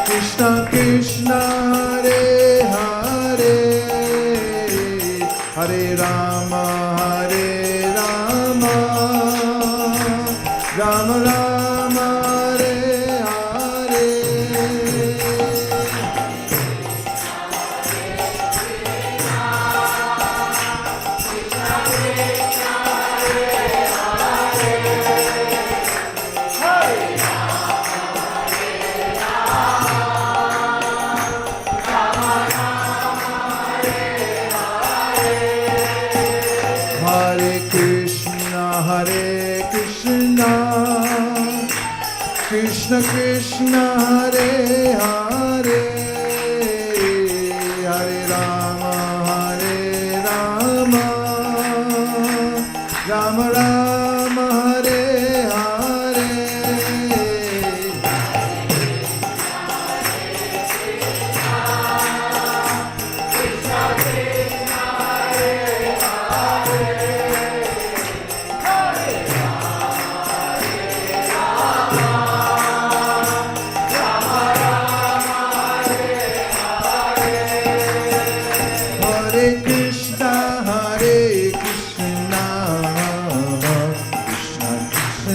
Speaker 1: Krishna Krishna, Hare Hare, Hare Rama, Hare Rama, Rama Rama, Hare Hare. Hare Krishna, Hare Krishna, Krishna Krishna, Hare Hare, Hare Rama, Hare Rama, Rama Rama, Hare Hare. Hare Krishna, Hare Krishna, Krishna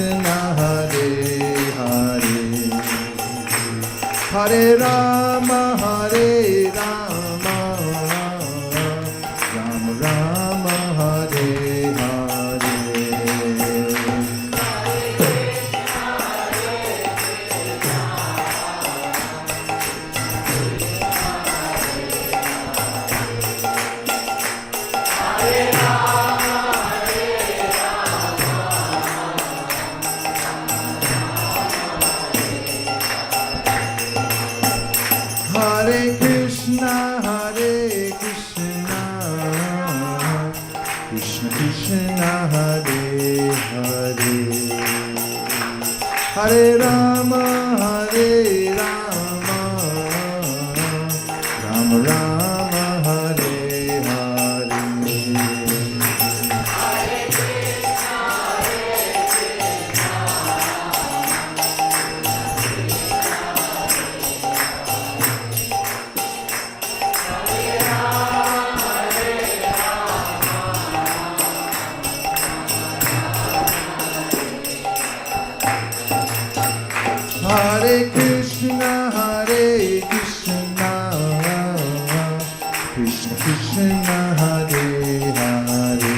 Speaker 1: Krishna, Hare Hare, Hare Rama, Hare Rama, Rama Rama, Hare Hare. Hare Krishna, Hare Krishna, Krishna Krishna, Hare Hare, Hare Rama, Hare Rama, Rama Rama, Hare Hare. Hare Krishna, Hare Krishna, Krishna Krishna, Hare Hare,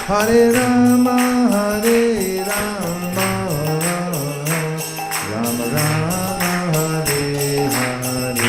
Speaker 1: Hare Rama, Hare Rama, Rama Rama, Hare Hare.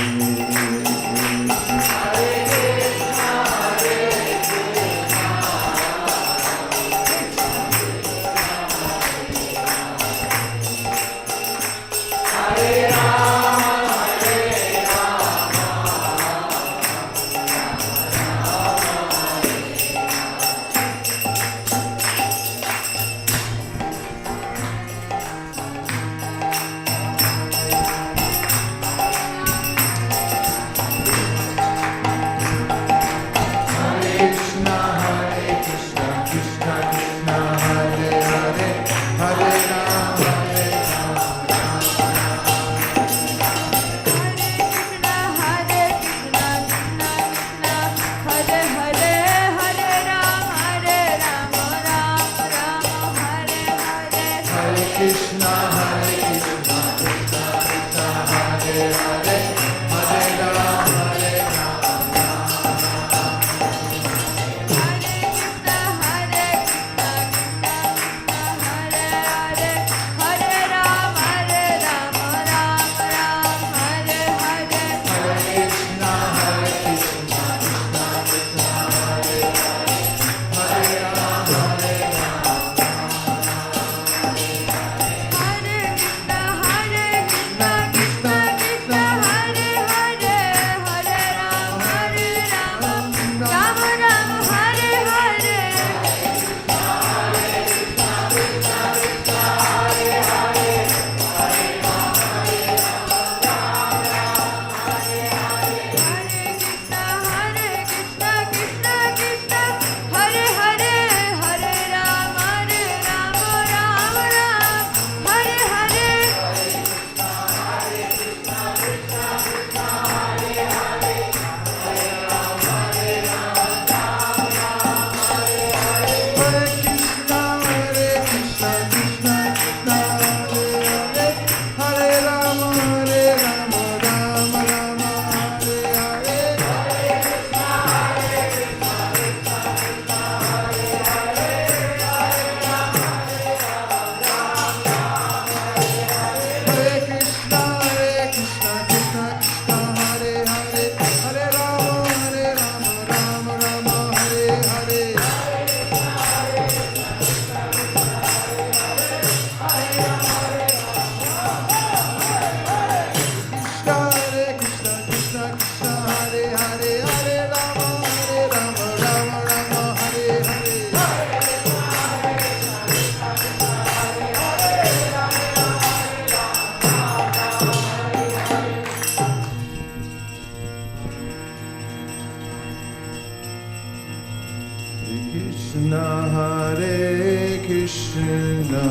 Speaker 1: Hare Krishna,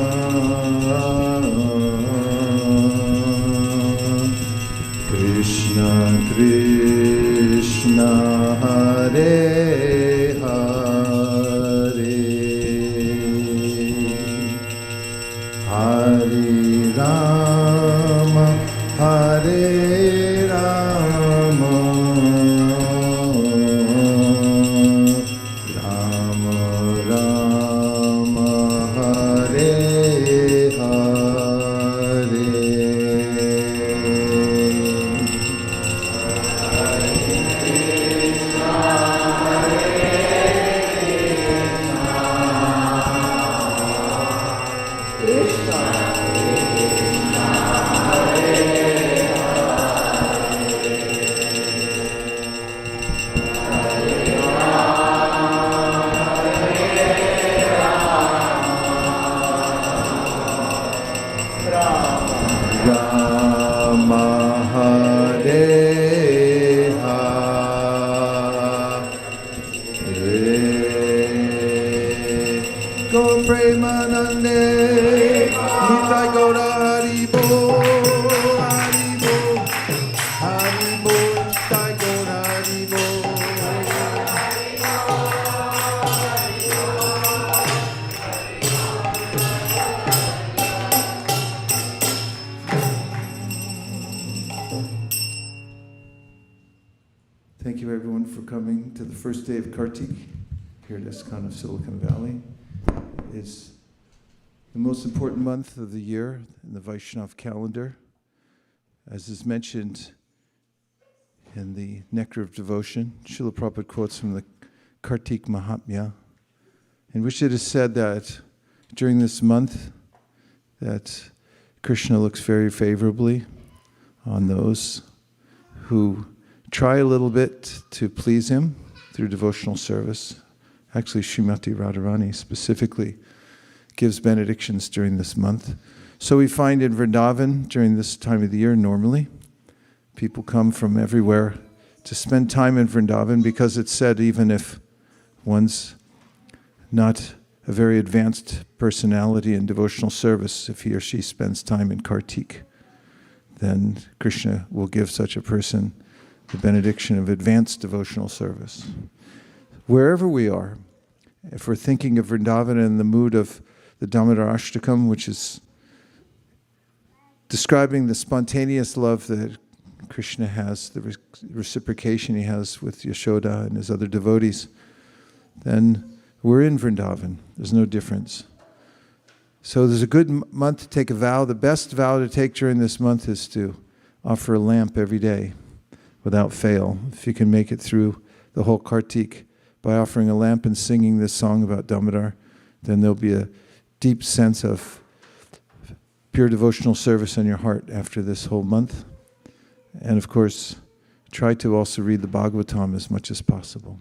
Speaker 1: Krishna Krishna, Hare Hare, Hare Rama, Hare Rama, Rama Rama, Hare Hare. Rama Hare Hare, Go Premanande, Nitai Gaura Haribo, Haribo, Haribo, Nitai Gaura Haribo. Thank you everyone for coming to the first day of Kartik here at ISKCON of Silicon Valley. It's the most important month of the year in the Vaishnava calendar. As is mentioned in the Nectar of Devotion, Srila Prabhupada quotes from the Kartik Mahatmya, in which it is said that during this month that Krishna looks very favorably on those who try a little bit to please him through devotional service. Actually, Srimati Radharani specifically gives benedictions during this month. So we find in Vrindavan during this time of the year, normally, people come from everywhere to spend time in Vrindavan, because it's said even if one's not a very advanced personality in devotional service, if he or she spends time in Kartik, then Krishna will give such a person the benediction of advanced devotional service. Wherever we are, if we're thinking of Vrindavan in the mood of the Damodarastakam, which is describing the spontaneous love that Krishna has, the reciprocation he has with Yashoda and his other devotees, then we're in Vrindavan. There's no difference. So there's a good month to take a vow. The best vow to take during this month is to offer a lamp every day without fail. If you can make it through the whole Kartik by offering a lamp and singing this song about Damodar, then there'll be a deep sense of pure devotional service in your heart after this whole month. And of course, try to also read the Bhagavatam as much as possible.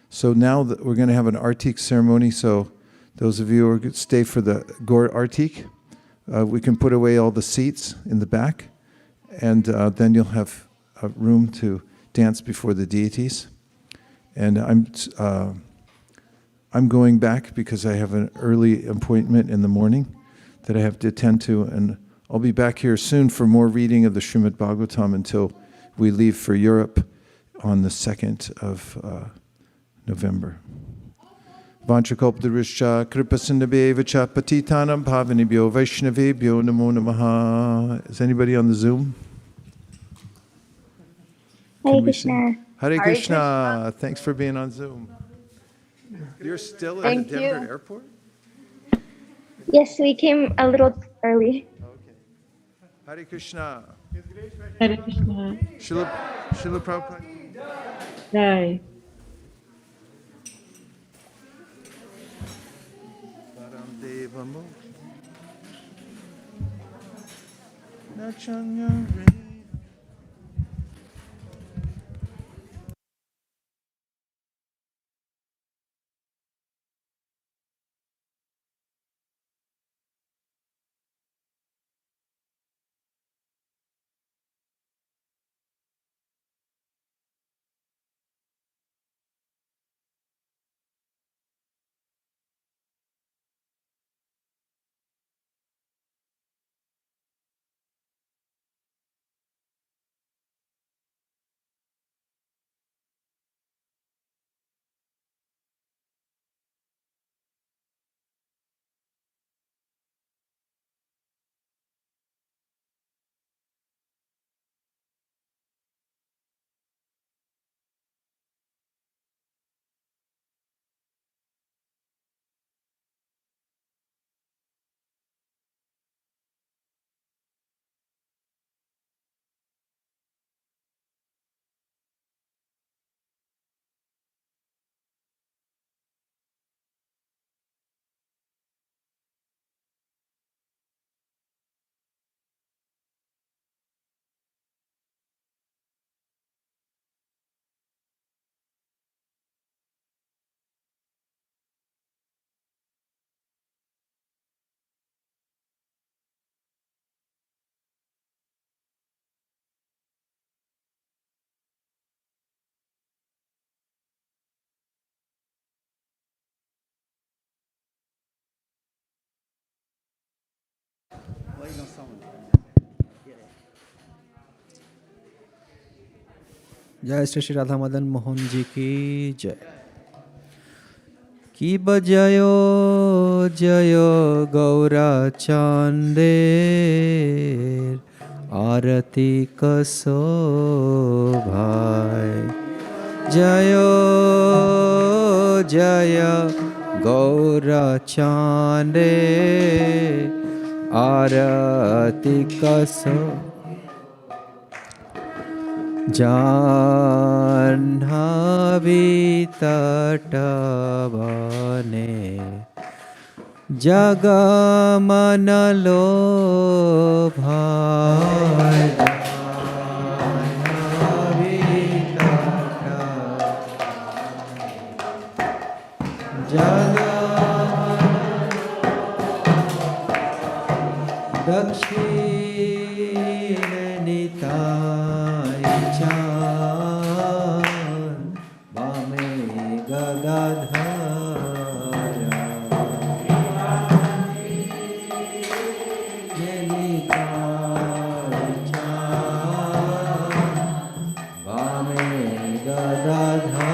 Speaker 1: So now that we're going to have an Artik ceremony, so those of you who are going to stay for the Gaur Artik, we can put away all the seats in the back, and then you'll have a room to dance before the deities. And I'm going back because I have an early appointment in the morning that I have to attend to, and I'll be back here soon for more reading of the Srimad Bhagavatam until we leave for Europe on the 2nd of November. Vanchakalpatarishya kripasindhabheva patitanam bhavanibhyo vaishnavebhyo namo namaha. Is anybody on the Zoom?
Speaker 8: Hare Krishna.
Speaker 1: Hare Krishna. Thanks for being on Zoom. You're still at the
Speaker 9: Thank
Speaker 1: Denver
Speaker 9: you.
Speaker 1: airport?
Speaker 8: Yes, we came a little early.
Speaker 1: Okay. Hare Krishna.
Speaker 12: Hare Krishna.
Speaker 1: Srila Prabhupada.
Speaker 12: Jai.
Speaker 1: Param Deva Moksha.
Speaker 13: जय श्री श्री राधा मदन मोहन जी की जय। की बजयो जयो गौरा चांदेर आरती कसो भाई। जयो जय गौरा चांदे आरती कसो। जाह्नवी तटवने जगमन लोभाय। दक्षिण निताय चान वामे गदाधरा। निताय चान वामे गदाधरा।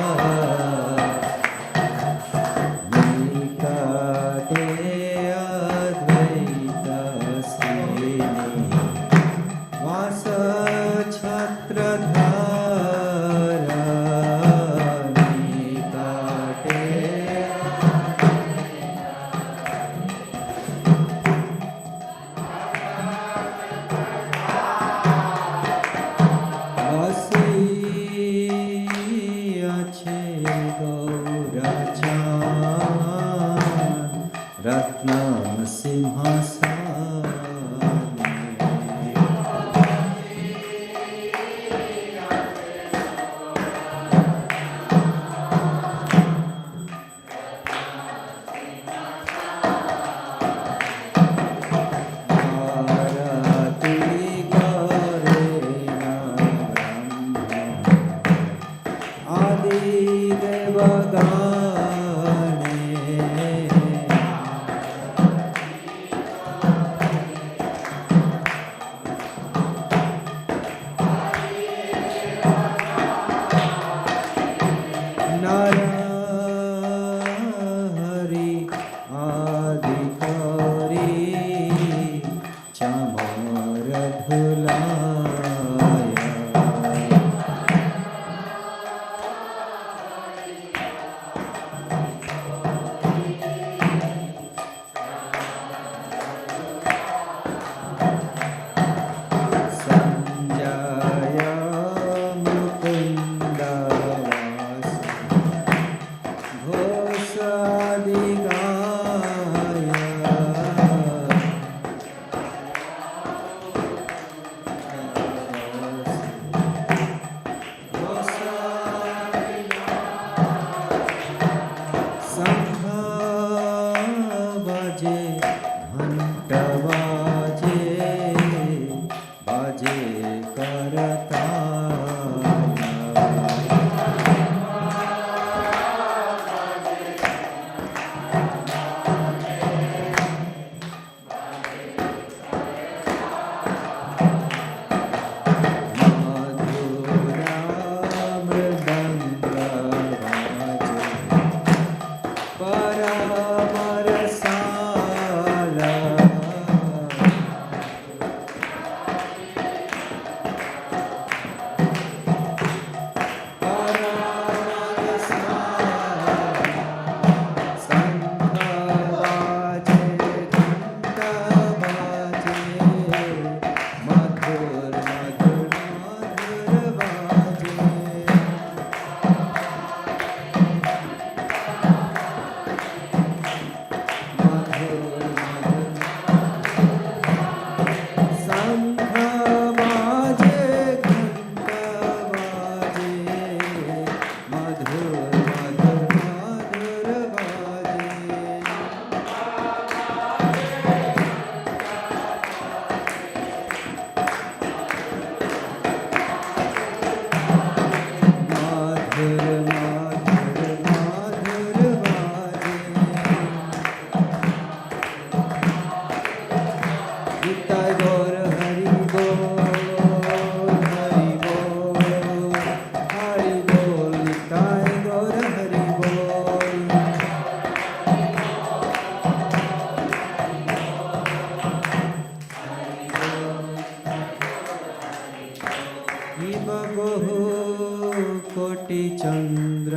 Speaker 13: कोटि चंद्र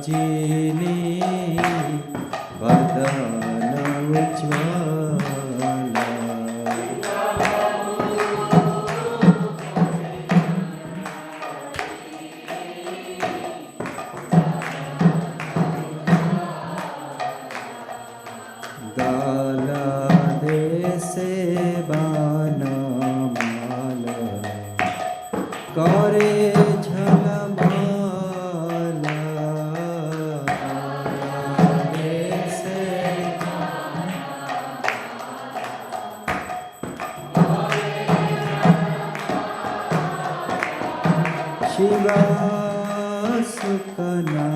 Speaker 13: जिनी वदन उज्ज्वला गाला देसे बानमाल करे झलमाला देसे शिवा सुकना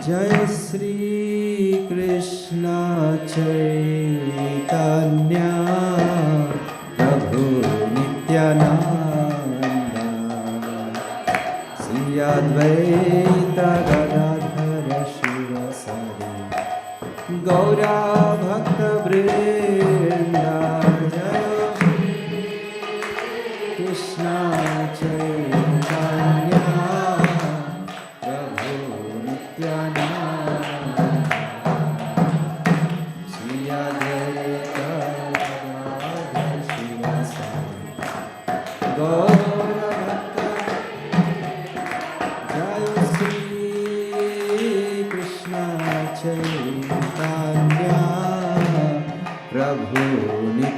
Speaker 13: जय श्री कृष्ण चैतन्य प्रभु नित्यानंद श्री अद्वैत गदाधर शिवसरि गौरा भक्त वृंद जय कृष्ण चैतन्य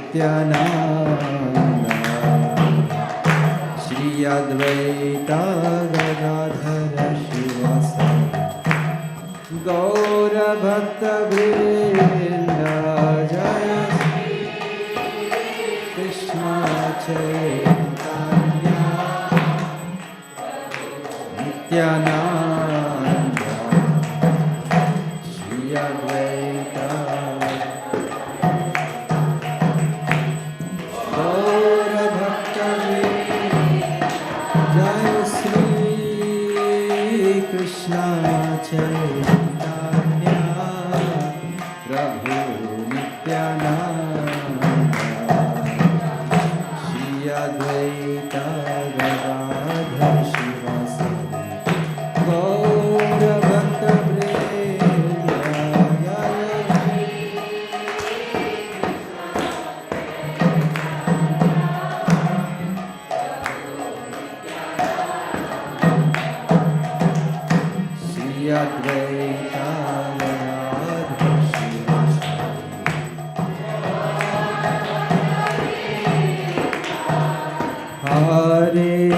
Speaker 13: नित्यानंद श्री अद्वैत गदाधर शिवसरि गौर भक्त वृंद जय Krishna Chaitanya Nityanand Shri Advaita Krishna Chaitanya Prabhu Nityananda Shri Advaita Gadadhar Shivasari Gaura Bhakta Vrinda Advaita Radha Shivasari Hare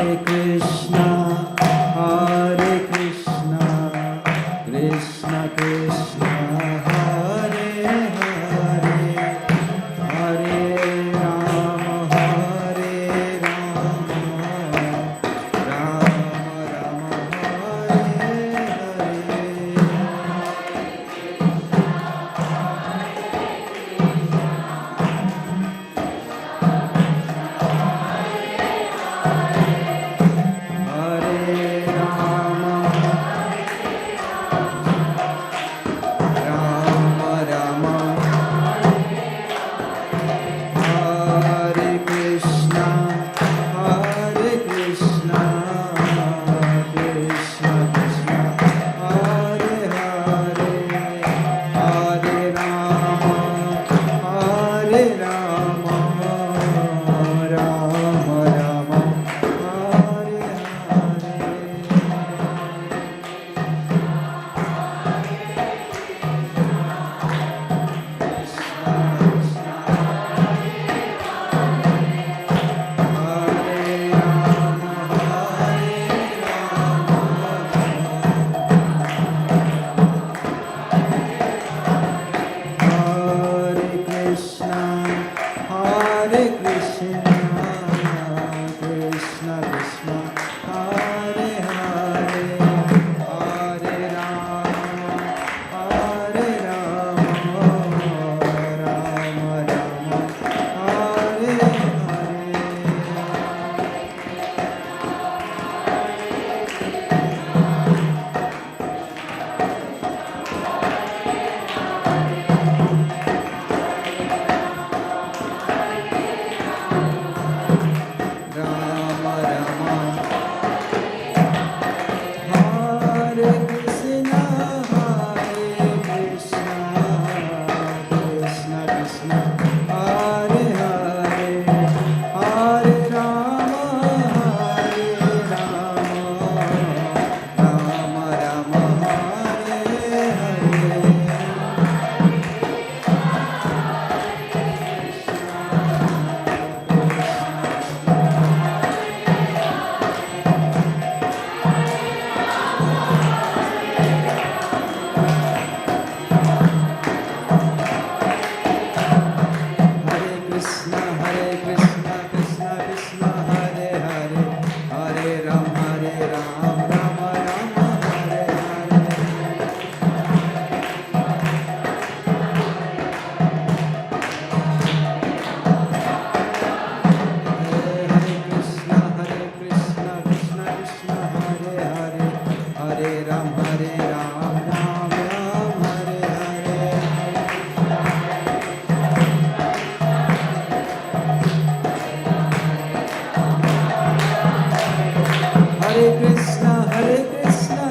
Speaker 13: Krishna,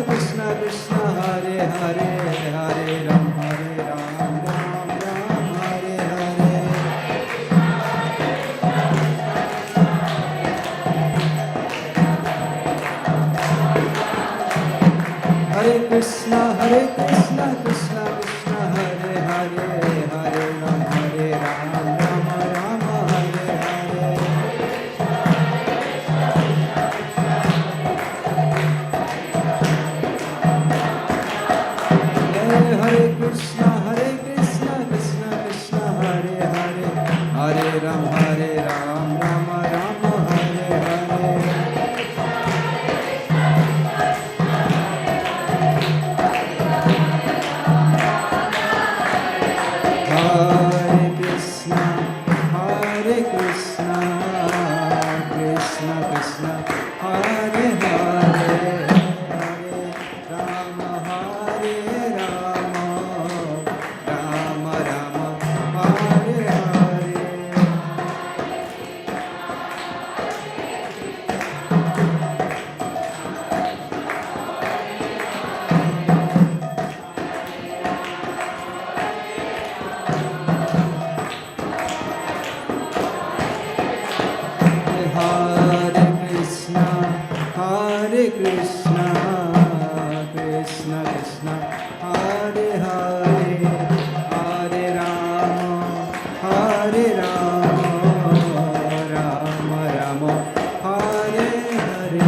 Speaker 13: Krishna Krishna, Hare Hare, Hare Ram, Ram Ram, Hare Hare. Hare Krishna, Krishna Krishna, Hare Hare, Hare Ram, Ram Ram, Hare Hare. Hare Krishna, Krishna Krishna, Hare Hare, Hare Ram, Ram Ram, Hare Hare. Hare Krishna, Krishna Krishna, Hare Hare, Hare Rama, Rama Rama, Hare Hare. Hare Krishna, Krishna Krishna, Hare Hare, Hare Rama, Rama Rama, Hare Hare.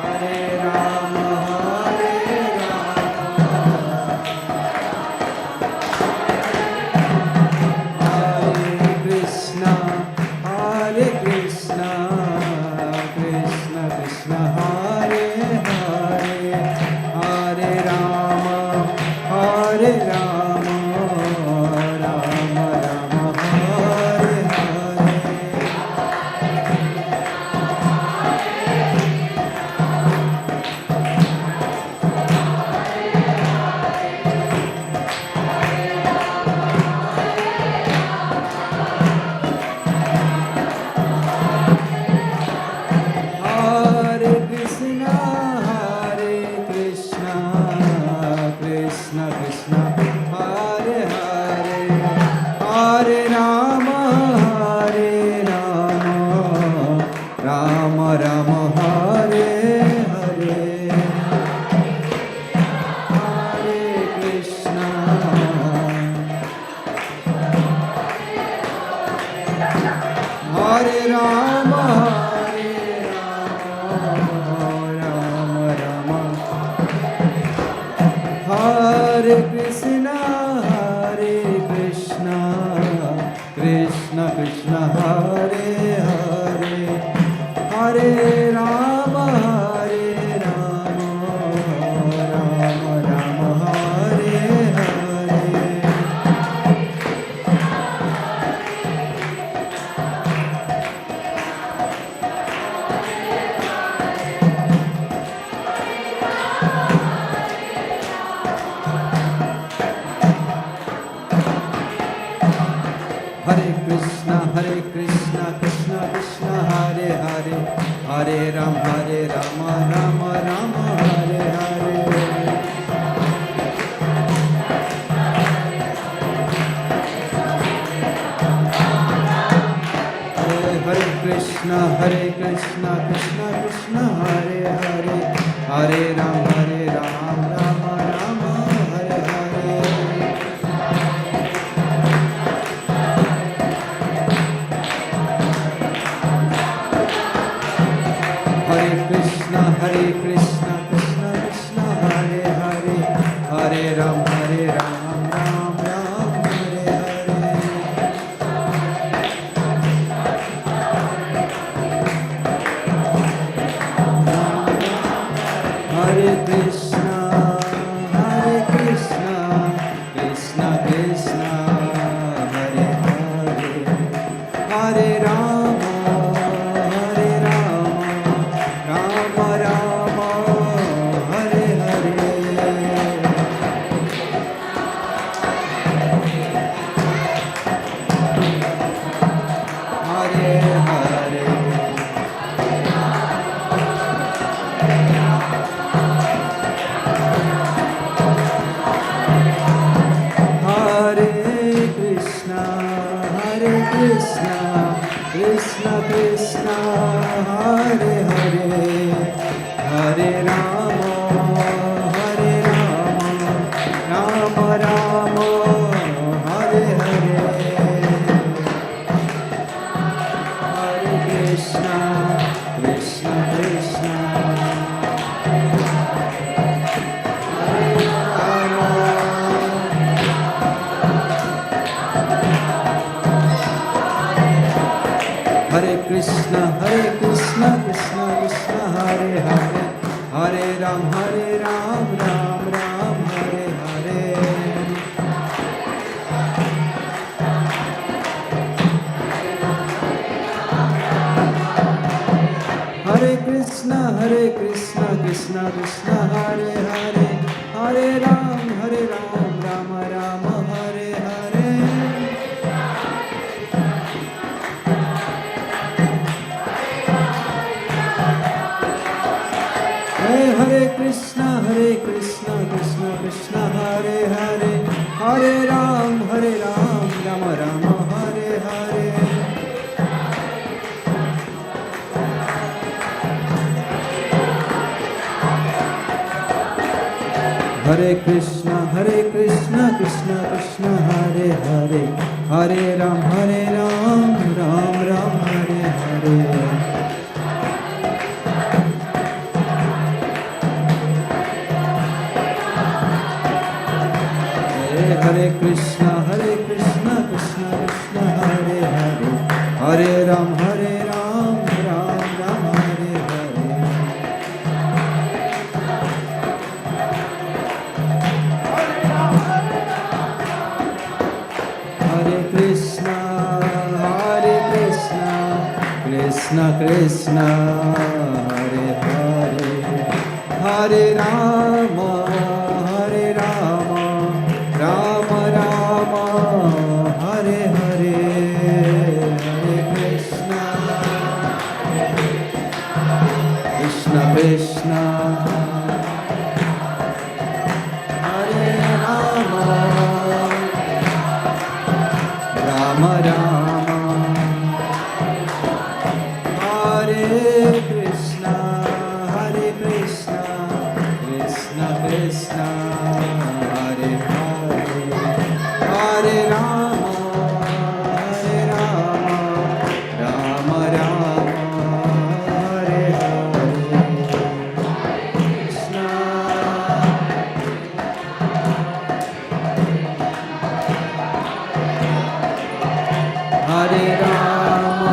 Speaker 13: Hare Rama, Krishna, Krishna Krishna, Hare Hare, Hare Rama, Rama Rama, Hare Hare. Hare Krishna, Krishna Krishna, Hare Hare, Hare Rama, Rama Rama, Hare Hare. Hare Krishna, Hare Rama, Rama Rama, Hare Krishna, Krishna Krishna, Hare Hare, Hare Rama, Rama Rama, Hare Hare. Hare Krishna, Krishna Krishna, Hare Hare, Hare Rama, Rama Rama, Hare Hare. Hare Krishna, Krishna Krishna, Hare Hare, Hare Rama, Rama Rama, Hare Hare. Hare Krishna, Krishna Krishna, Hare Hare, Hare Rama, Rama Rama, Hare Hare. Hare Krishna, Krishna Krishna, Hare Hare, Hare Rama, Rama Rama, Hare Hare. Hare Hare, Hare Rama, Hare Rama, Rama Rama, Hare Hare, Hare Krishna, Krishna Krishna, Hare Krishna, Krishna Krishna, Hare Hare, Hare Ram, Ram Ram, Hare Hare. Hare Krishna, Krishna Krishna, Hare Hare, Hare Ram, Ram Ram, Hare Hare. Hare Krishna, Krishna Krishna, Hare Hare, Hare Ram, Ram Ram, Hare Hare. Hare Krishna, Krishna Krishna, Hare Hare, Hare Ram, Ram Ram, Hare Hare. Hare Krishna, Krishna Krishna, Hare Hare, Hare Ram, Ram Ram, Hare Hare. Hare Krishna, Krishna Krishna, Hare Hare, Hare Rama, Rama Rama, Hare Hare, Hare Krishna, Krishna Krishna, Hare Rama, Rama Rama, Hare Krishna, Krishna Krishna, Hare Hare, Hare Rama, Rama Rama, Hare Hare, Krishna, Hare Rama,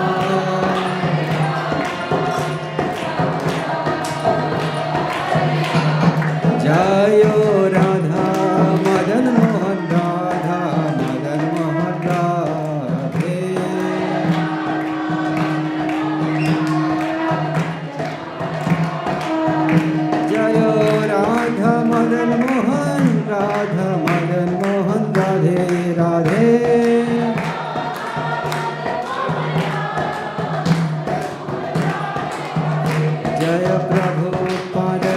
Speaker 13: Jayo Radha Madan Mohan, Radha Madan Mohan, Radhe. Jayo Radha Madan Mohan, Radha Madan Mohan, Radhe Radhe. Jaya Prabhupada,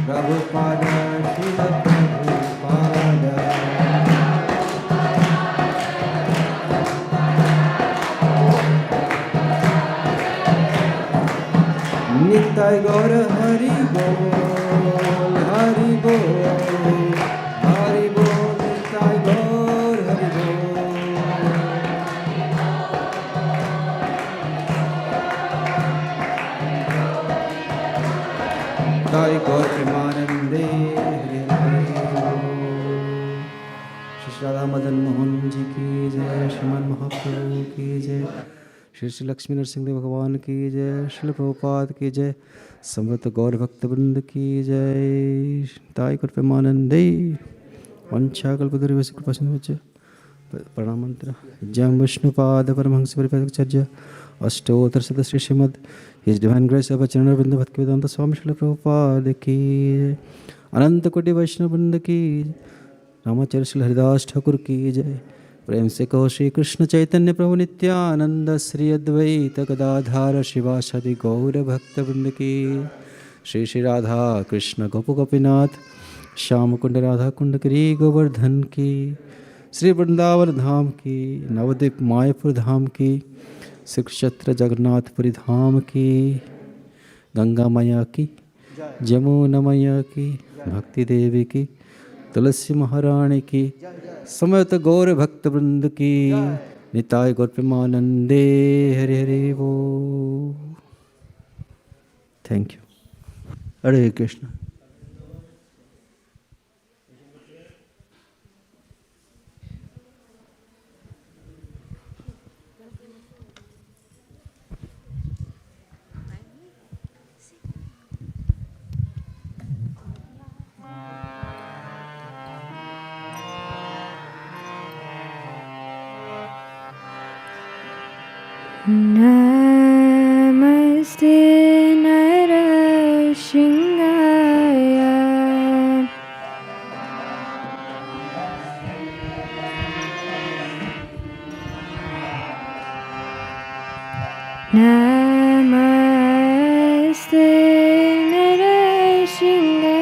Speaker 13: Prabhupada, Srila Prabhupada. Nitai Gaura Hari Bol, Hari Bol, Hari Bol, Nitai Gaur Hari Bol. Nitai Gaur Premanande, Hari Hari Bol. Shri Radha Madan Mohan Ji ki jai, Srimad Mahaprabhu ki jai, Shri Shri Lakshmi Narasimha Dev Bhagavan ki jai, Shri Prabhupada ki jai, Samvat Gaur Bhakta Vrinda ki jai, Nitai Gaur Premanande. Vancha Kalpadurivasi Kripasindhu Pranam Mantra. Jam Vishnupada Paramhansa Paripatacharya Ashtotar Sada Sri Srimad. His Divine Grace of Acharana Vrinda Bhaktivedanta Swami Srila Prabhupada ki, Ananta Koti Vaishnava Vrinda ki, Ramacharya Srila Haridas Thakur ki jai. प्रेम से कहो श्री कृष्ण चैतन्य प्रभु नित्यानंद श्री अद्वैत गदाधार शिवासादि गौर भक्त वृंद की, श्री श्री राधा कृष्ण गोप गोपीनाथ श्याम कुंड राधा कुंड गिरी गोवर्धन की, श्री वृंदावन धाम की, नवद्वीप मायापुर धाम की, श्री क्षेत्र जगन्नाथपुरी धाम की, गंगा मैया की, जमुना मैया की, भक्ति देवी की, तुलसी महारानी की, समस्त गौर भक्त वृंद की, निताय गौर प्रेमानंदे, हरे हरे वो। Thank you. Hare Krishna.
Speaker 6: Namaste Narashingaya. Namaste Narashingaya.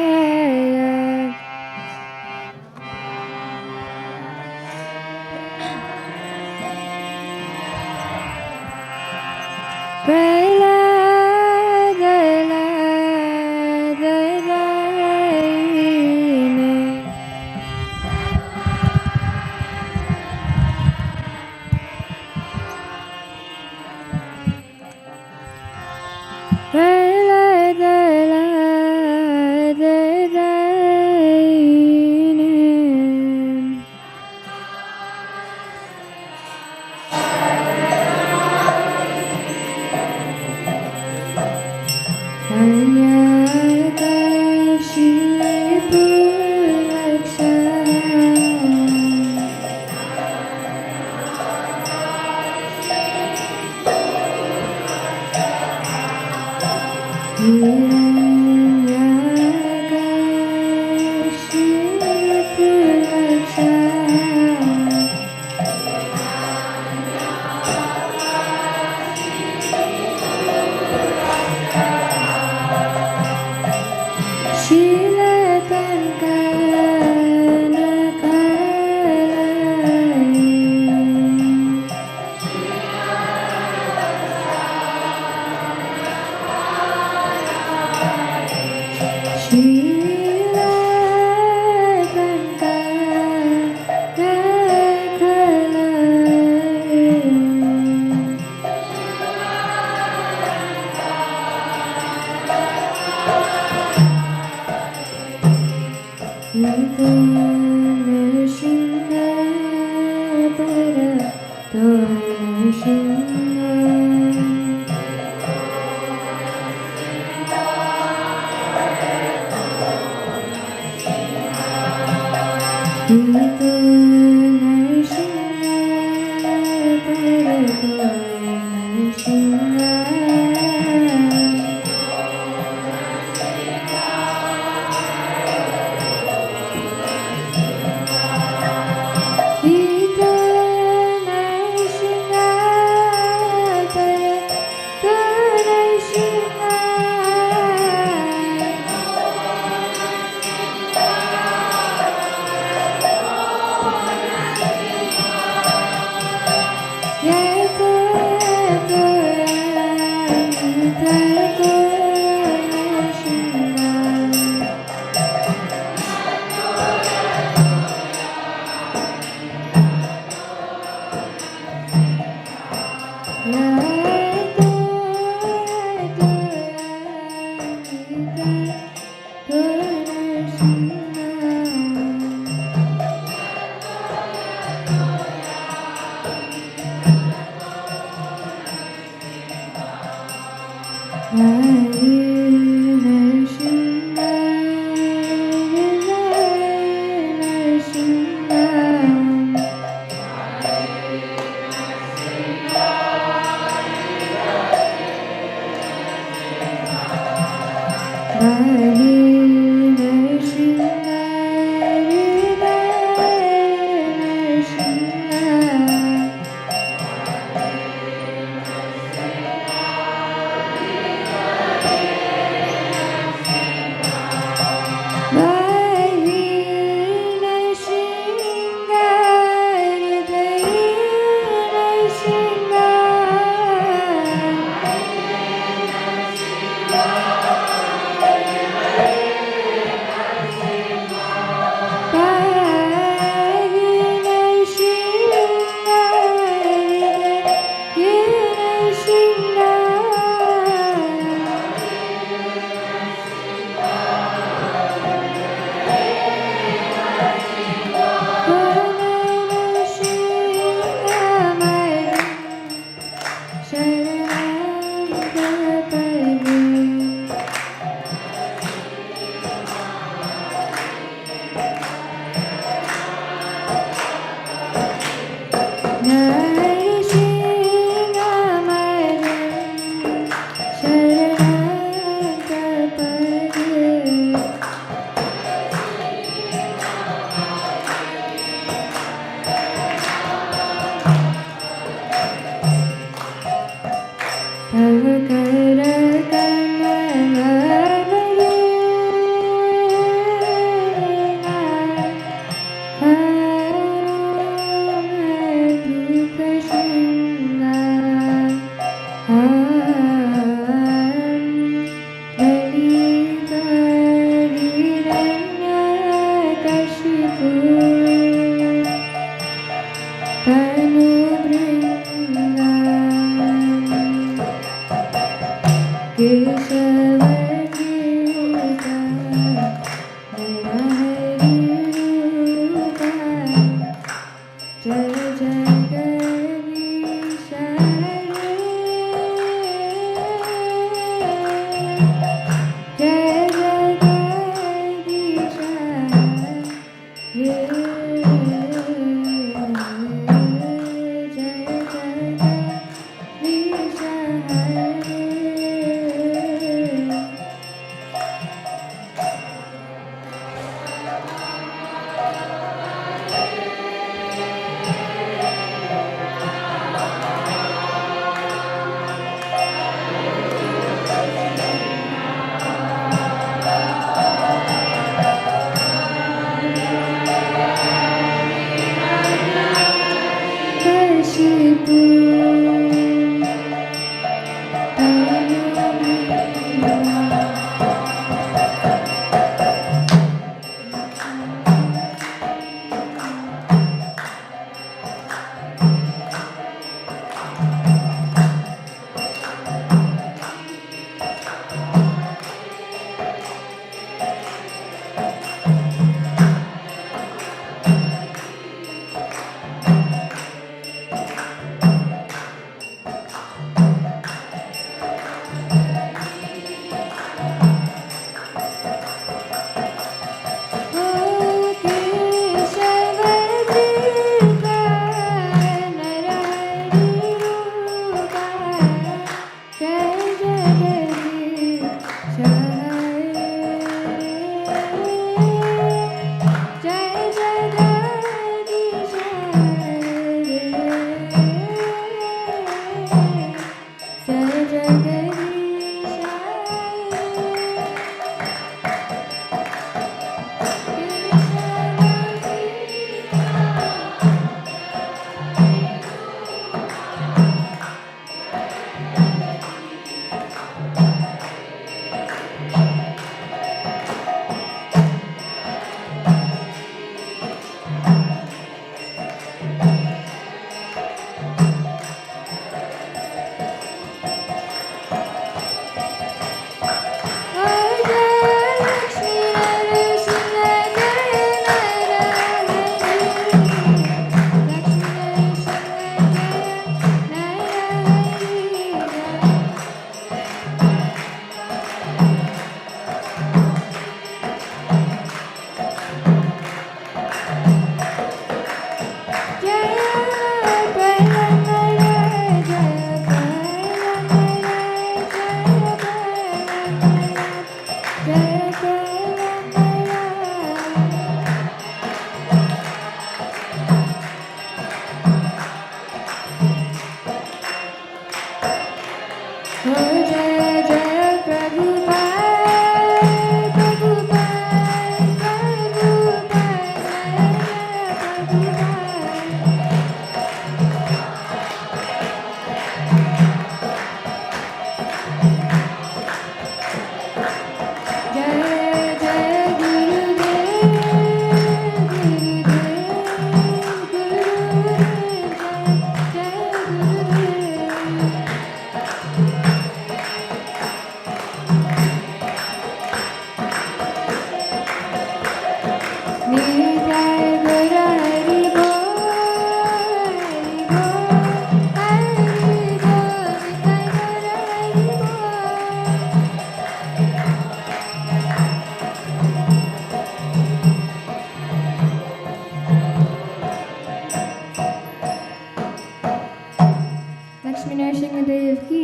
Speaker 6: Lakshmi Narasimhadev ki,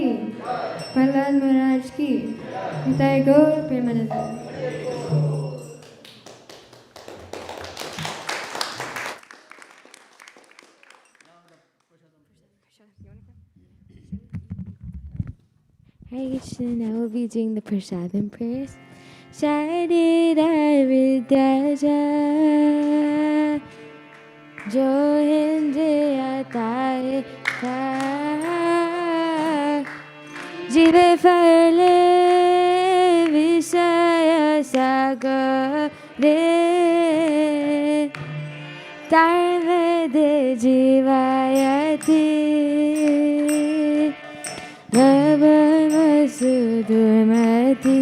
Speaker 6: Prahlad Maharaj ki, Nitai Gaur Premananda.
Speaker 14: Hare Krishna, now we'll be doing the Prasadam prayers. Sharira Vidyaja Jo Indriya Taye Ka Jive Phale Vishaya Sagare Tarvede Jivayati Navamasuddhamati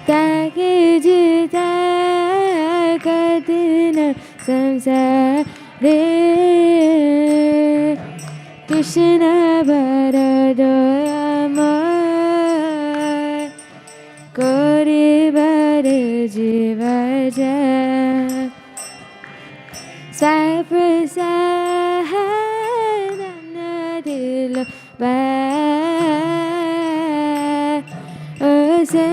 Speaker 14: Taki Jita Katina Samsare Krishna Bharadayamar Kori Bhare Jivaja Sai Prasadam Ba Osanamrita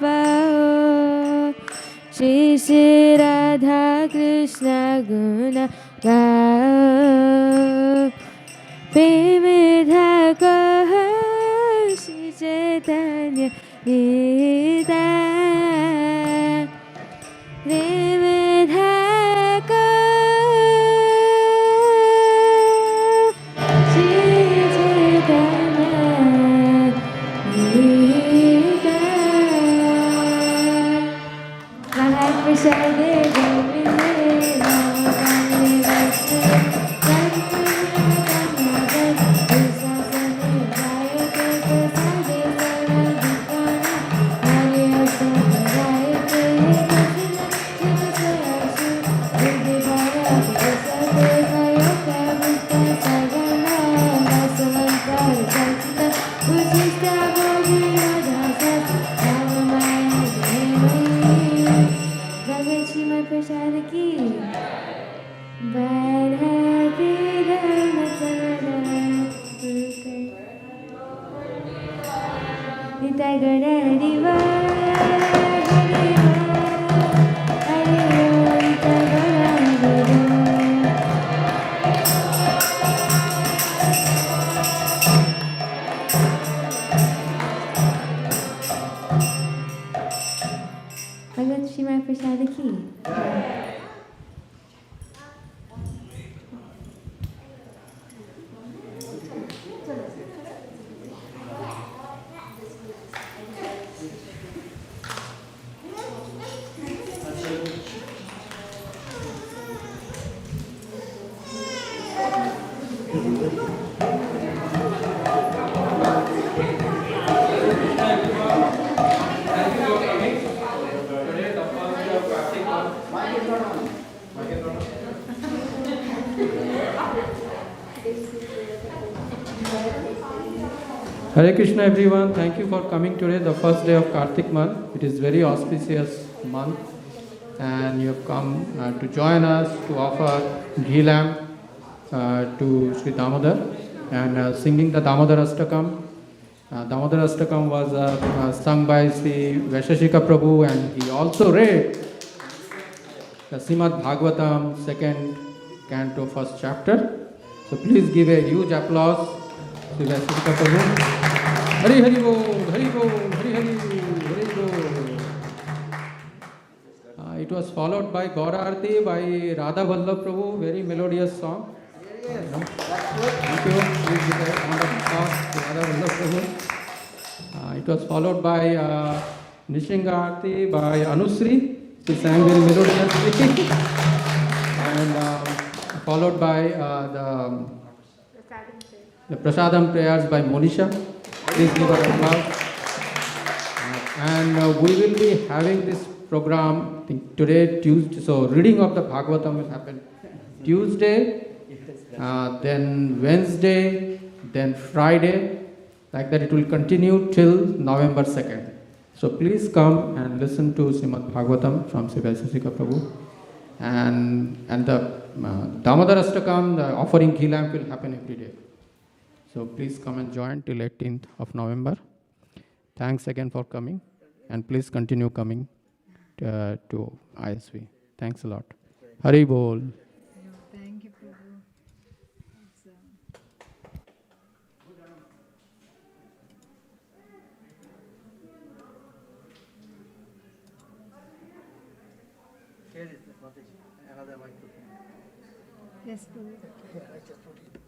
Speaker 14: Bao Shri Shri Radha Krishna Guna Bao Pimidha Kahar Shri Chaitanya Nita Vimidha
Speaker 15: Hare Krishna everyone, thank you for coming today, the first day of Kartik month. It is very auspicious month and you have come to join us to offer ghee lamp to Sri Damodar and singing the Damodarastakam Damodarastakam was sung by Sri Vaisesika Prabhu, and he also read the Srimad Bhagavatam, second canto, first chapter. So please give a huge applause to Vaisesika Prabhu. Hari Hari Bol, Hari Bol, Hari Hari, Hari Bol. It was followed by Gaura Arti by Radha Vallabh Prabhu, very melodious song. Thank you. Please give a round of applause to Radha Vallabh Prabhu. It was followed by Nishinga Arti by Anusri. She sang very melodiously. And followed by the Prasadam prayers by Monisha. Please give her applause. And we will be having this program today, Tuesday. So reading of the Bhagavatam will happen Tuesday, then Wednesday, then Friday. Like that it will continue till November 2nd. So please come and listen to Srimad Bhagavatam from Sri Vaisesika Prabhu. And the Damodarastakam, the offering ghee lamp will happen every day. So please come and join till 18th of November. Thanks again for coming, and please continue coming to ISV. Thanks a lot. Hari Bol.
Speaker 6: Thank you, Prabhu. Yes, Prabhu.